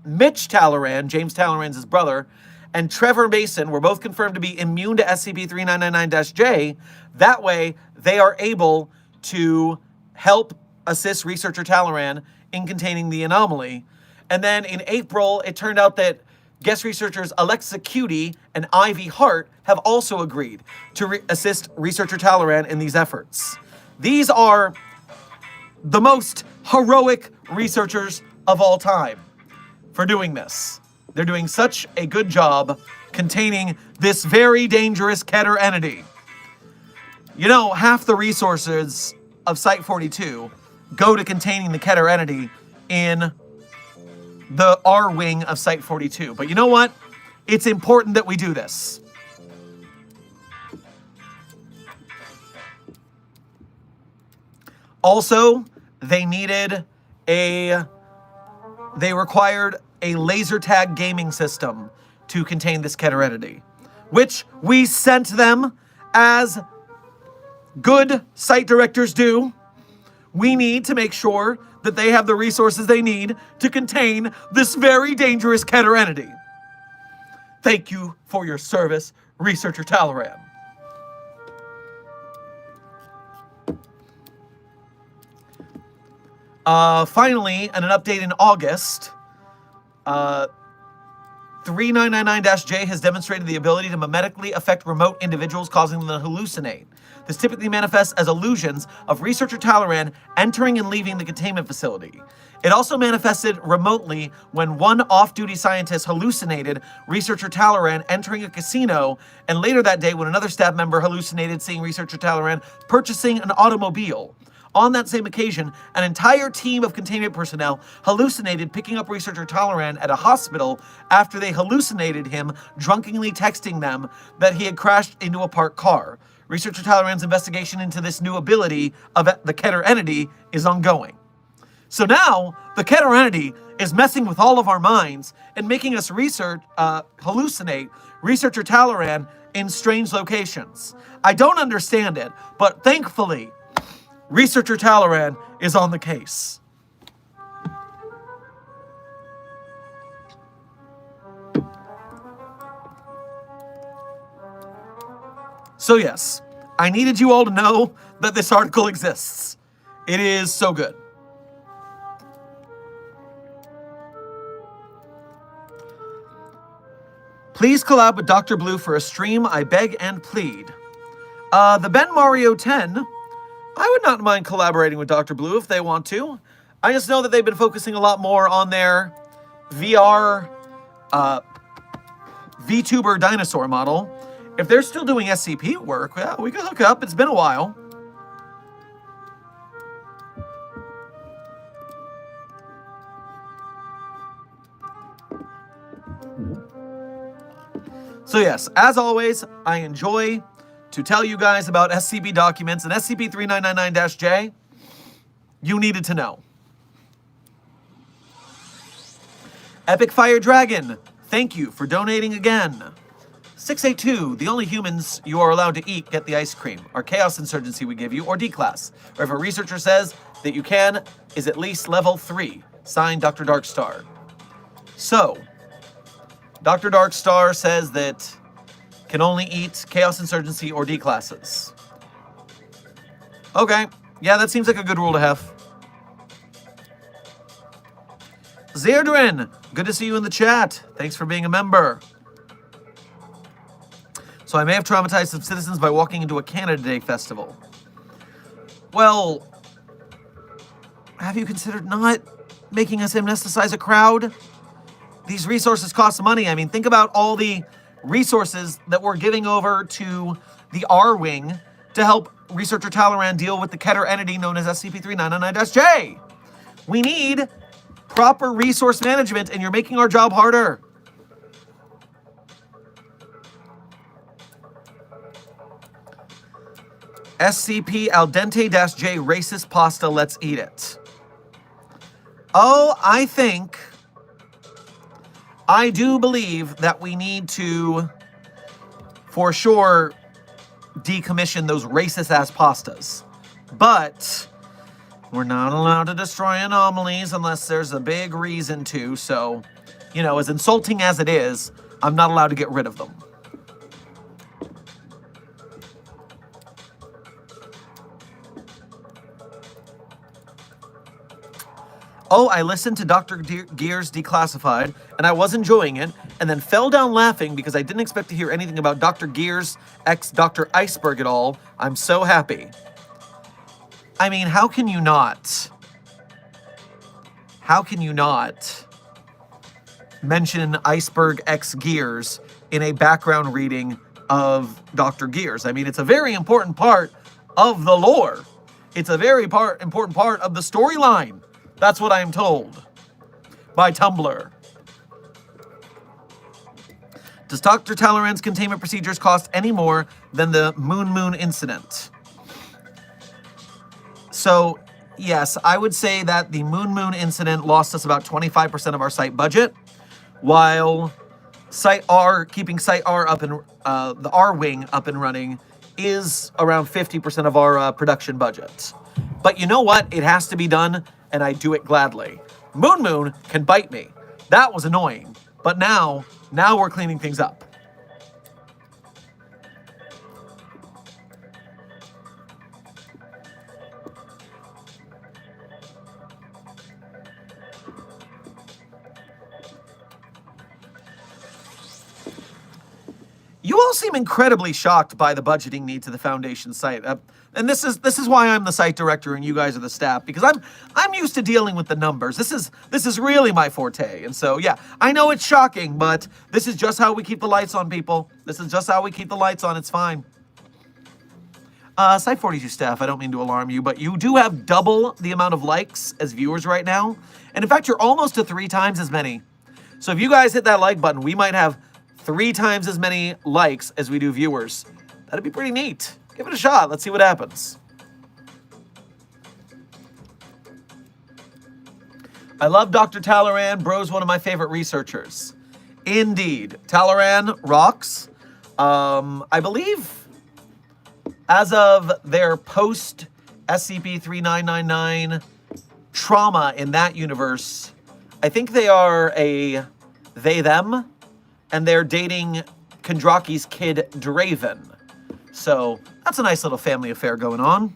[SPEAKER 1] Mitch Talleyrand, James Talleyrand's his brother, and Trevor Mason were both confirmed to be immune to SCP-3999-J. That way, they are able to help assist Researcher Talleyrand in containing the anomaly. And then in April, it turned out that guest researchers Alexa Cutie and Ivy Hart have also agreed to assist Researcher Talleyrand in these efforts. These are the most heroic researchers of all time for doing this. They're doing such a good job containing this very dangerous Keter entity. You know, half the resources of Site-42 go to containing the Keter entity in the R wing of Site-42. But you know what? It's important that we do this. Also, they required a laser tag gaming system to contain this Keter entity, which we sent them as good site directors do. We need to make sure that they have the resources they need to contain this very dangerous Keter entity. Thank you for your service, Researcher Talleyrand. Finally, and an update in August, 3999-J has demonstrated the ability to mimetically affect remote individuals, causing them to hallucinate. This typically manifests as illusions of Researcher Talleyrand entering and leaving the containment facility. It also manifested remotely when one off-duty scientist hallucinated Researcher Talleyrand entering a casino, and later that day when another staff member hallucinated seeing Researcher Talleyrand purchasing an automobile. On that same occasion, an entire team of containment personnel hallucinated picking up Researcher Talleyrand at a hospital after they hallucinated him drunkenly texting them that he had crashed into a parked car. Researcher Talleyrand's investigation into this new ability of the Keter entity is ongoing. So now, the Keter entity is messing with all of our minds and making us hallucinate Researcher Talleyrand in strange locations. I don't understand it, but thankfully, Researcher Talleyrand is on the case. So yes, I needed you all to know that this article exists. It is so good. Please collab with Dr. Blue for a stream, I beg and plead. The Ben Mario 10, I would not mind collaborating with Dr. Blue if they want to. I just know that they've been focusing a lot more on their VR VTuber dinosaur model. If they're still doing SCP work, well, we can hook up. It's been a while. So yes, as always, I enjoy to tell you guys about SCP documents, and SCP-3999-J, you needed to know. Epic Fire Dragon, thank you for donating again. 682, the only humans you are allowed to eat get the ice cream. Our Chaos Insurgency we give you, or D-Class. Or if a researcher says that you can, is at least level 3. Signed, Dr. Darkstar. So, Dr. Darkstar says that can only eat Chaos Insurgency or D-Classes. Okay, yeah, that seems like a good rule to have. Zerdrin, good to see you in the chat. Thanks for being a member. So I may have traumatized some citizens by walking into a Canada Day festival. Well, have you considered not making us amnesticize a crowd? These resources cost money. I mean, think about all the resources that we're giving over to the R-Wing to help Researcher Talleyrand deal with the Keter entity known as SCP-3999-J. We need proper resource management, and you're making our job harder. SCP al dente-J racist pasta, let's eat it. Oh, I do believe that we need to, for sure, decommission those racist-ass pastas. But we're not allowed to destroy anomalies unless there's a big reason to, so, you know, as insulting as it is, I'm not allowed to get rid of them. Oh, I listened to Dr. Gears Declassified, and I was enjoying it, and then fell down laughing because I didn't expect to hear anything about Dr. Gears x Dr. Iceberg at all. I'm so happy. I mean, how can you not? How can you not mention Iceberg x Gears in a background reading of Dr. Gears? I mean, it's a very important part of the lore. It's a very important part of the storyline. That's what I am told by Tumblr. Does Dr. Talleyrand's containment procedures cost any more than the Moon incident? So, yes, I would say that the Moon incident lost us about 25% of our site budget, while keeping Site R up and the R-Wing up and running is around 50% of our production budget. But you know what? It has to be done, and I do it gladly. Moon can bite me. That was annoying. But now we're cleaning things up. You all seem incredibly shocked by the budgeting needs of the Foundation site. And this is why I'm the site director and you guys are the staff, because I'm used to dealing with the numbers. This is really my forte. And so yeah, I know it's shocking, but this is just how we keep the lights on, people. This is just how we keep the lights on. It's fine. Site 42 staff, I don't mean to alarm you, but you do have double the amount of likes as viewers right now. And in fact, you're almost to 3 times as many. So if you guys hit that like button, we might have 3 times as many likes as we do viewers. That'd be pretty neat. Give it a shot. Let's see what happens. I love Dr. Talleyrand. Bro's one of my favorite researchers. Indeed. Talleyrand rocks. I believe as of their post SCP-3999 trauma in that universe, I think they are a they-them, and they're dating Kondraki's kid, Draven. So that's a nice little family affair going on.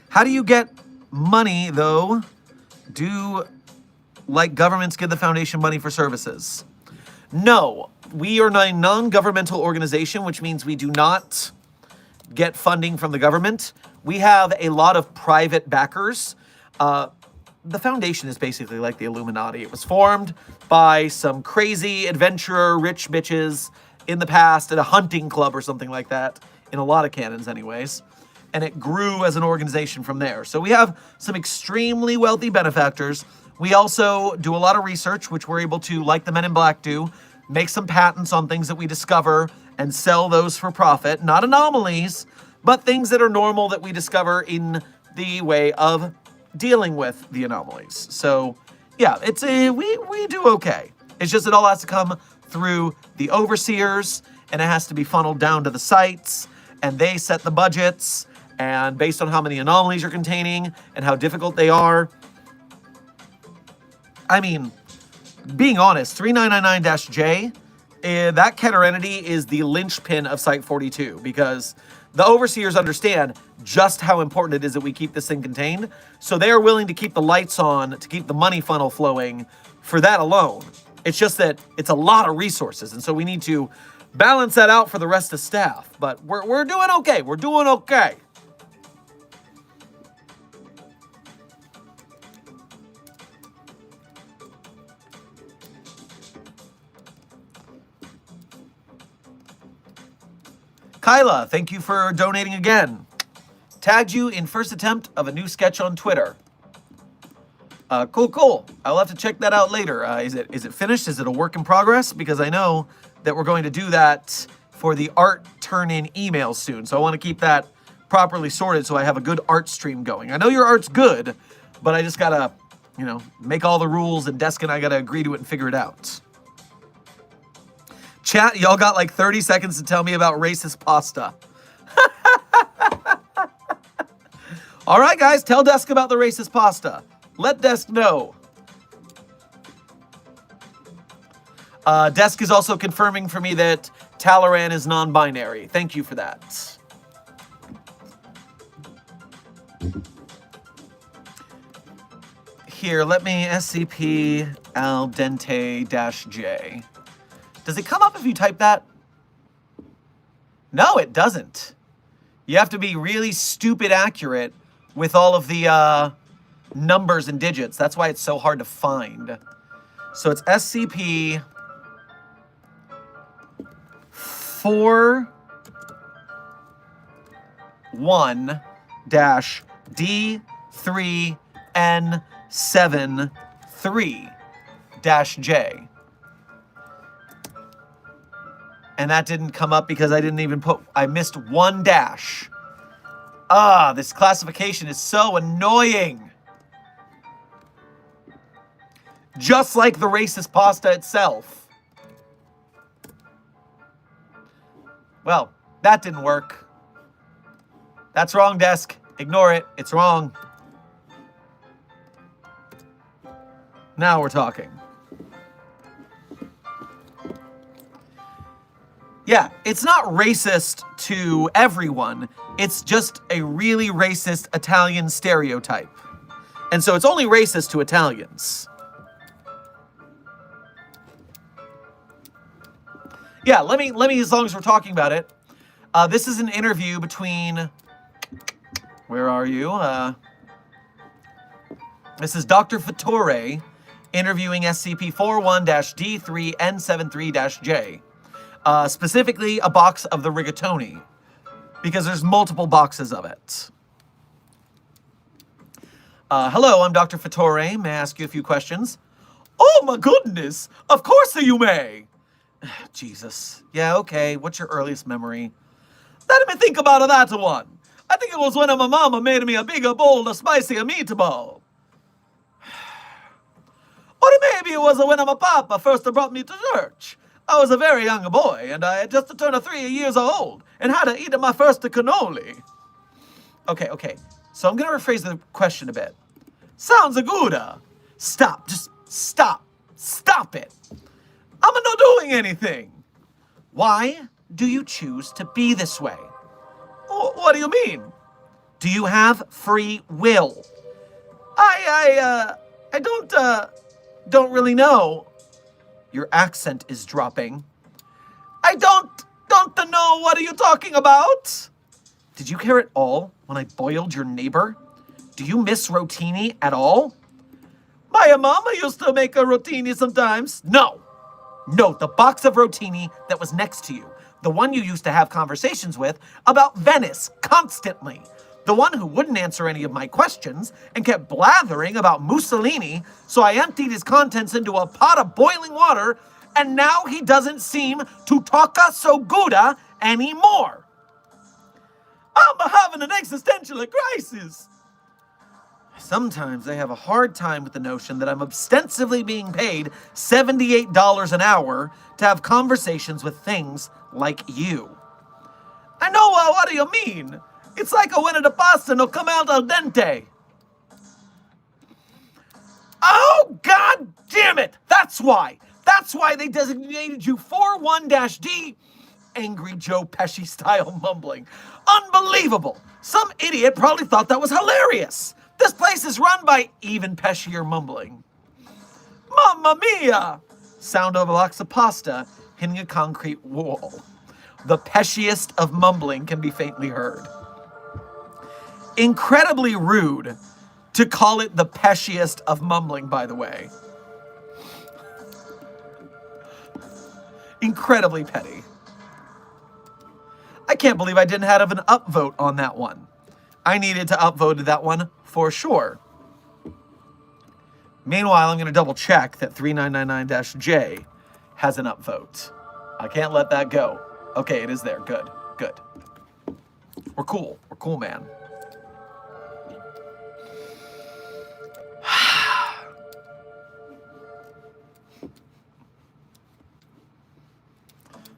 [SPEAKER 1] How do you get money, though? Do, like, governments give the Foundation money for services? No. We are a non-governmental organization, which means we do not get funding from the government. We have a lot of private backers. The Foundation is basically like the Illuminati. It was formed by some crazy adventurer rich bitches in the past at a hunting club or something like that, in a lot of canons anyways. And it grew as an organization from there. So we have some extremely wealthy benefactors. We also do a lot of research, which we're able to, like the Men in Black do, make some patents on things that we discover and sell those for profit. Not anomalies, but things that are normal that we discover in the way of dealing with the anomalies. So yeah, we do okay. It's just it all has to come through the overseers, and it has to be funneled down to the sites, and they set the budgets, and based on how many anomalies you're containing and how difficult they are. I mean, being honest, 3999-J, that Keter entity is the linchpin of Site 42, because the overseers understand just how important it is that we keep this thing contained. So they are willing to keep the lights on, to keep the money funnel flowing for that alone. It's just that it's a lot of resources, and so we need to balance that out for the rest of staff. But we're doing okay. We're doing okay. Kyla, thank you for donating again. Tagged you in first attempt of a new sketch on Twitter. Cool. I'll have to check that out later. Is it finished? Is it a work in progress? Because I know that we're going to do that for the art turn-in email soon. So I want to keep that properly sorted so I have a good art stream going. I know your art's good, but I just gotta, make all the rules, and Desk and I gotta agree to it and figure it out. Chat, y'all got like 30 seconds to tell me about racist pasta. All right, guys, tell Desk about the racist pasta. Let Desk know. Desk is also confirming for me that Talleyrand is non-binary. Thank you for that. Here, let me SCP al dente-J. Does it come up if you type that? No, it doesn't. You have to be really stupid accurate with all of the numbers and digits. That's why it's so hard to find. So it's SCP 41-D3N73-J. And that didn't come up because I missed one dash. This classification is so annoying. Just like the racist pasta itself. Well, that didn't work. That's wrong, Desk. Ignore it. It's wrong. Now we're talking. Yeah, it's not racist to everyone. It's just a really racist Italian stereotype. And so it's only racist to Italians. Yeah, let me, as long as we're talking about it, this is an interview between, where are you? This is Dr. Fattore interviewing SCP-41-D3N73-J. Specifically a box of the rigatoni, because there's multiple boxes of it. Hello, I'm Dr. Fattore. May I ask you a few questions? Oh my goodness! Of course you may! Jesus. Yeah, okay. What's your earliest memory? Let me think about that one. I think it was when my mama made me a bigger bowl of spicy meatball. Or maybe it was when my papa first brought me to church. I was a very young boy, and I had just turned 3 years old, and had to eat my first cannoli. Okay. So I'm gonna rephrase the question a bit. Sounds good. Stop. Just stop. Stop it. I'm not doing anything. Why do you choose to be this way? What do you mean? Do you have free will? I don't really know. Your accent is dropping. I don't know. What are you talking about? Did you care at all when I boiled your neighbor? Do you miss rotini at all? My mama used to make a rotini sometimes. No, the box of rotini that was next to you. The one you used to have conversations with about Venice constantly. The one who wouldn't answer any of my questions and kept blathering about Mussolini, so I emptied his contents into a pot of boiling water, and now he doesn't seem to talk so good anymore. I'm having an existential crisis. Sometimes I have a hard time with the notion that I'm ostensibly being paid $78 an hour to have conversations with things like you. I know, what do you mean? It's like when the pasta no come out al dente. Oh, God damn it! That's why they designated you 41-D. Angry Joe Pesci style mumbling. Unbelievable! Some idiot probably thought that was hilarious. This place is run by even Pescier mumbling. Mamma mia! Sound of a box of pasta hitting a concrete wall. The pesciest of mumbling can be faintly heard. Incredibly rude to call it the pesciest of mumbling, by the way. Incredibly petty. I can't believe I didn't have an upvote on that one. I needed to upvote that one for sure. Meanwhile, I'm going to double check that 3999-J has an upvote. I can't let that go. Okay, it is there. Good. We're cool, man.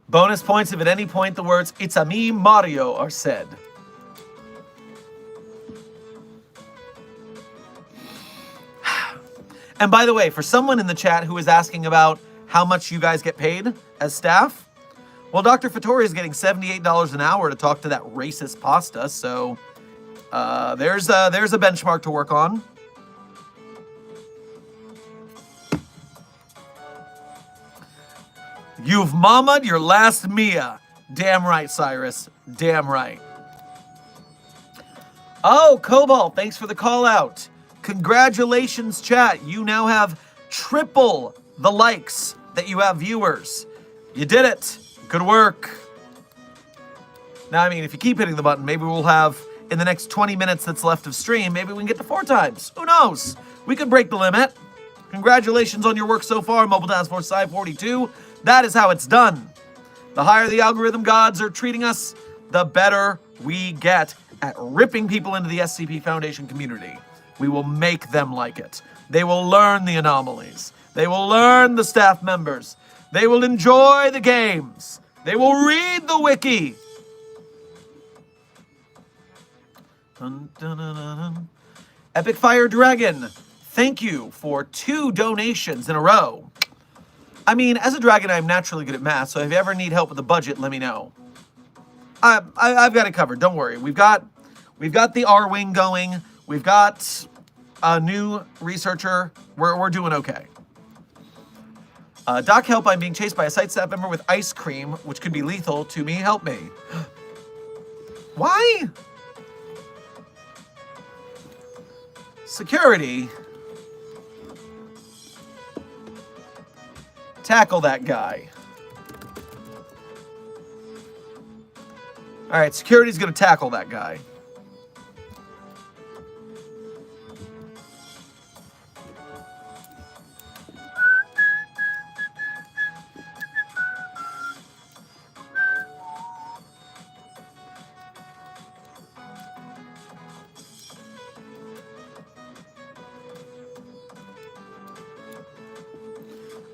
[SPEAKER 1] Bonus points if at any point the words, "It's a me, Mario," are said. And by the way, for someone in the chat who is asking about how much you guys get paid as staff, well, Dr. Fattori is getting $78 an hour to talk to that racist pasta, so there's a benchmark to work on. You've mamaed your last Mia. Damn right, Cyrus. Damn right. Oh, Cobalt, thanks for the call out. Congratulations, chat. You now have triple the likes that you have viewers. You did it. Good work. Now, I mean, if you keep hitting the button, maybe we'll have, in the next 20 minutes that's left of stream, maybe we can get to 4 times. Who knows? We could break the limit. Congratulations on your work so far, Mobile Task Force Side 42. That is how it's done. The higher the algorithm gods are treating us, the better we get at ripping people into the SCP Foundation community. We will make them like it. They will learn the anomalies. They will learn the staff members. They will enjoy the games. They will read the wiki. Dun, dun, dun, dun, dun. Epic Fire Dragon, thank you for 2 donations in a row. I mean, as a dragon, I'm naturally good at math, so if you ever need help with the budget, let me know. I've got it covered. Don't worry. We've got the R-Wing going. We've got a new researcher. We're doing okay. Doc, help. I'm being chased by a site staff member with ice cream, which could be lethal to me. Help me. Why? Security. Tackle that guy. All right, security's going to tackle that guy.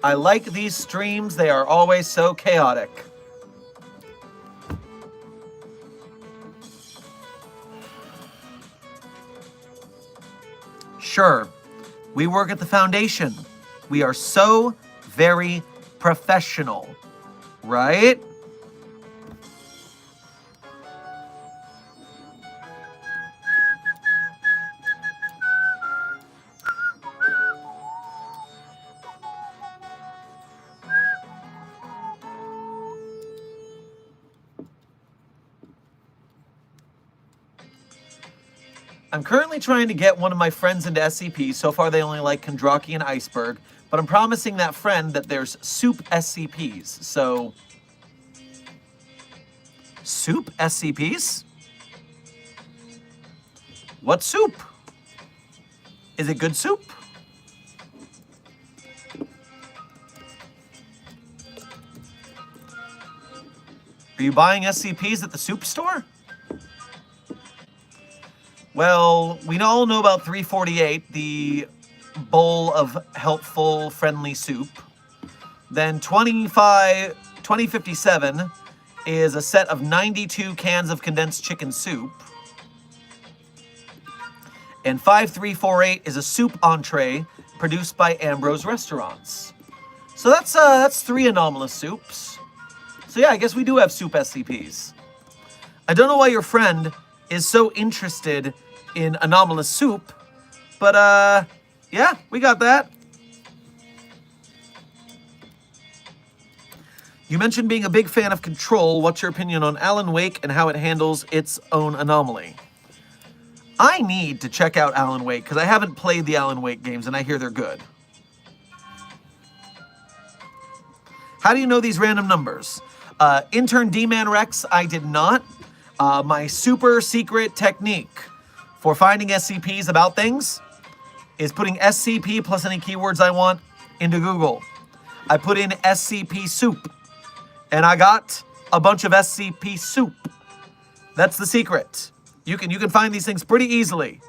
[SPEAKER 1] I like these streams. They are always so chaotic. Sure, we work at the Foundation. We are so very professional, right? I'm currently trying to get one of my friends into SCP. So far, they only like Kondraki and Iceberg, but I'm promising that friend that there's soup SCPs. So, soup SCPs? What soup? Is it good soup? Are you buying SCPs at the soup store? Well, we all know about 348, the bowl of helpful, friendly soup. Then 2057 is a set of 92 cans of condensed chicken soup. And 5348 is a soup entree produced by Ambrose Restaurants. So that's 3 anomalous soups. So yeah, I guess we do have soup SCPs. I don't know why your friend is so interested in anomalous soup, but yeah, we got that. You mentioned being a big fan of Control. What's your opinion on Alan Wake and how it handles its own anomaly? I need to check out Alan Wake because I haven't played the Alan Wake games and I hear they're good. How do you know these random numbers? Intern D-Man Rex, I did not. My super secret technique for finding SCPs about things is putting SCP plus any keywords I want into Google. I put in SCP soup, and I got a bunch of SCP soup. That's the secret. You can find these things pretty easily.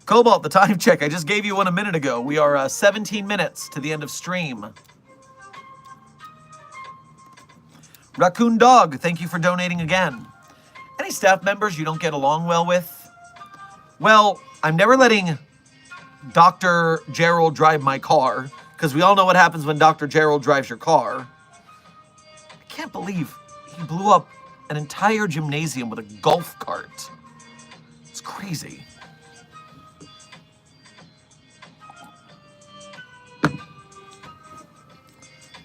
[SPEAKER 1] Cobalt, the time check. I just gave you one a minute ago. We are 17 minutes to the end of stream. Raccoon Dog, thank you for donating again. Any staff members you don't get along well with? Well, I'm never letting Dr. Gerald drive my car, because we all know what happens when Dr. Gerald drives your car. I can't believe he blew up an entire gymnasium with a golf cart. It's crazy.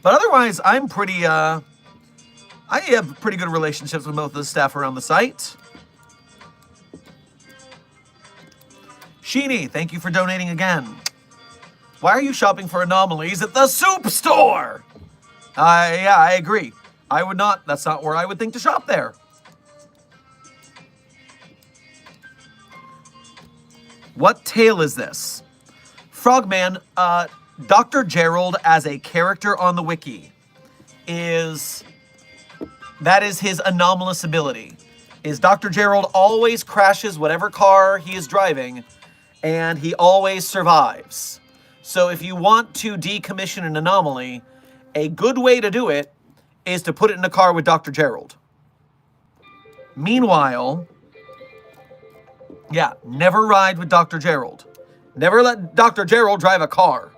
[SPEAKER 1] But otherwise, I'm pretty, I have pretty good relationships with both of the staff around the site. Sheeny, thank you for donating again. Why are you shopping for anomalies at the soup store? Yeah, I agree. I would not, that's not where I would think to shop there. What tale is this? Frogman, Dr. Gerald as a character on the wiki that is his anomalous ability. Is Dr. Gerald always crashes whatever car he is driving, and he always survives. So if you want to decommission an anomaly, a good way to do it is to put it in a car with Dr. Gerald. Meanwhile, yeah, never ride with Dr. Gerald. Never let Dr. Gerald drive a car.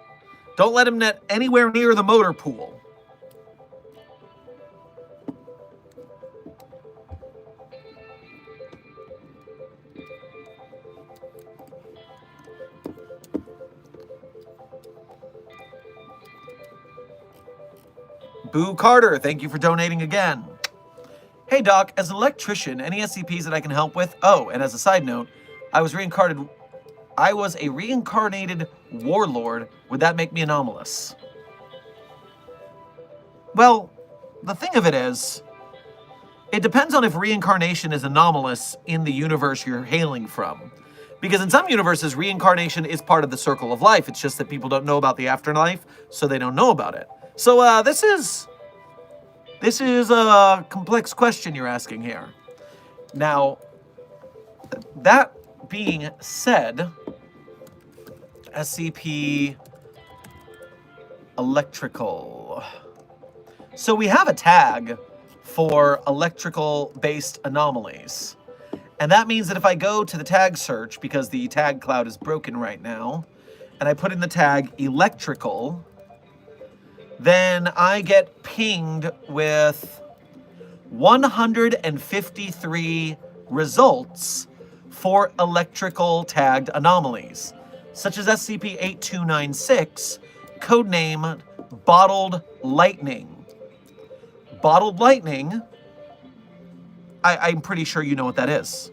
[SPEAKER 1] Don't let him get anywhere near the motor pool. Boo Carter, thank you for donating again. Hey Doc, as an electrician, any SCPs that I can help with? Oh, and as a side note, I was a reincarnated warlord. Would that make me anomalous? Well, the thing of it is, it depends on if reincarnation is anomalous in the universe you're hailing from. Because in some universes, reincarnation is part of the circle of life. It's just that people don't know about the afterlife, so they don't know about it. So this is a complex question you're asking here. Now, that being said, SCP electrical. So we have a tag for electrical-based anomalies. And that means that if I go to the tag search, because the tag cloud is broken right now, and I put in the tag electrical, then I get pinged with 153 results for electrical tagged anomalies, such as SCP-8296, codename Bottled Lightning. Bottled Lightning, I'm pretty sure you know what that is.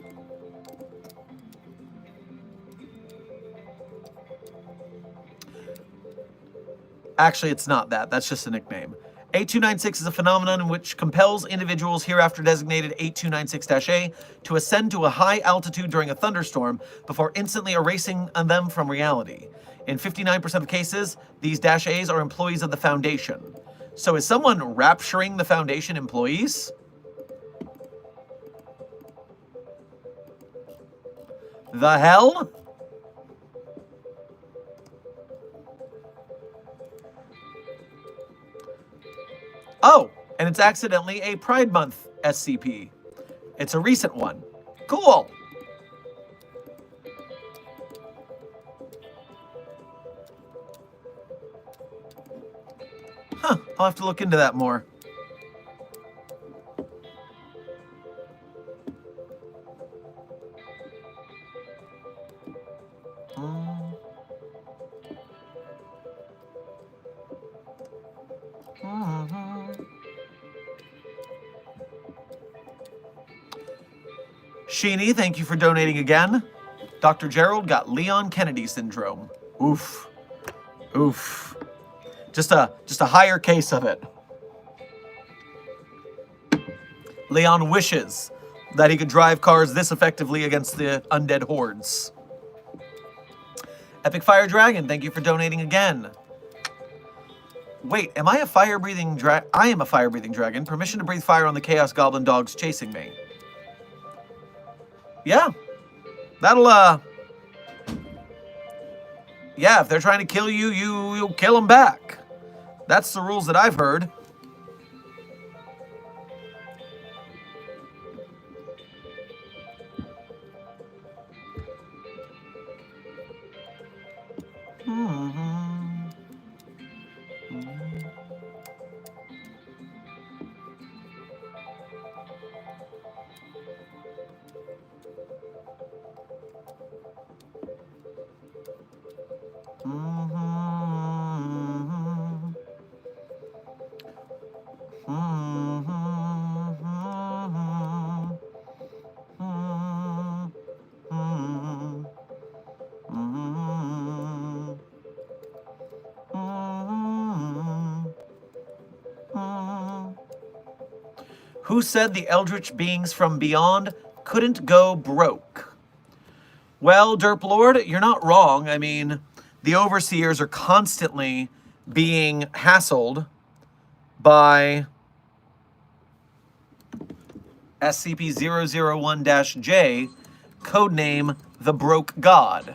[SPEAKER 1] Actually, it's not that. That's just a nickname. 8296 is a phenomenon in which compels individuals hereafter designated 8296-A to ascend to a high altitude during a thunderstorm before instantly erasing them from reality. In 59% of cases, these -A's are employees of the Foundation. So is someone rapturing the Foundation employees? The hell? Oh, and it's accidentally a Pride Month SCP. It's a recent one. Cool. Huh, I'll have to look into that more. Sheeny, thank you for donating again. Dr. Gerald got Leon Kennedy syndrome. Oof. Oof. Just a higher case of it. Leon wishes that he could drive cars this effectively against the undead hordes. Epic Fire Dragon, thank you for donating again. Wait, am I a fire-breathing dragon? I am a fire-breathing dragon. Permission to breathe fire on the Chaos Goblin dogs chasing me. Yeah. That'll, yeah, if they're trying to kill you, you'll kill them back. That's the rules that I've heard. Who said the eldritch beings from beyond couldn't go broke? Well, Derp Lord, you're not wrong. I mean, the overseers are constantly being hassled by SCP-001-J, codename the Broke God.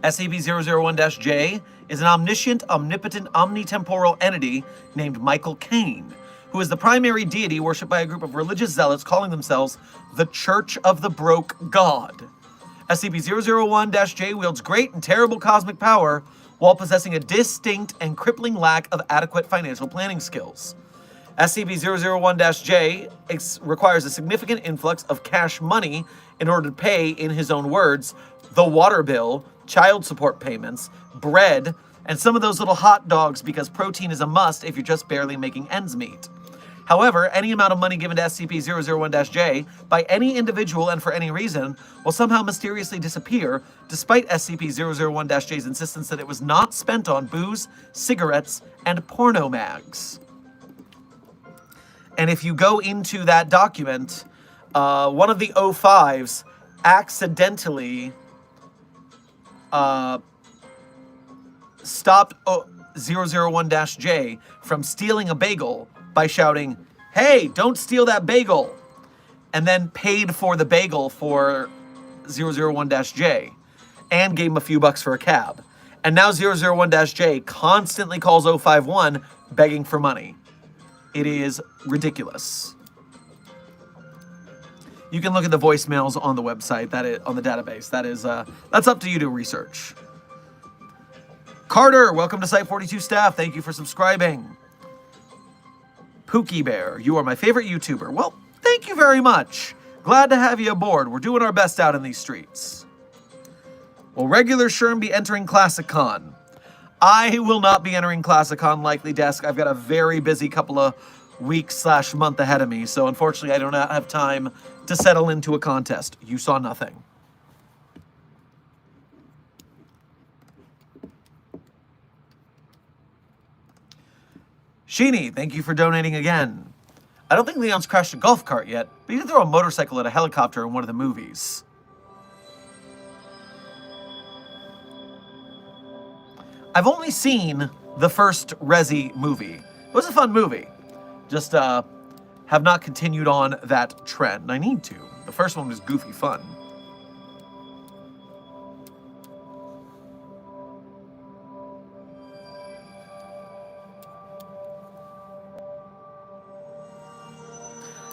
[SPEAKER 1] SCP-001-J is an omniscient, omnipotent, omnitemporal entity named Michael Caine, who is the primary deity worshipped by a group of religious zealots calling themselves the Church of the Broke God. SCP-001-J wields great and terrible cosmic power while possessing a distinct and crippling lack of adequate financial planning skills. SCP-001-J requires a significant influx of cash money in order to pay, in his own words, the water bill, child support payments, bread, and some of those little hot dogs because protein is a must if you're just barely making ends meet. However, any amount of money given to SCP-001-J by any individual and for any reason will somehow mysteriously disappear, despite SCP-001-J's insistence that it was not spent on booze, cigarettes, and porno mags. And if you go into that document, one of the O5s accidentally stopped 001-J from stealing a bagel by shouting, hey, don't steal that bagel, and then paid for the bagel for 001-J and gave him a few bucks for a cab. And now 001-J constantly calls 051 begging for money. It is ridiculous. You can look at the voicemails on the website, that is on the database. That's up to you to research. Carter, welcome to Site 42 staff. Thank you for subscribing. Pookie Bear, you are my favorite YouTuber. Well, thank you very much. Glad to have you aboard. We're doing our best out in these streets. Will regular Sherm be entering ClassicCon? I will not be entering ClassicCon, likely desk. I've got a very busy couple of weeks/month ahead of me, so unfortunately I do not have time to settle into a contest. You saw nothing. Sheeny, thank you for donating again. I don't think Leon's crashed a golf cart yet, but he did throw a motorcycle at a helicopter in one of the movies. I've only seen the first Resi movie. It was a fun movie. Just have not continued on that trend. I need to. The first one was goofy fun.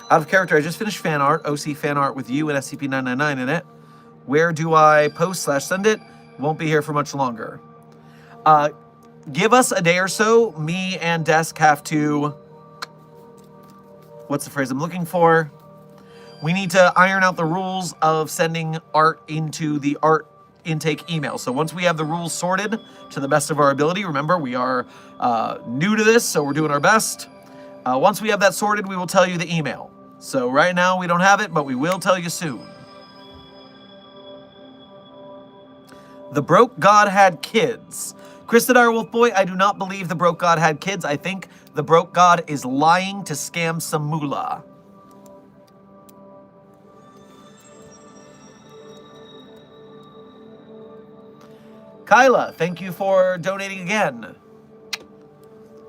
[SPEAKER 1] Out of character, I just finished fan art, OC fan art with you and SCP-999 in it. Where do I post/send it? Won't be here for much longer. Give us a day or so. Me and Desk have to... What's the phrase I'm looking for? We need to iron out the rules of sending art into the art intake email. So once we have the rules sorted to the best of our ability, remember we are new to this, so we're doing our best. Once we have that sorted, we will tell you the email. So right now we don't have it, but we will tell you soon. The Broke God had kids. Chris the Direwolf Boy, I do not believe the Broke God had kids. I think the Broke God is lying to scam some moolah. Kyla, thank you for donating again.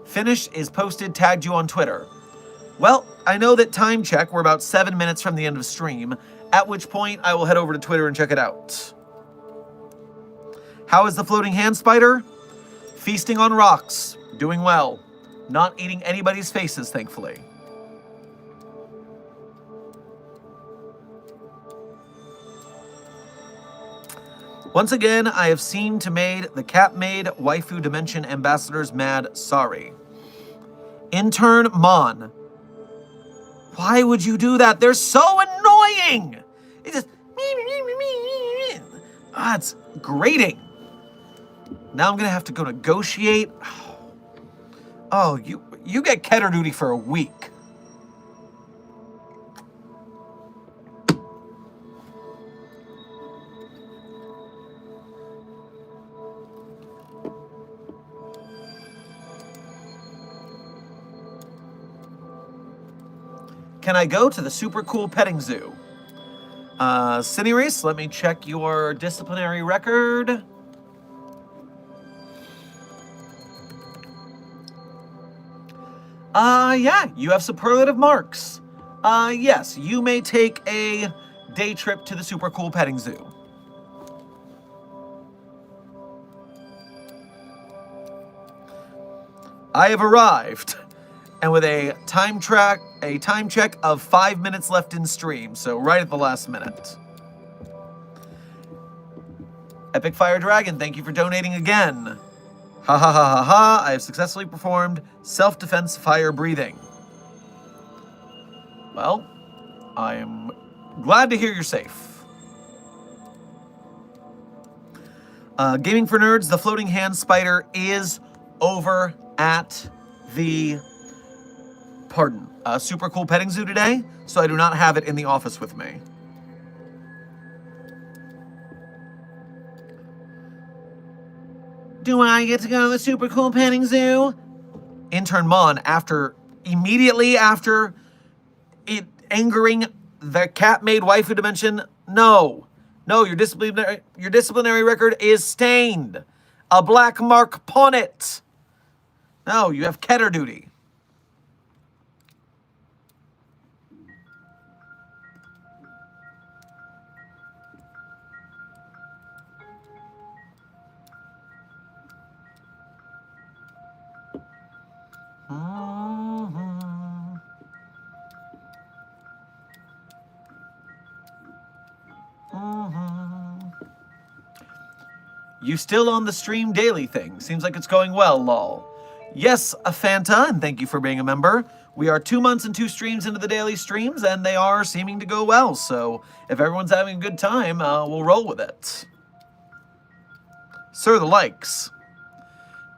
[SPEAKER 1] Finish is posted, tagged you on Twitter. Well, I know that time check, we're about 7 minutes from the end of stream, at which point I will head over to Twitter and check it out. How is the floating hand spider? Feasting on rocks, doing well. Not eating anybody's faces, thankfully. Once again, I have seen to made the cat maid waifu dimension ambassadors mad. Sorry. Intern Mon. Why would you do that? They're so annoying. It just it's grating. Now I'm gonna have to go negotiate. Oh, you get Keter duty for a week. Can I go to the super cool petting zoo? Cinnyris, let me check your disciplinary record. Yeah, you have superlative marks. Yes, you may take a day trip to the super cool petting zoo. I have arrived, and with a time check of 5 minutes left in stream, so right at the last minute. Epic Fire Dragon, thank you for donating again. Ha ha ha ha ha, I have successfully performed self-defense fire breathing. Well, I am glad to hear you're safe. Gaming for Nerds, the floating hand spider is over at the, super cool petting zoo today, so I do not have it in the office with me. Do I get to go to the super cool petting zoo? Intern Mon, immediately after it angering the cat-made waifu dimension, no, your disciplinary record is stained. A black mark upon it. No, you have Keter duty. You still on the stream daily thing? Seems like it's going well, lol. Yes, a Fanta, and thank you for being a member. We are 2 months and 2 streams into the daily streams, and they are seeming to go well. So if everyone's having a good time, we'll roll with it. Sir, the likes.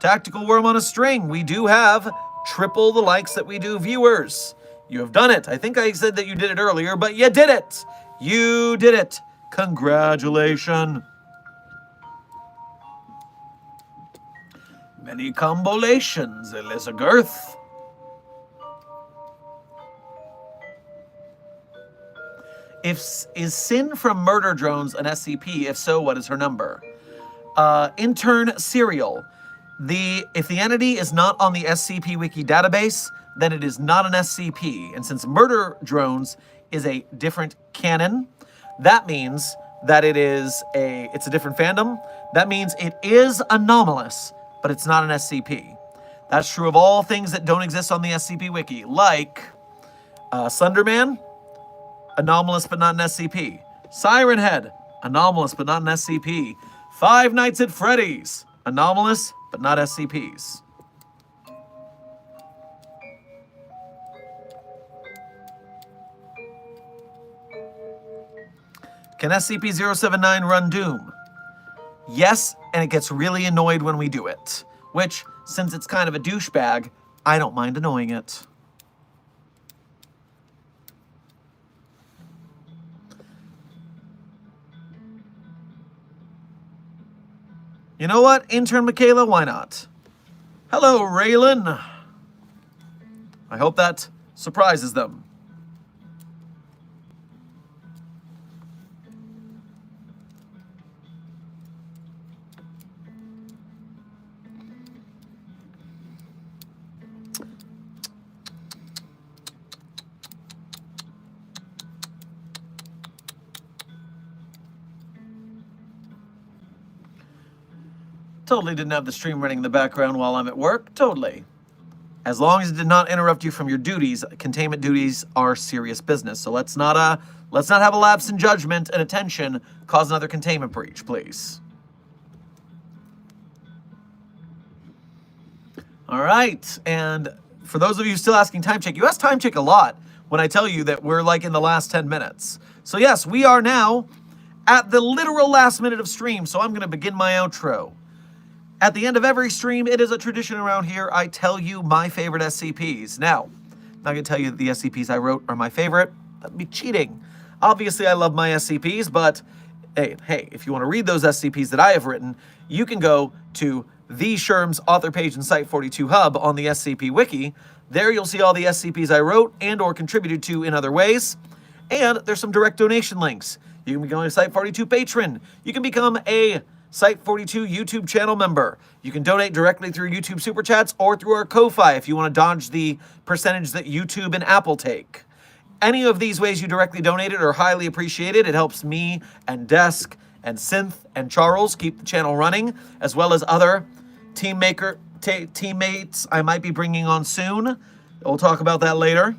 [SPEAKER 1] Tactical Worm on a String. We do have triple the likes that we do viewers. You have done it. I think I said that you did it earlier, but you did it. You did it. Congratulations. Many combolations, Elizabeth. Is Sin from Murder Drones an SCP? If so, what is her number? Intern Serial. If the entity is not on the SCP Wiki database, then it is not an SCP. And since Murder Drones is a different canon, that means that it's a different fandom. That means it is anomalous, but it's not an SCP. That's true of all things that don't exist on the SCP Wiki, like Slenderman, anomalous but not an SCP. Siren Head, anomalous but not an SCP. Five Nights at Freddy's, anomalous but not SCPs. Can SCP-079 run Doom? Yes, and it gets really annoyed when we do it. Which, since it's kind of a douchebag, I don't mind annoying it. You know what? Intern Michaela, why not? Hello, Raylan. I hope that surprises them. Totally didn't have the stream running in the background while I'm at work. Totally. As long as it did not interrupt you from your duties, containment duties are serious business. So let's not have a lapse in judgment and attention cause another containment breach, please. All right, and for those of you still asking time check, you ask time check a lot when I tell you that we're like in the last 10 minutes. So yes, we are now at the literal last minute of stream, so I'm going to begin my outro. At the end of every stream, it is a tradition around here, I tell you my favorite SCPs. Now, I'm not going to tell you that the SCPs I wrote are my favorite. That'd be cheating. Obviously, I love my SCPs, but hey, if you want to read those SCPs that I have written, you can go to the Sherm's author page in Site 42 Hub on the SCP Wiki. There you'll see all the SCPs I wrote and or contributed to in other ways. And there's some direct donation links. You can become a Site 42 patron. You can become a Site 42 YouTube channel member. You can donate directly through YouTube Super Chats or through our Ko-Fi if you want to dodge the percentage that YouTube and Apple take. Any of these ways you directly donate it are highly appreciated. It helps me and Desk and Synth and Charles keep the channel running, as well as other teammates I might be bringing on soon. We'll talk about that later.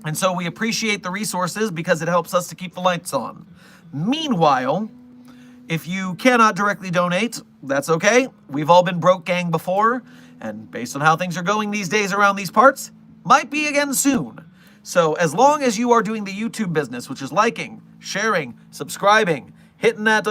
[SPEAKER 1] And so we appreciate the resources because it helps us to keep the lights on. Meanwhile, if you cannot directly donate, that's okay. We've all been broke gang before, and based on how things are going these days around these parts, might be again soon. So as long as you are doing the YouTube business, which is liking, sharing, subscribing, hitting that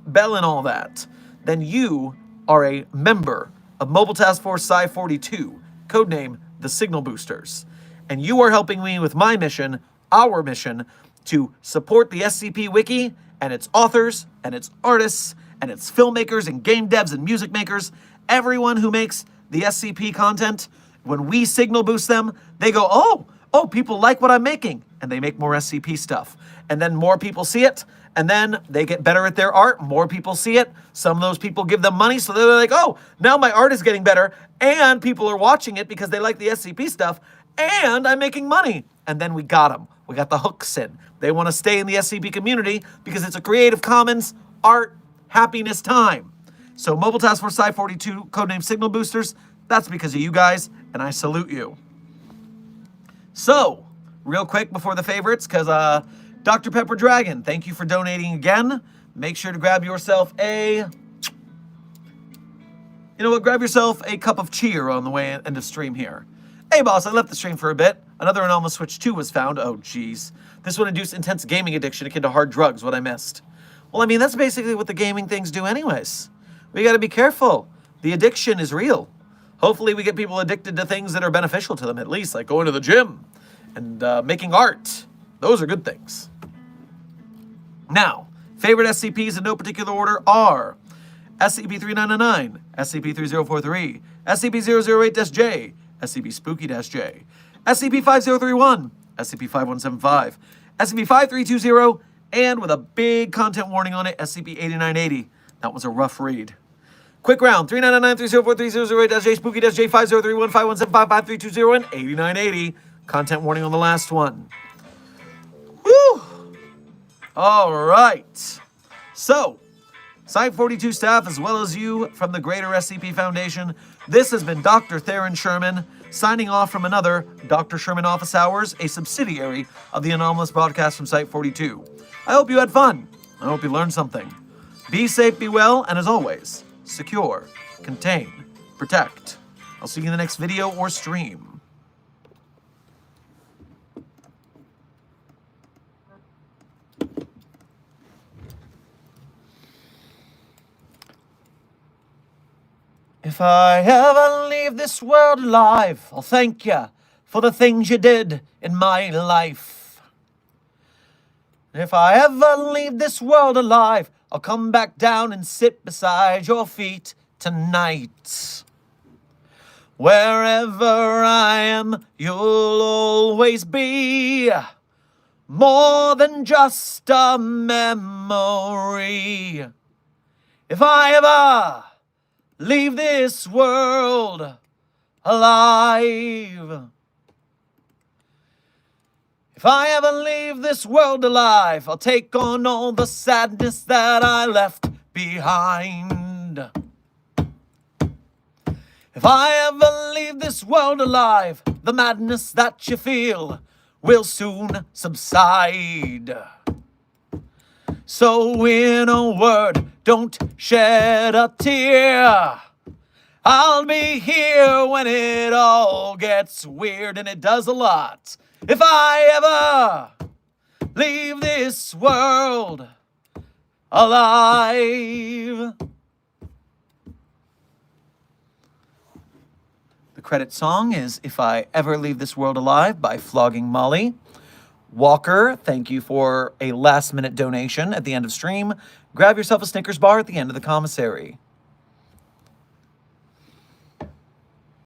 [SPEAKER 1] bell and all that, then you are a member of Mobile Task Force Psi 42, codename the Signal Boosters. And you are helping me with my mission, our mission, to support the SCP Wiki and its authors, and its artists, and its filmmakers, and game devs, and music makers. Everyone who makes the SCP content, when we signal boost them, they go, oh, people like what I'm making, and they make more SCP stuff. And then more people see it, and then they get better at their art, more people see it, some of those people give them money, so they're like, oh, now my art is getting better, and people are watching it because they like the SCP stuff, and I'm making money. And then we got them. We got the hooks in. They want to stay in the SCP community because it's a Creative Commons art happiness time. So Mobile Task Force Psi 42, codename Signal Boosters, that's because of you guys, and I salute you. So, real quick before the favorites, because Dr. Pepper Dragon, thank you for donating again. Make sure to grab yourself a... You know what? Grab yourself a cup of cheer on the way end of stream here. Hey, boss, I left the stream for a bit. Another Anomalous Switch 2 was found. Oh, jeez. This would induce intense gaming addiction akin to hard drugs, what I missed. Well, I mean, that's basically what the gaming things do anyways. We gotta be careful. The addiction is real. Hopefully we get people addicted to things that are beneficial to them, at least, like going to the gym and making art. Those are good things. Now, favorite SCPs in no particular order are SCP-3999, SCP-3043, SCP-008-J, SCP-Spooky-J, SCP-5031, SCP-5175, SCP-5320, and with a big content warning on it, SCP-8980. That was a rough read. Quick round, 3999-3043-008-J, Spooky-J, 5031, 5175, 5320, and 8980. Content warning on the last one. Woo! All right. So, Site-42 staff, as well as you from the Greater SCP Foundation, this has been Dr. Theron Sherman, signing off from another Dr. Sherman Office Hours, a subsidiary of the Anomalous broadcast from Site-42. I hope you had fun. I hope you learned something. Be safe, be well, and as always, secure, contain, protect. I'll see you in the next video or stream. If I ever leave this world alive, I'll thank you for the things you did in my life. If I ever leave this world alive, I'll come back down and sit beside your feet tonight. Wherever I am, you'll always be more than just a memory. If I ever leave this world alive. If I ever leave this world alive, I'll take on all the sadness that I left behind. If I ever leave this world alive, the madness that you feel will soon subside. So in a word, don't shed a tear. I'll be here when it all gets weird, and it does a lot. If I ever leave this world alive. The credit song is If I Ever Leave This World Alive by Flogging Molly. Walker, thank you for a last-minute donation at the end of stream. Grab yourself a Snickers bar at the end of the commissary.